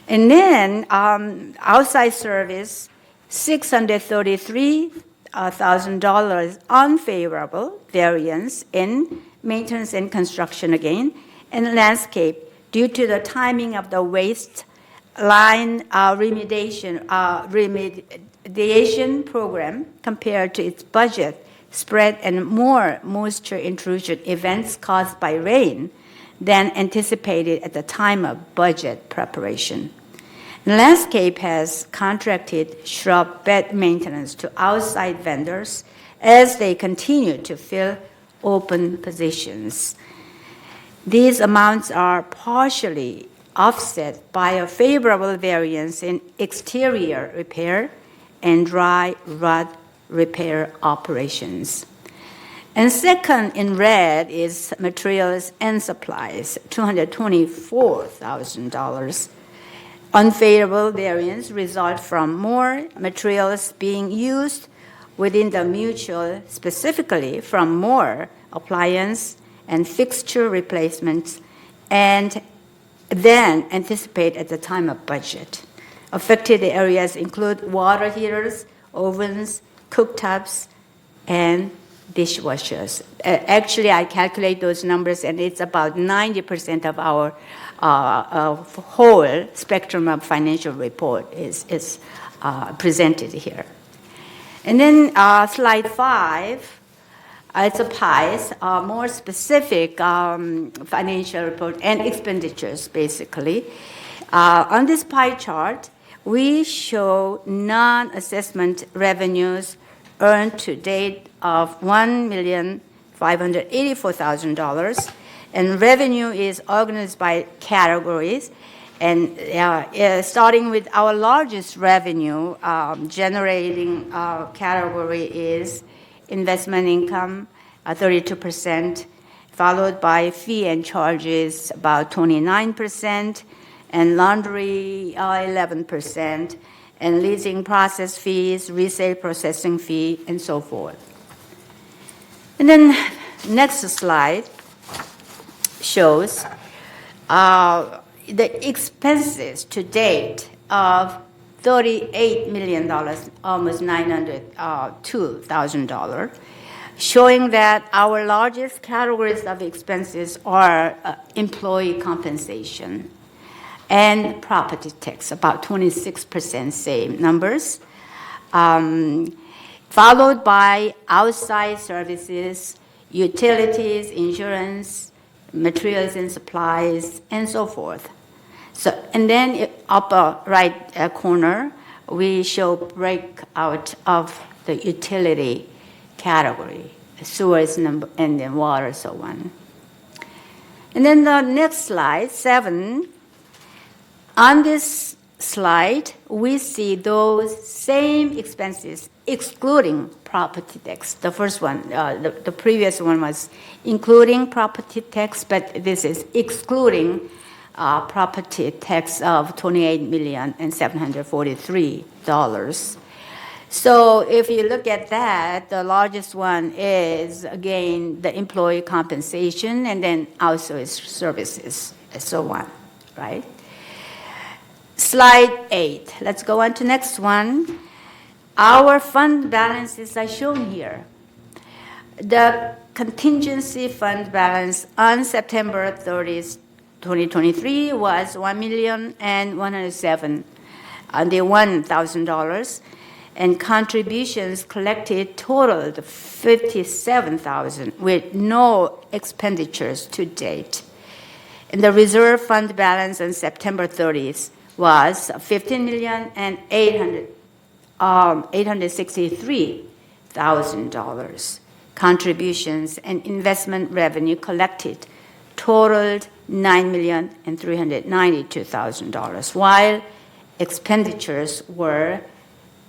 And then outside service, $633,000 unfavorable variance in maintenance and construction again, and landscape due to the timing of the waste line remediation program compared to its budget spread and more moisture intrusion events caused by rain than anticipated at the time of budget preparation. Landscape has contracted shrub bed maintenance to outside vendors as they continue to fill open positions. These amounts are partially offset by a favorable variance in exterior repair and dry rot repair operations. And second in red is materials and supplies, $224,000. Unfavorable variance result from more materials being used within the mutual, specifically from more appliance, and fixture replacements, and then anticipate at the time of budget. Affected areas include water heaters, ovens, cooktops, and dishwashers. Actually, I calculate those numbers, and it's about 90% of our whole spectrum of financial report is presented here. And then slide 5, it's a PIEs, more specific financial report and expenditures, basically. On this pie chart, we show non-assessment revenues earned to date of $1,584,000, and revenue is organized by categories. And starting with our largest revenue generating category is investment income, 32%, followed by fee and charges, about 29%, and laundry, 11%, and leasing process fees, resale processing fee, and so forth. And then next slide shows the expenses to date of $38 million, almost $902,000, showing that our largest categories of expenses are employee compensation and property tax, about 26%, same numbers, followed by outside services, utilities, insurance, materials and supplies, and so forth. So, and then upper right corner, we show breakout of the utility category, sewers and then water, so on. And then the next slide, 7. On this slide, we see those same expenses, excluding property tax. The first one, the previous one was including property tax, but this is excluding property tax of $28,743,000. So if you look at that, the largest one is, again, the employee compensation, and then also is services, and so on, right? Slide 8. Let's go on to next one. Our fund balances are shown here. The contingency fund balance on September 30th, 2023 was $1,107,000, and contributions collected totaled $57,000 with no expenditures to date. And the reserve fund balance on September 30th was $15,863,000. Contributions and investment revenue collected totaled $9,392,000, while expenditures were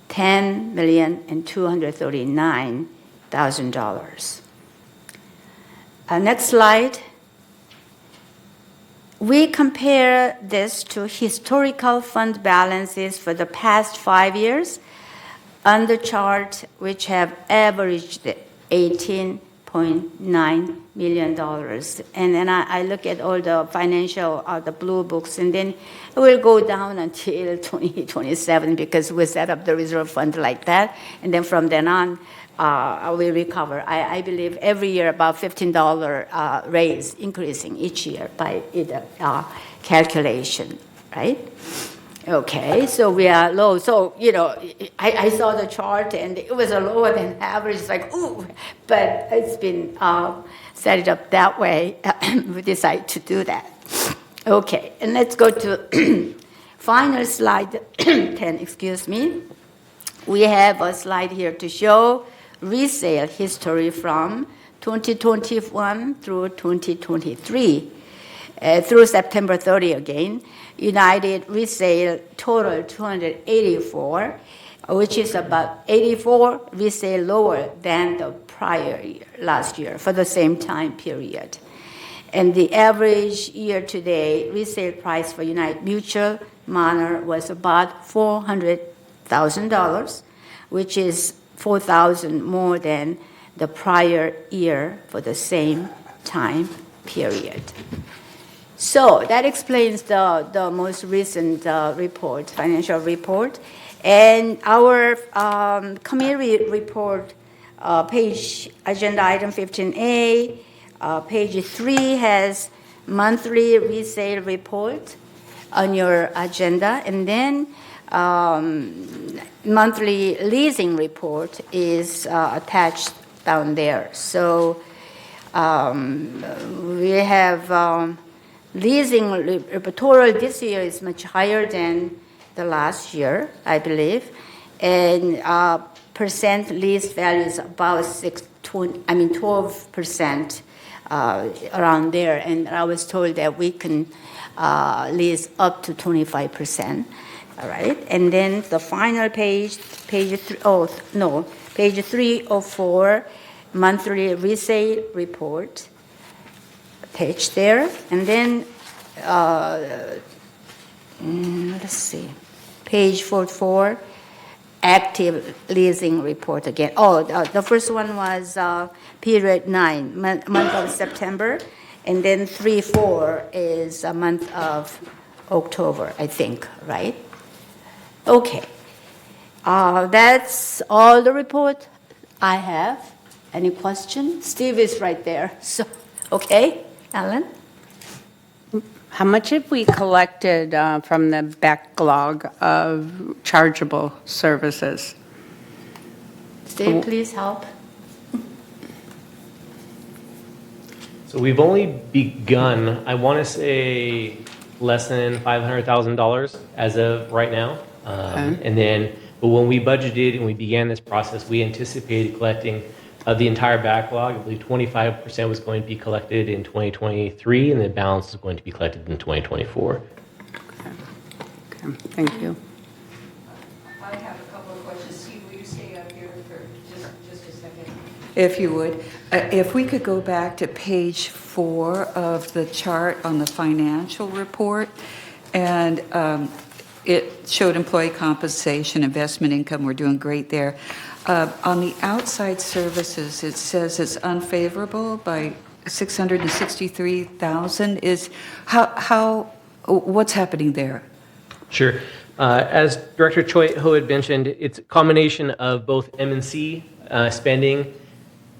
$10,239,000. Next slide. We compare this to historical fund balances for the past 5 years on the chart, which have averaged $18.9 million. And then I look at all the financial, the blue books, and then it will go down until 2027 because we set up the reserve fund like that. And then from then on, we recover. I believe every year about $15 raise increasing each year by either calculation, right? Okay, so we are low. So, you know, I saw the chart and it was a lower than average. It's like, ooh, but it's been set it up that way. We decided to do that. Okay, and let's go to final slide 10, excuse me. We have a slide here to show resale history from 2021 through 2023. Through September 30 again, United resale total 284, which is about 84 resale lower than the prior year, last year, for the same time period. And the average year-to-date resale price for United Mutual Manor was about $400,000, which is $4,000 more than the prior year for the same time period. So that explains the most recent report, financial report. And our committee report, agenda item 15A, page 3 has monthly resale report on your agenda. And then monthly leasing report is attached down there. So we have leasing total this year is much higher than the last year, I believe, and percent lease value is about 12% around there. And I was told that we can lease up to 25%. All right, and then the final page 304, monthly resale report, attached there, and then let's see, page 44, active leasing report again. Oh, the first one was period 9, month of September, and then 3-4 is a month of October, I think, right? Okay, that's all the report I have. Any questions? Steve is right there. So, okay, Alan? How much have we collected from the backlog of chargeable services? Steve, please help. So we've only begun, I want to say less than $500,000 as of right now. And then, but when we budgeted and we began this process, we anticipated collecting the entire backlog. I believe 25% was going to be collected in 2023, and the balance is going to be collected in 2024. Okay, thank you. I have a couple of questions. Steve, will you stay up here for just a second? If you would. If we could go back to page 4 of the chart on the financial report, and it showed employee compensation, investment income. We're doing great there. On the outside services, it says it's unfavorable by $663,000. What's happening there? Sure. As Director Choi Ho had mentioned, it's a combination of both M&C spending.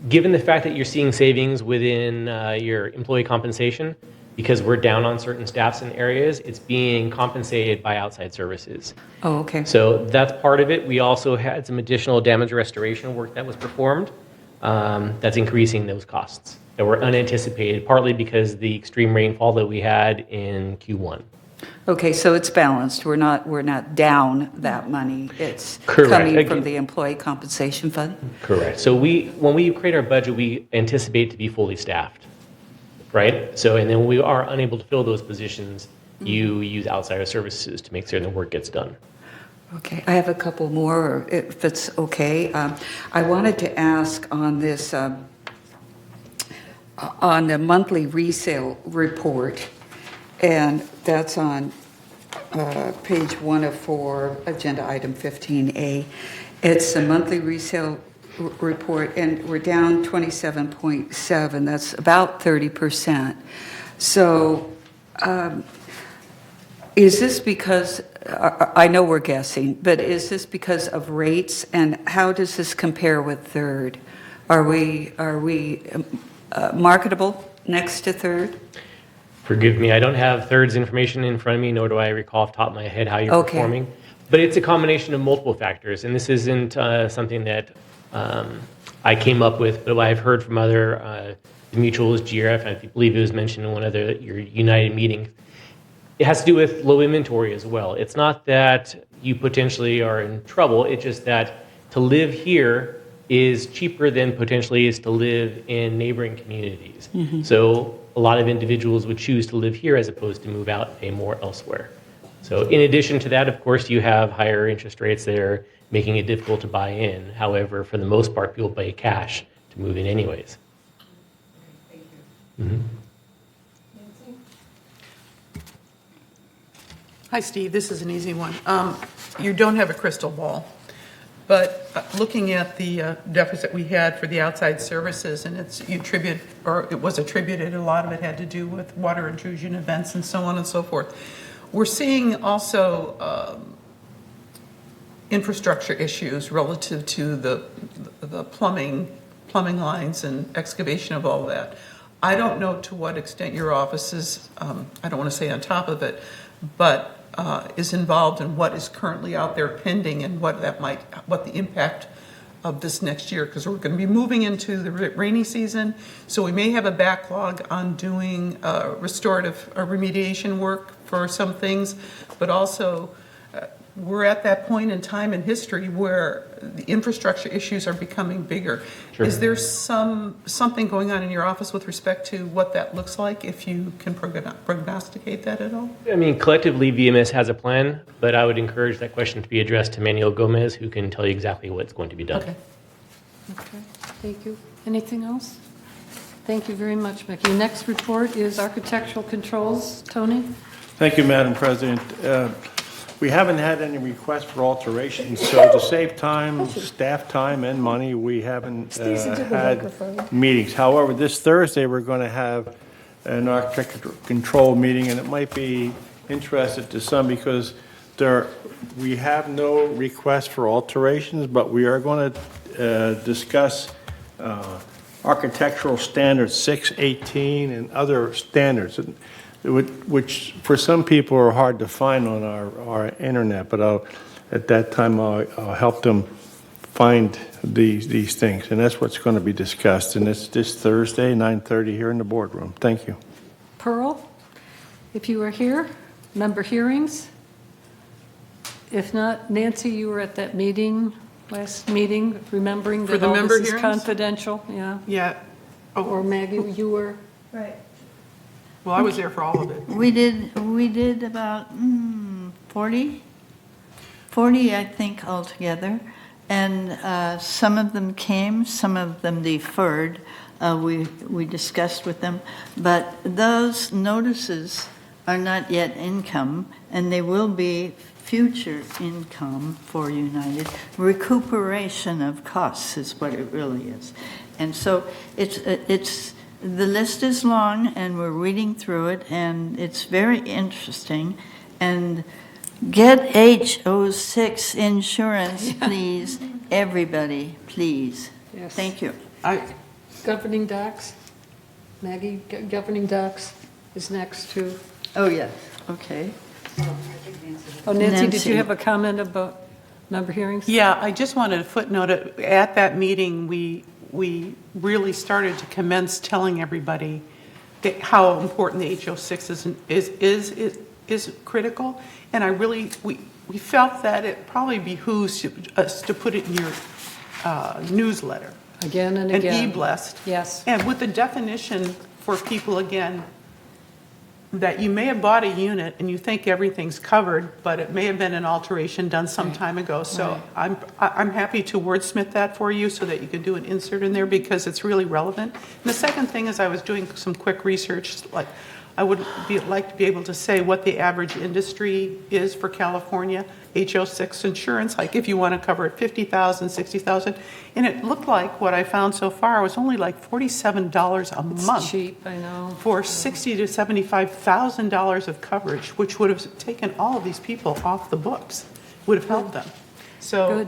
Given the fact that you're seeing savings within your employee compensation, because we're down on certain staffs in areas, it's being compensated by outside services. Oh, okay. So that's part of it. We also had some additional damage restoration work that was performed that's increasing those costs that were unanticipated, partly because the extreme rainfall that we had in Q1. Okay, so it's balanced. We're not down that money. It's Correct. coming from the employee compensation fund? Correct. So when we create our budget, we anticipate to be fully staffed. Right? So, and then when we are unable to fill those positions, you use outsider services to make certain the work gets done. Okay, I have a couple more, if it's okay. I wanted to ask on this, on the monthly resale report, and that's on page 1 of 4, agenda item 15A. It's the monthly resale report, and we're down 27.7. That's about 30%. So is this because, I know we're guessing, but is this because of rates, and how does this compare with third? Are we marketable next to third? Forgive me, I don't have third's information in front of me, nor do I recall off the top of my head how you're performing. But it's a combination of multiple factors, and this isn't something that I came up with, but I've heard from other mutuals, GRF, I believe it was mentioned in one of your United meetings. It has to do with low inventory as well. It's not that you potentially are in trouble, it's just that to live here is cheaper than potentially is to live in neighboring communities. Mm-hmm. So a lot of individuals would choose to live here as opposed to move out and pay more elsewhere. So in addition to that, of course, you have higher interest rates that are making it difficult to buy in. However, for the most part, people pay cash to move in anyways. Thank you. Mm-hmm. Hi, Steve. This is an easy one. You don't have a crystal ball, But looking at the deficit we had for the outside services, and it was attributed, a lot of it had to do with water intrusion events and so on and so forth. We're seeing also infrastructure issues relative to the plumbing lines and excavation of all that. I don't know to what extent your office is, I don't want to say on top of it, but is involved in what is currently out there pending and what the impact of this next year, because we're going to be moving into the rainy season, so we may have a backlog on doing restorative or remediation work for some things, but also we're at that point in time in history where the infrastructure issues are becoming bigger. Sure. Is there something going on in your office with respect to what that looks like, if you can prognosticate that at all? I mean, collectively, VMS has a plan, but I would encourage that question to be addressed to Manuel Gomez, who can tell you exactly what's going to be done. Okay, thank you. Anything else? Thank you very much, Becky. Next report is architectural controls. Tony? Thank you, Madam President. We haven't had any requests for alterations, so to save time, staff time, and money, we haven't had meetings. However, this Thursday, we're going to have an architectural control meeting, and it might be interesting to some because we have no request for alterations, but we are going to discuss architectural standards 618 and other standards, which for some people are hard to find on our internet, but at that time I'll help them find these things, and that's what's going to be discussed, and it's this Thursday, 9:30 here in the boardroom. Thank you. Pearl, if you are here, member hearings. If not, Nancy, you were at that meeting, last meeting, remembering For that the all member this is hearings? confidential, yeah. Yeah. Or Maggie, you were? Right. Well, I was there for all of it. We did about 40, I think, altogether. And some of them came, some of them deferred. We discussed with them. But those notices are not yet income, and they will be future income for United. Recuperation of costs is what it really is. And so it's the list is long, and we're reading through it, and it's very interesting. And get HO6 insurance, please, everybody, please. Yes. Thank you. Governing docs? Maggie, governing docs is next too. Oh, yes, okay. Oh, Nancy, did Nancy. you have a comment about member hearings? Yeah, I just wanted to footnote it. At that meeting, we really started to commence telling everybody how important the HO6 is critical, and we felt that it probably behooves us to put it in your newsletter. Again and again. And e-blessed. Yes. And with the definition for people, again, that you may have bought a unit and you think everything's covered, but it may have been an alteration done some time ago. So I'm happy to wordsmith that for you so that you can do an insert in there because it's really relevant. And the second thing is I was doing some quick research, like I would like to be able to say what the average industry is for California, HO6 insurance, like if you want to cover it 50,000, 60,000. And it looked like what I found so far was only like $47 a month. It's cheap, I know. For $60,000 to $75,000 of coverage, which would have taken all of these people off the books, would have helped them. So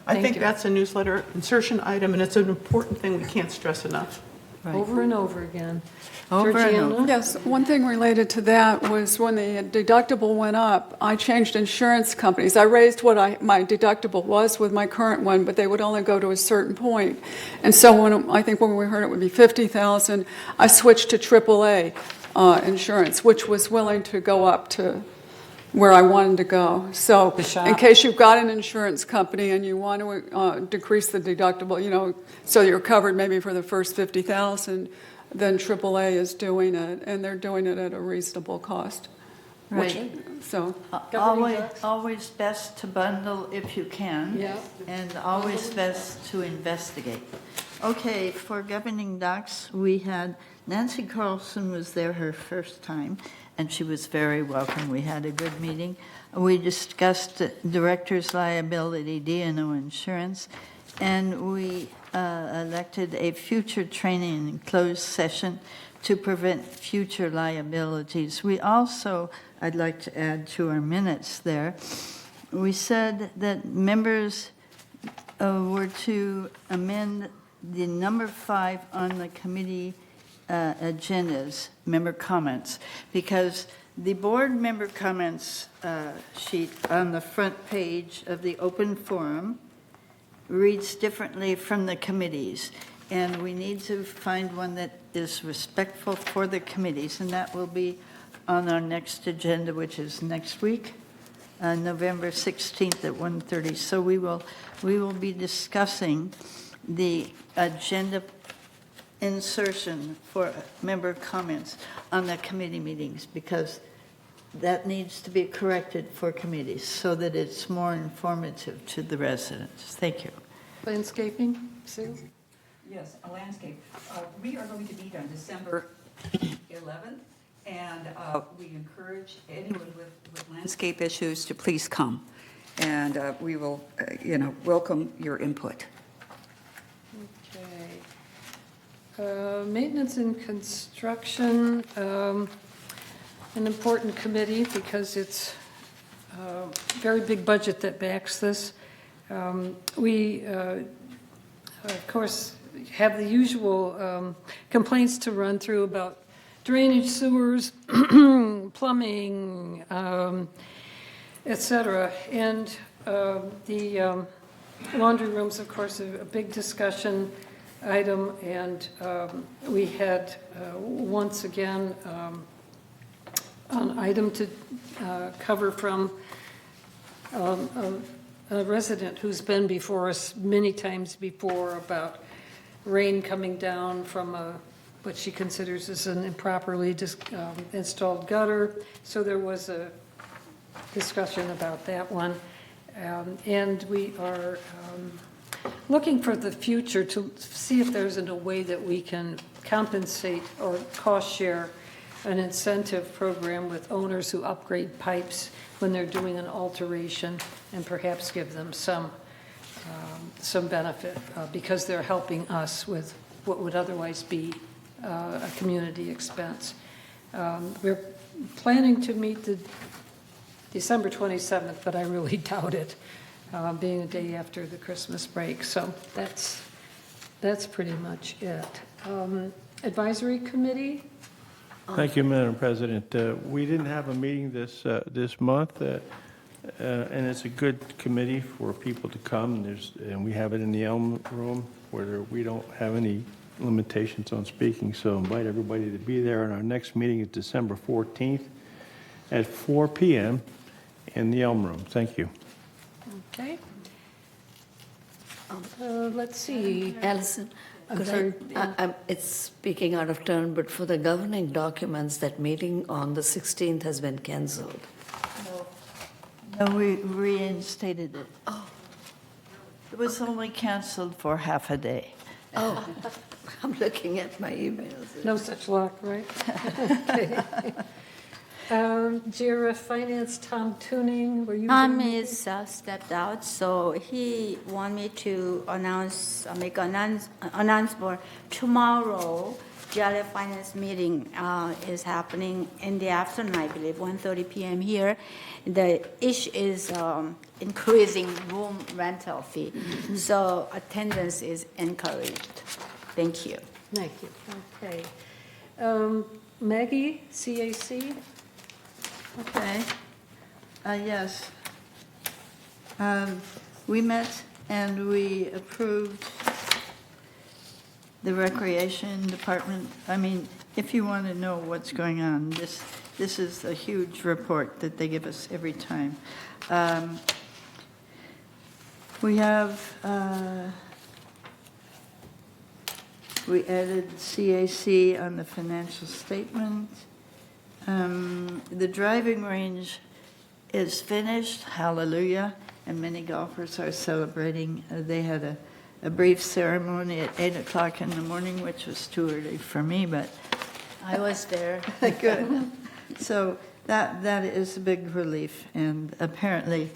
I think that's a newsletter insertion item, and it's an important thing we can't stress enough. Over and over again. Georgiana? Yes, one thing related to that was when the deductible went up, I changed insurance companies. I raised what my deductible was with my current one, but they would only go to a certain point. And so when we heard it would be $50,000, I switched to AAA insurance, which was willing to go up to where I wanted to go. So in case you've got an insurance company and you want to decrease the deductible, so you're covered maybe for the first $50,000, then AAA is doing it, and they're doing it at a reasonable cost. Right. So Always best to bundle if you can. Yeah. And always best to investigate. Okay, for governing docs, we had Nancy Carlson was there her first time, and she was very welcome. We had a good meeting. We discussed director's liability, D&O insurance, and we elected a future training and closed session to prevent future liabilities. We also, I'd like to add to our minutes there, we said that members were to amend the number 5 on the committee agendas, member comments, because the board member comments sheet on the front page of the open forum reads differently from the committees, and we need to find one that is respectful for the committees, and that will be on our next agenda, which is next week, November 16th at 1:30. So we will be discussing the agenda insertion for member comments on the committee meetings, because that needs to be corrected for committees so that it's more informative to the residents. Thank you. Landscaping, Sue? Yes, a landscape. We are going to meet on December 11th, and we encourage anyone with landscape issues to please come. And we will, welcome your input. Okay. Maintenance and construction, an important committee because it's a very big budget that backs this. We, of course, have the usual complaints to run through about drainage, sewers, plumbing, et cetera. And the laundry rooms, of course, a big discussion item. And we had, once again, an item to cover from a resident who's been before us many times before about rain coming down from what she considers as an improperly installed gutter. So there was a discussion about that one. And we are looking for the future to see if there's a way that we can compensate or cost share an incentive program with owners who upgrade pipes when they're doing an alteration, and perhaps give them some benefit because they're helping us with what would otherwise be a community expense. We're planning to meet the December 27th, but I really doubt it, being a day after the Christmas break. So that's pretty much it. Advisory committee. Thank you, Madam President. We didn't have a meeting this month, and it's a good committee for people to come. And we have it in the Elm Room where we don't have any limitations on speaking. So invite everybody to be there. And our next meeting is December 14th at 4 p.m. in the Elm Room. Thank you. Okay. Let's see. Allison, I'm sorry. it's speaking out of turn, but for the governing documents, that meeting on the 16th has been canceled. No, we reinstated it. Oh. It was only canceled for half a day. Oh, I'm looking at my emails. No such luck, right? Okay. JIRA Finance, Tom Tuning, were you? Tom is stepped out, so he want me to make an announcement. Tomorrow, JIRA Finance meeting is happening in the afternoon, I believe, 1:30 p.m. here. The issue is increasing room rental fee, so attendance is encouraged. Thank you. Thank you. Okay. Maggie, CAC. Okay. Yes. We met and we approved the recreation department. I mean, if you want to know what's going on, this is a huge report that they give us every time. We have, we added CAC on the financial statement. The driving range is finished, hallelujah, and many golfers are celebrating. They had a brief ceremony at 8 o'clock in the morning, which was too early for me, but I was there. Good. So that is a big relief, and apparently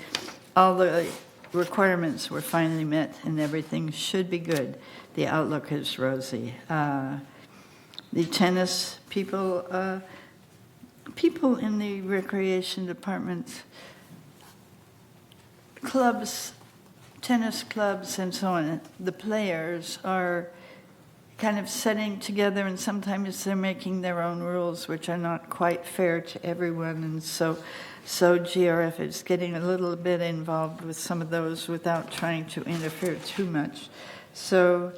all the requirements were finally met and everything should be good. The outlook is rosy. The tennis people, people in the recreation department, clubs, tennis clubs and so on, the players are kind of setting together, and sometimes they're making their own rules, which are not quite fair to everyone. And so GRF is getting a little bit involved with some of those without trying to interfere too much. So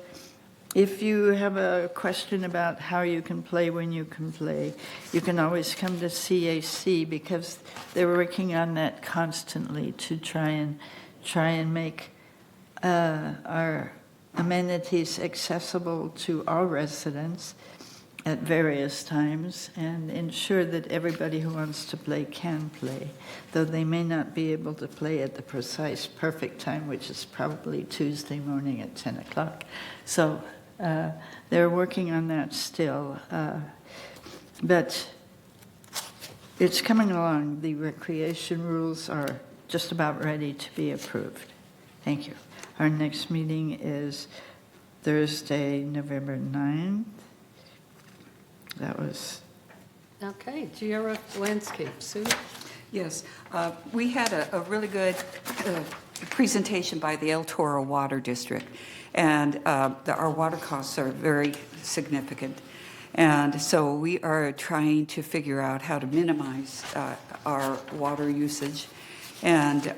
if you have a question about how you can play when you can play, you can always come to CAC, because they're working on that constantly to try and make our amenities accessible to all residents at various times, and ensure that everybody who wants to play can play, though they may not be able to play at the precise perfect time, which is probably Tuesday morning at 10 o'clock. So they're working on that still, but it's coming along. The recreation rules are just about ready to be approved. Thank you. Our next meeting is Thursday, November 9th. That was... Okay, GRF landscape, Sue? Yes, we had a really good presentation by the El Toro Water District, and our water costs are very significant. And so we are trying to figure out how to minimize our water usage, and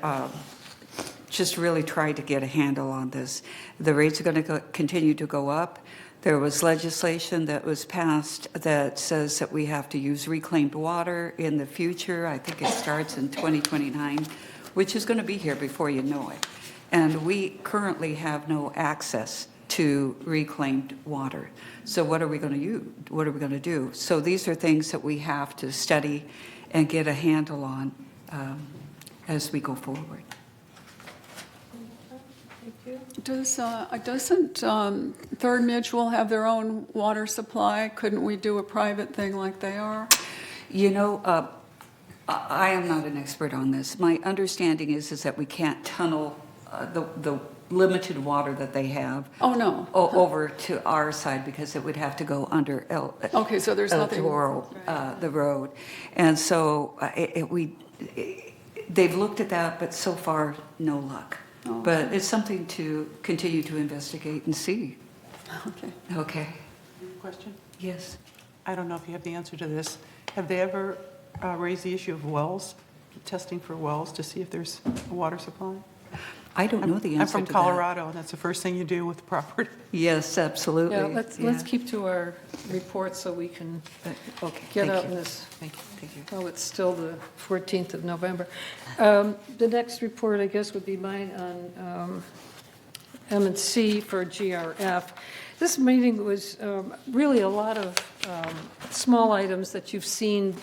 just really try to get a handle on this. The rates are going to continue to go up. There was legislation that was passed that says that we have to use reclaimed water in the future. I think it starts in 2029, which is going to be here before you know it. And we currently have no access to reclaimed water. So what are we going to use? What are we going to do? So these are things that we have to study and get a handle on as we go forward. Doesn't Third Mutual have their own water supply? Couldn't we do a private thing like they are? You know, I am not an expert on this. My understanding is that we can't tunnel the limited water that they have. Oh, no. Over to our side, because it would have to go under okay, so there's nothing. Toro, the road. And so they've looked at that, but so far, no luck. Oh, okay. But it's something to continue to investigate and see. Okay. Okay. Question? Yes. I don't know if you have the answer to this. Have they ever raised the issue of wells, testing for wells to see if there's a water supply? I don't know the answer to that. I'm from Colorado, and that's the first thing you do with the property. Yes, absolutely. Yeah, let's keep to our report so we can get out in this. Thank you. Oh, it's still the 14th of November. The next report, I guess, would be mine on M&C for GRF. This meeting was really a lot of small items that you've seen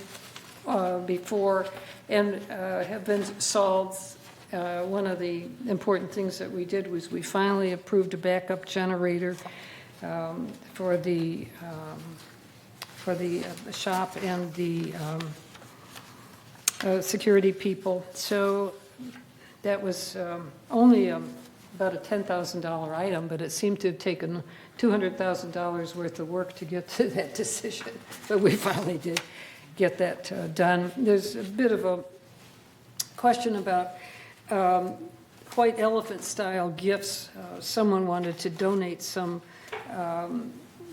before and have been solved. One of the important things that we did was we finally approved a backup generator for the shop and the security people. So that was only about a $10,000 item, but it seemed to have taken $200,000 worth of work to get to that decision. But we finally did get that done. There's a bit of a question about white elephant style gifts. Someone wanted to donate some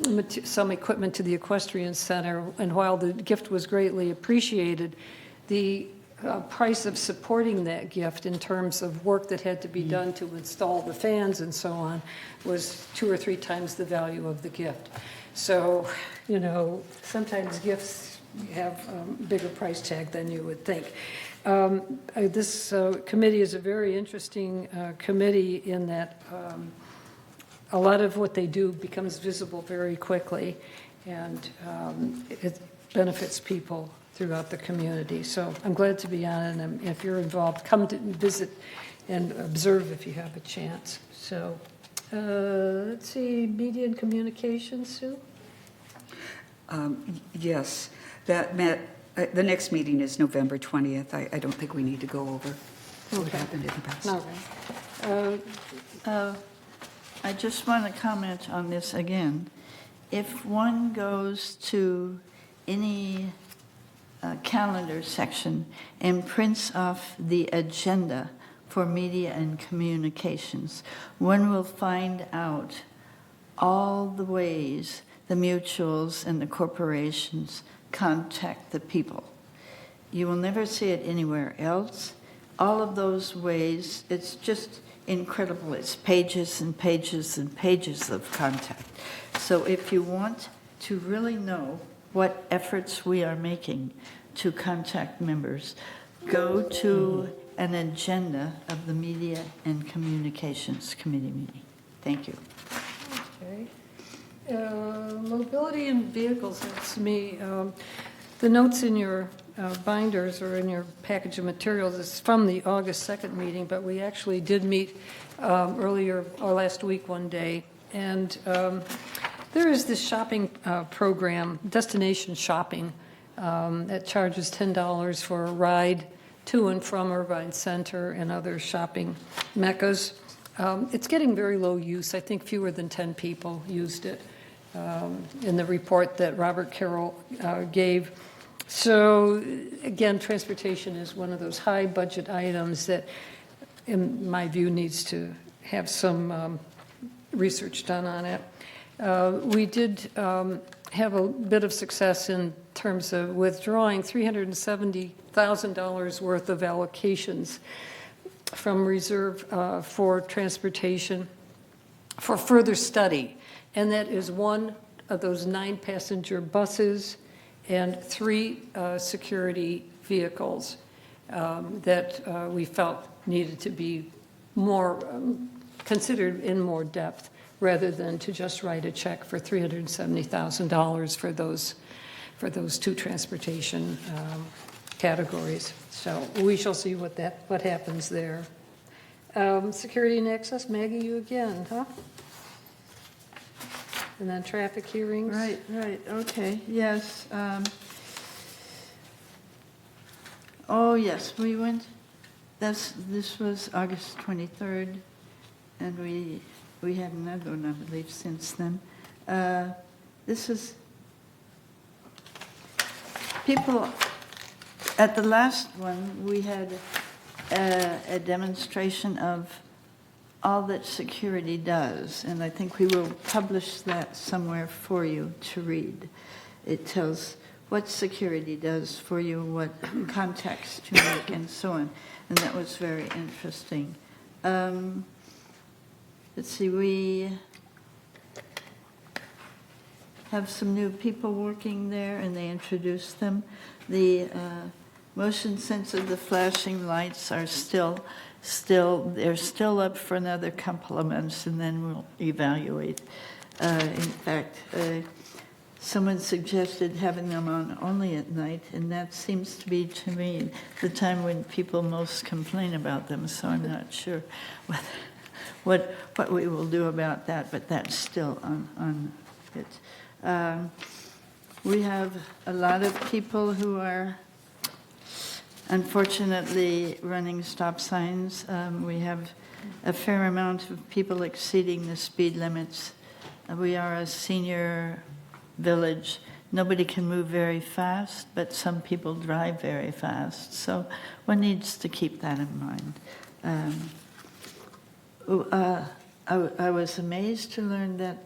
equipment to the equestrian center, and while the gift was greatly appreciated, the price of supporting that gift in terms of work that had to be done to install the fans and so on was 2 or 3 times the value of the gift. So, you know, sometimes gifts have a bigger price tag than you would think. This committee is a very interesting committee in that a lot of what they do becomes visible very quickly, and it benefits people throughout the community. So I'm glad to be on it, and if you're involved, come to visit and observe if you have a chance. So Let's see, media and communications, Sue? Yes, the next meeting is November 20th. I don't think we need to go over what happened in the past. All right. I just want to comment on this again. If one goes to any calendar section and prints off the agenda for media and communications, one will find out all the ways the mutuals and the corporations contact the people. You will never see it anywhere else. All of those ways, it's just incredible. It's pages and pages and pages of contact. So if you want to really know what efforts we are making to contact members, go to an agenda of the Media and Communications Committee meeting. Thank you. Okay. Mobility and vehicles, that's me. The notes in your binders or in your package of materials is from the August 2nd meeting, but we actually did meet earlier or last week one day. And there is this shopping program, destination shopping, that charges $10 for a ride to and from Irvine Center and other shopping meccas. It's getting very low use. I think fewer than 10 people used it in the report that Robert Carroll gave. So again, transportation is one of those high budget items that, in my view, needs to have some research done on it. We did have a bit of success in terms of withdrawing $370,000 worth of allocations from reserve for transportation for further study. And that is one of those 9 passenger buses and 3 security vehicles that we felt needed to be more considered in more depth, rather than to just write a check for $370,000 for those 2 transportation categories. So we shall see what happens there. Security and access, Maggie, you again, huh? And then traffic hearings. Right, okay, yes. Oh, yes, we went, this was August 23rd, and we had another one, I believe, since then. This is, people, at the last one, we had a demonstration of all that security does, and I think we will publish that somewhere for you to read. It tells what security does for you, what contacts to make, and so on, and that was very interesting. Let's see, we have some new people working there, and they introduced them. The motion sensor, the flashing lights are they're still up for another couple of months, and then we'll evaluate. In fact, someone suggested having them on only at night, and that seems to be, to me, the time when people most complain about them, so I'm not sure what we will do about that, but that's still on it. We have a lot of people who are unfortunately running stop signs. We have a fair amount of people exceeding the speed limits. We are a senior village. Nobody can move very fast, but some people drive very fast. So one needs to keep that in mind. I was amazed to learn that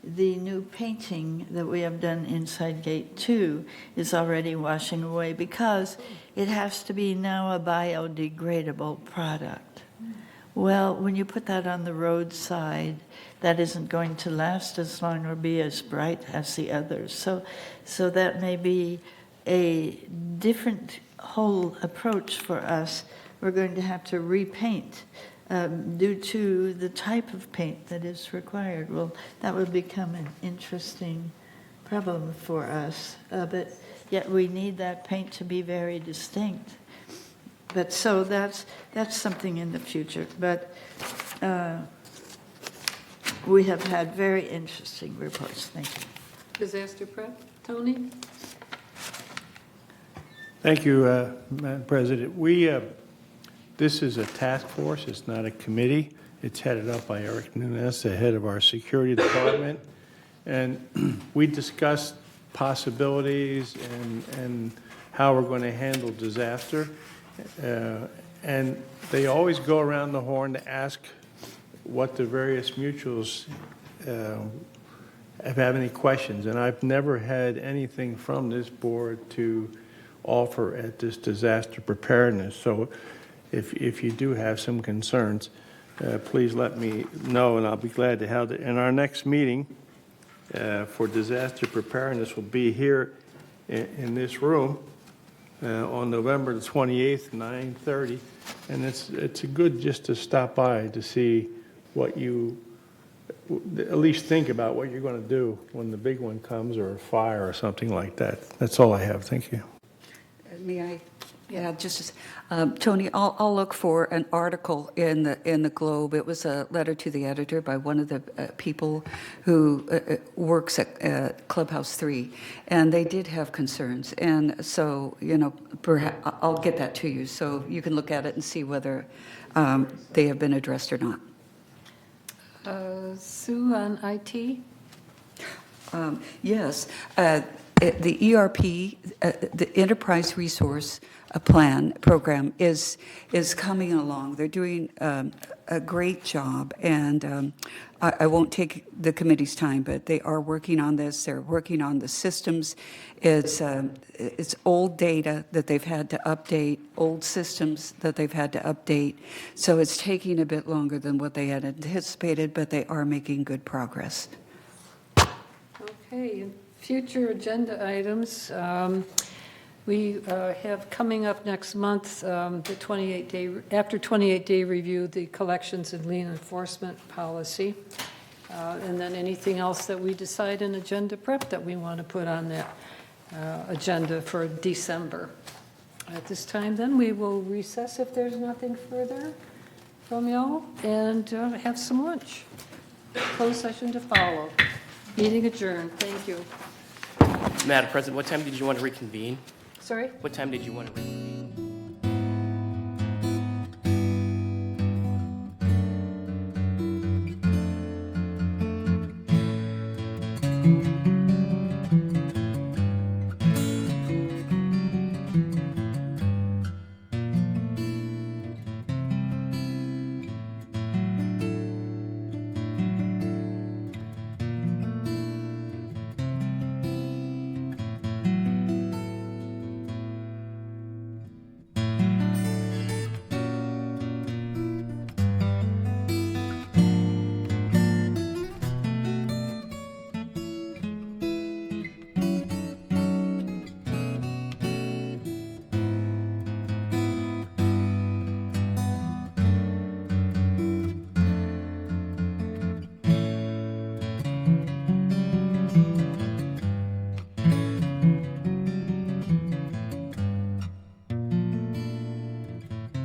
the new painting that we have done inside Gate 2 is already washing away because it has to be now a biodegradable product. Well, when you put that on the roadside, that isn't going to last as long or be as bright as the others. So that may be a different whole approach for us. We're going to have to repaint due to the type of paint that is required. Well, that would become an interesting problem for us, but yet we need that paint to be very distinct. But so that's something in the future. But We have had very interesting reports. Thank you. Disaster prep, Tony? Thank you, Madam President. This is a task force, it's not a committee. It's headed up by Eric Nunes, the head of our security department. And we discussed possibilities and how we're going to handle disaster. And they always go around the horn to ask what the various mutuals have any questions. And I've never had anything from this board to offer at this disaster preparedness. So if you do have some concerns, please let me know, and I'll be glad to have it. And our next meeting for disaster preparedness will be here in this room on November the 28th, 9:30. And it's good just to stop by to see what you, at least think about what you're going to do when the big one comes, or a fire or something like that. That's all I have. Thank you. May I? Yeah, just, Tony, I'll look for an article in the Globe. It was a letter to the editor by one of the people who works at Clubhouse 3, and they did have concerns. And so, perhaps I'll get that to you so you can look at it and see whether they have been addressed or not. Sue on IT? Yes. The ERP, the Enterprise Resource Program is coming along. They're doing a great job, and I won't take the committee's time, but they are working on this. They're working on the systems. It's old data that they've had to update, old systems that they've had to update. So it's taking a bit longer than what they had anticipated, but they are making good progress. Okay, future agenda items. We have coming up next month, the 28-day, after 28-day review, the collections and lien enforcement policy. And then anything else that we decide in agenda prep that we want to put on that agenda for December. At this time, then, we will recess if there's nothing further from y'all, and have some lunch. Closed session to follow. Meeting adjourned. Thank you. Madam President, what time did you want to reconvene? Sorry? What time did you want to reconvene?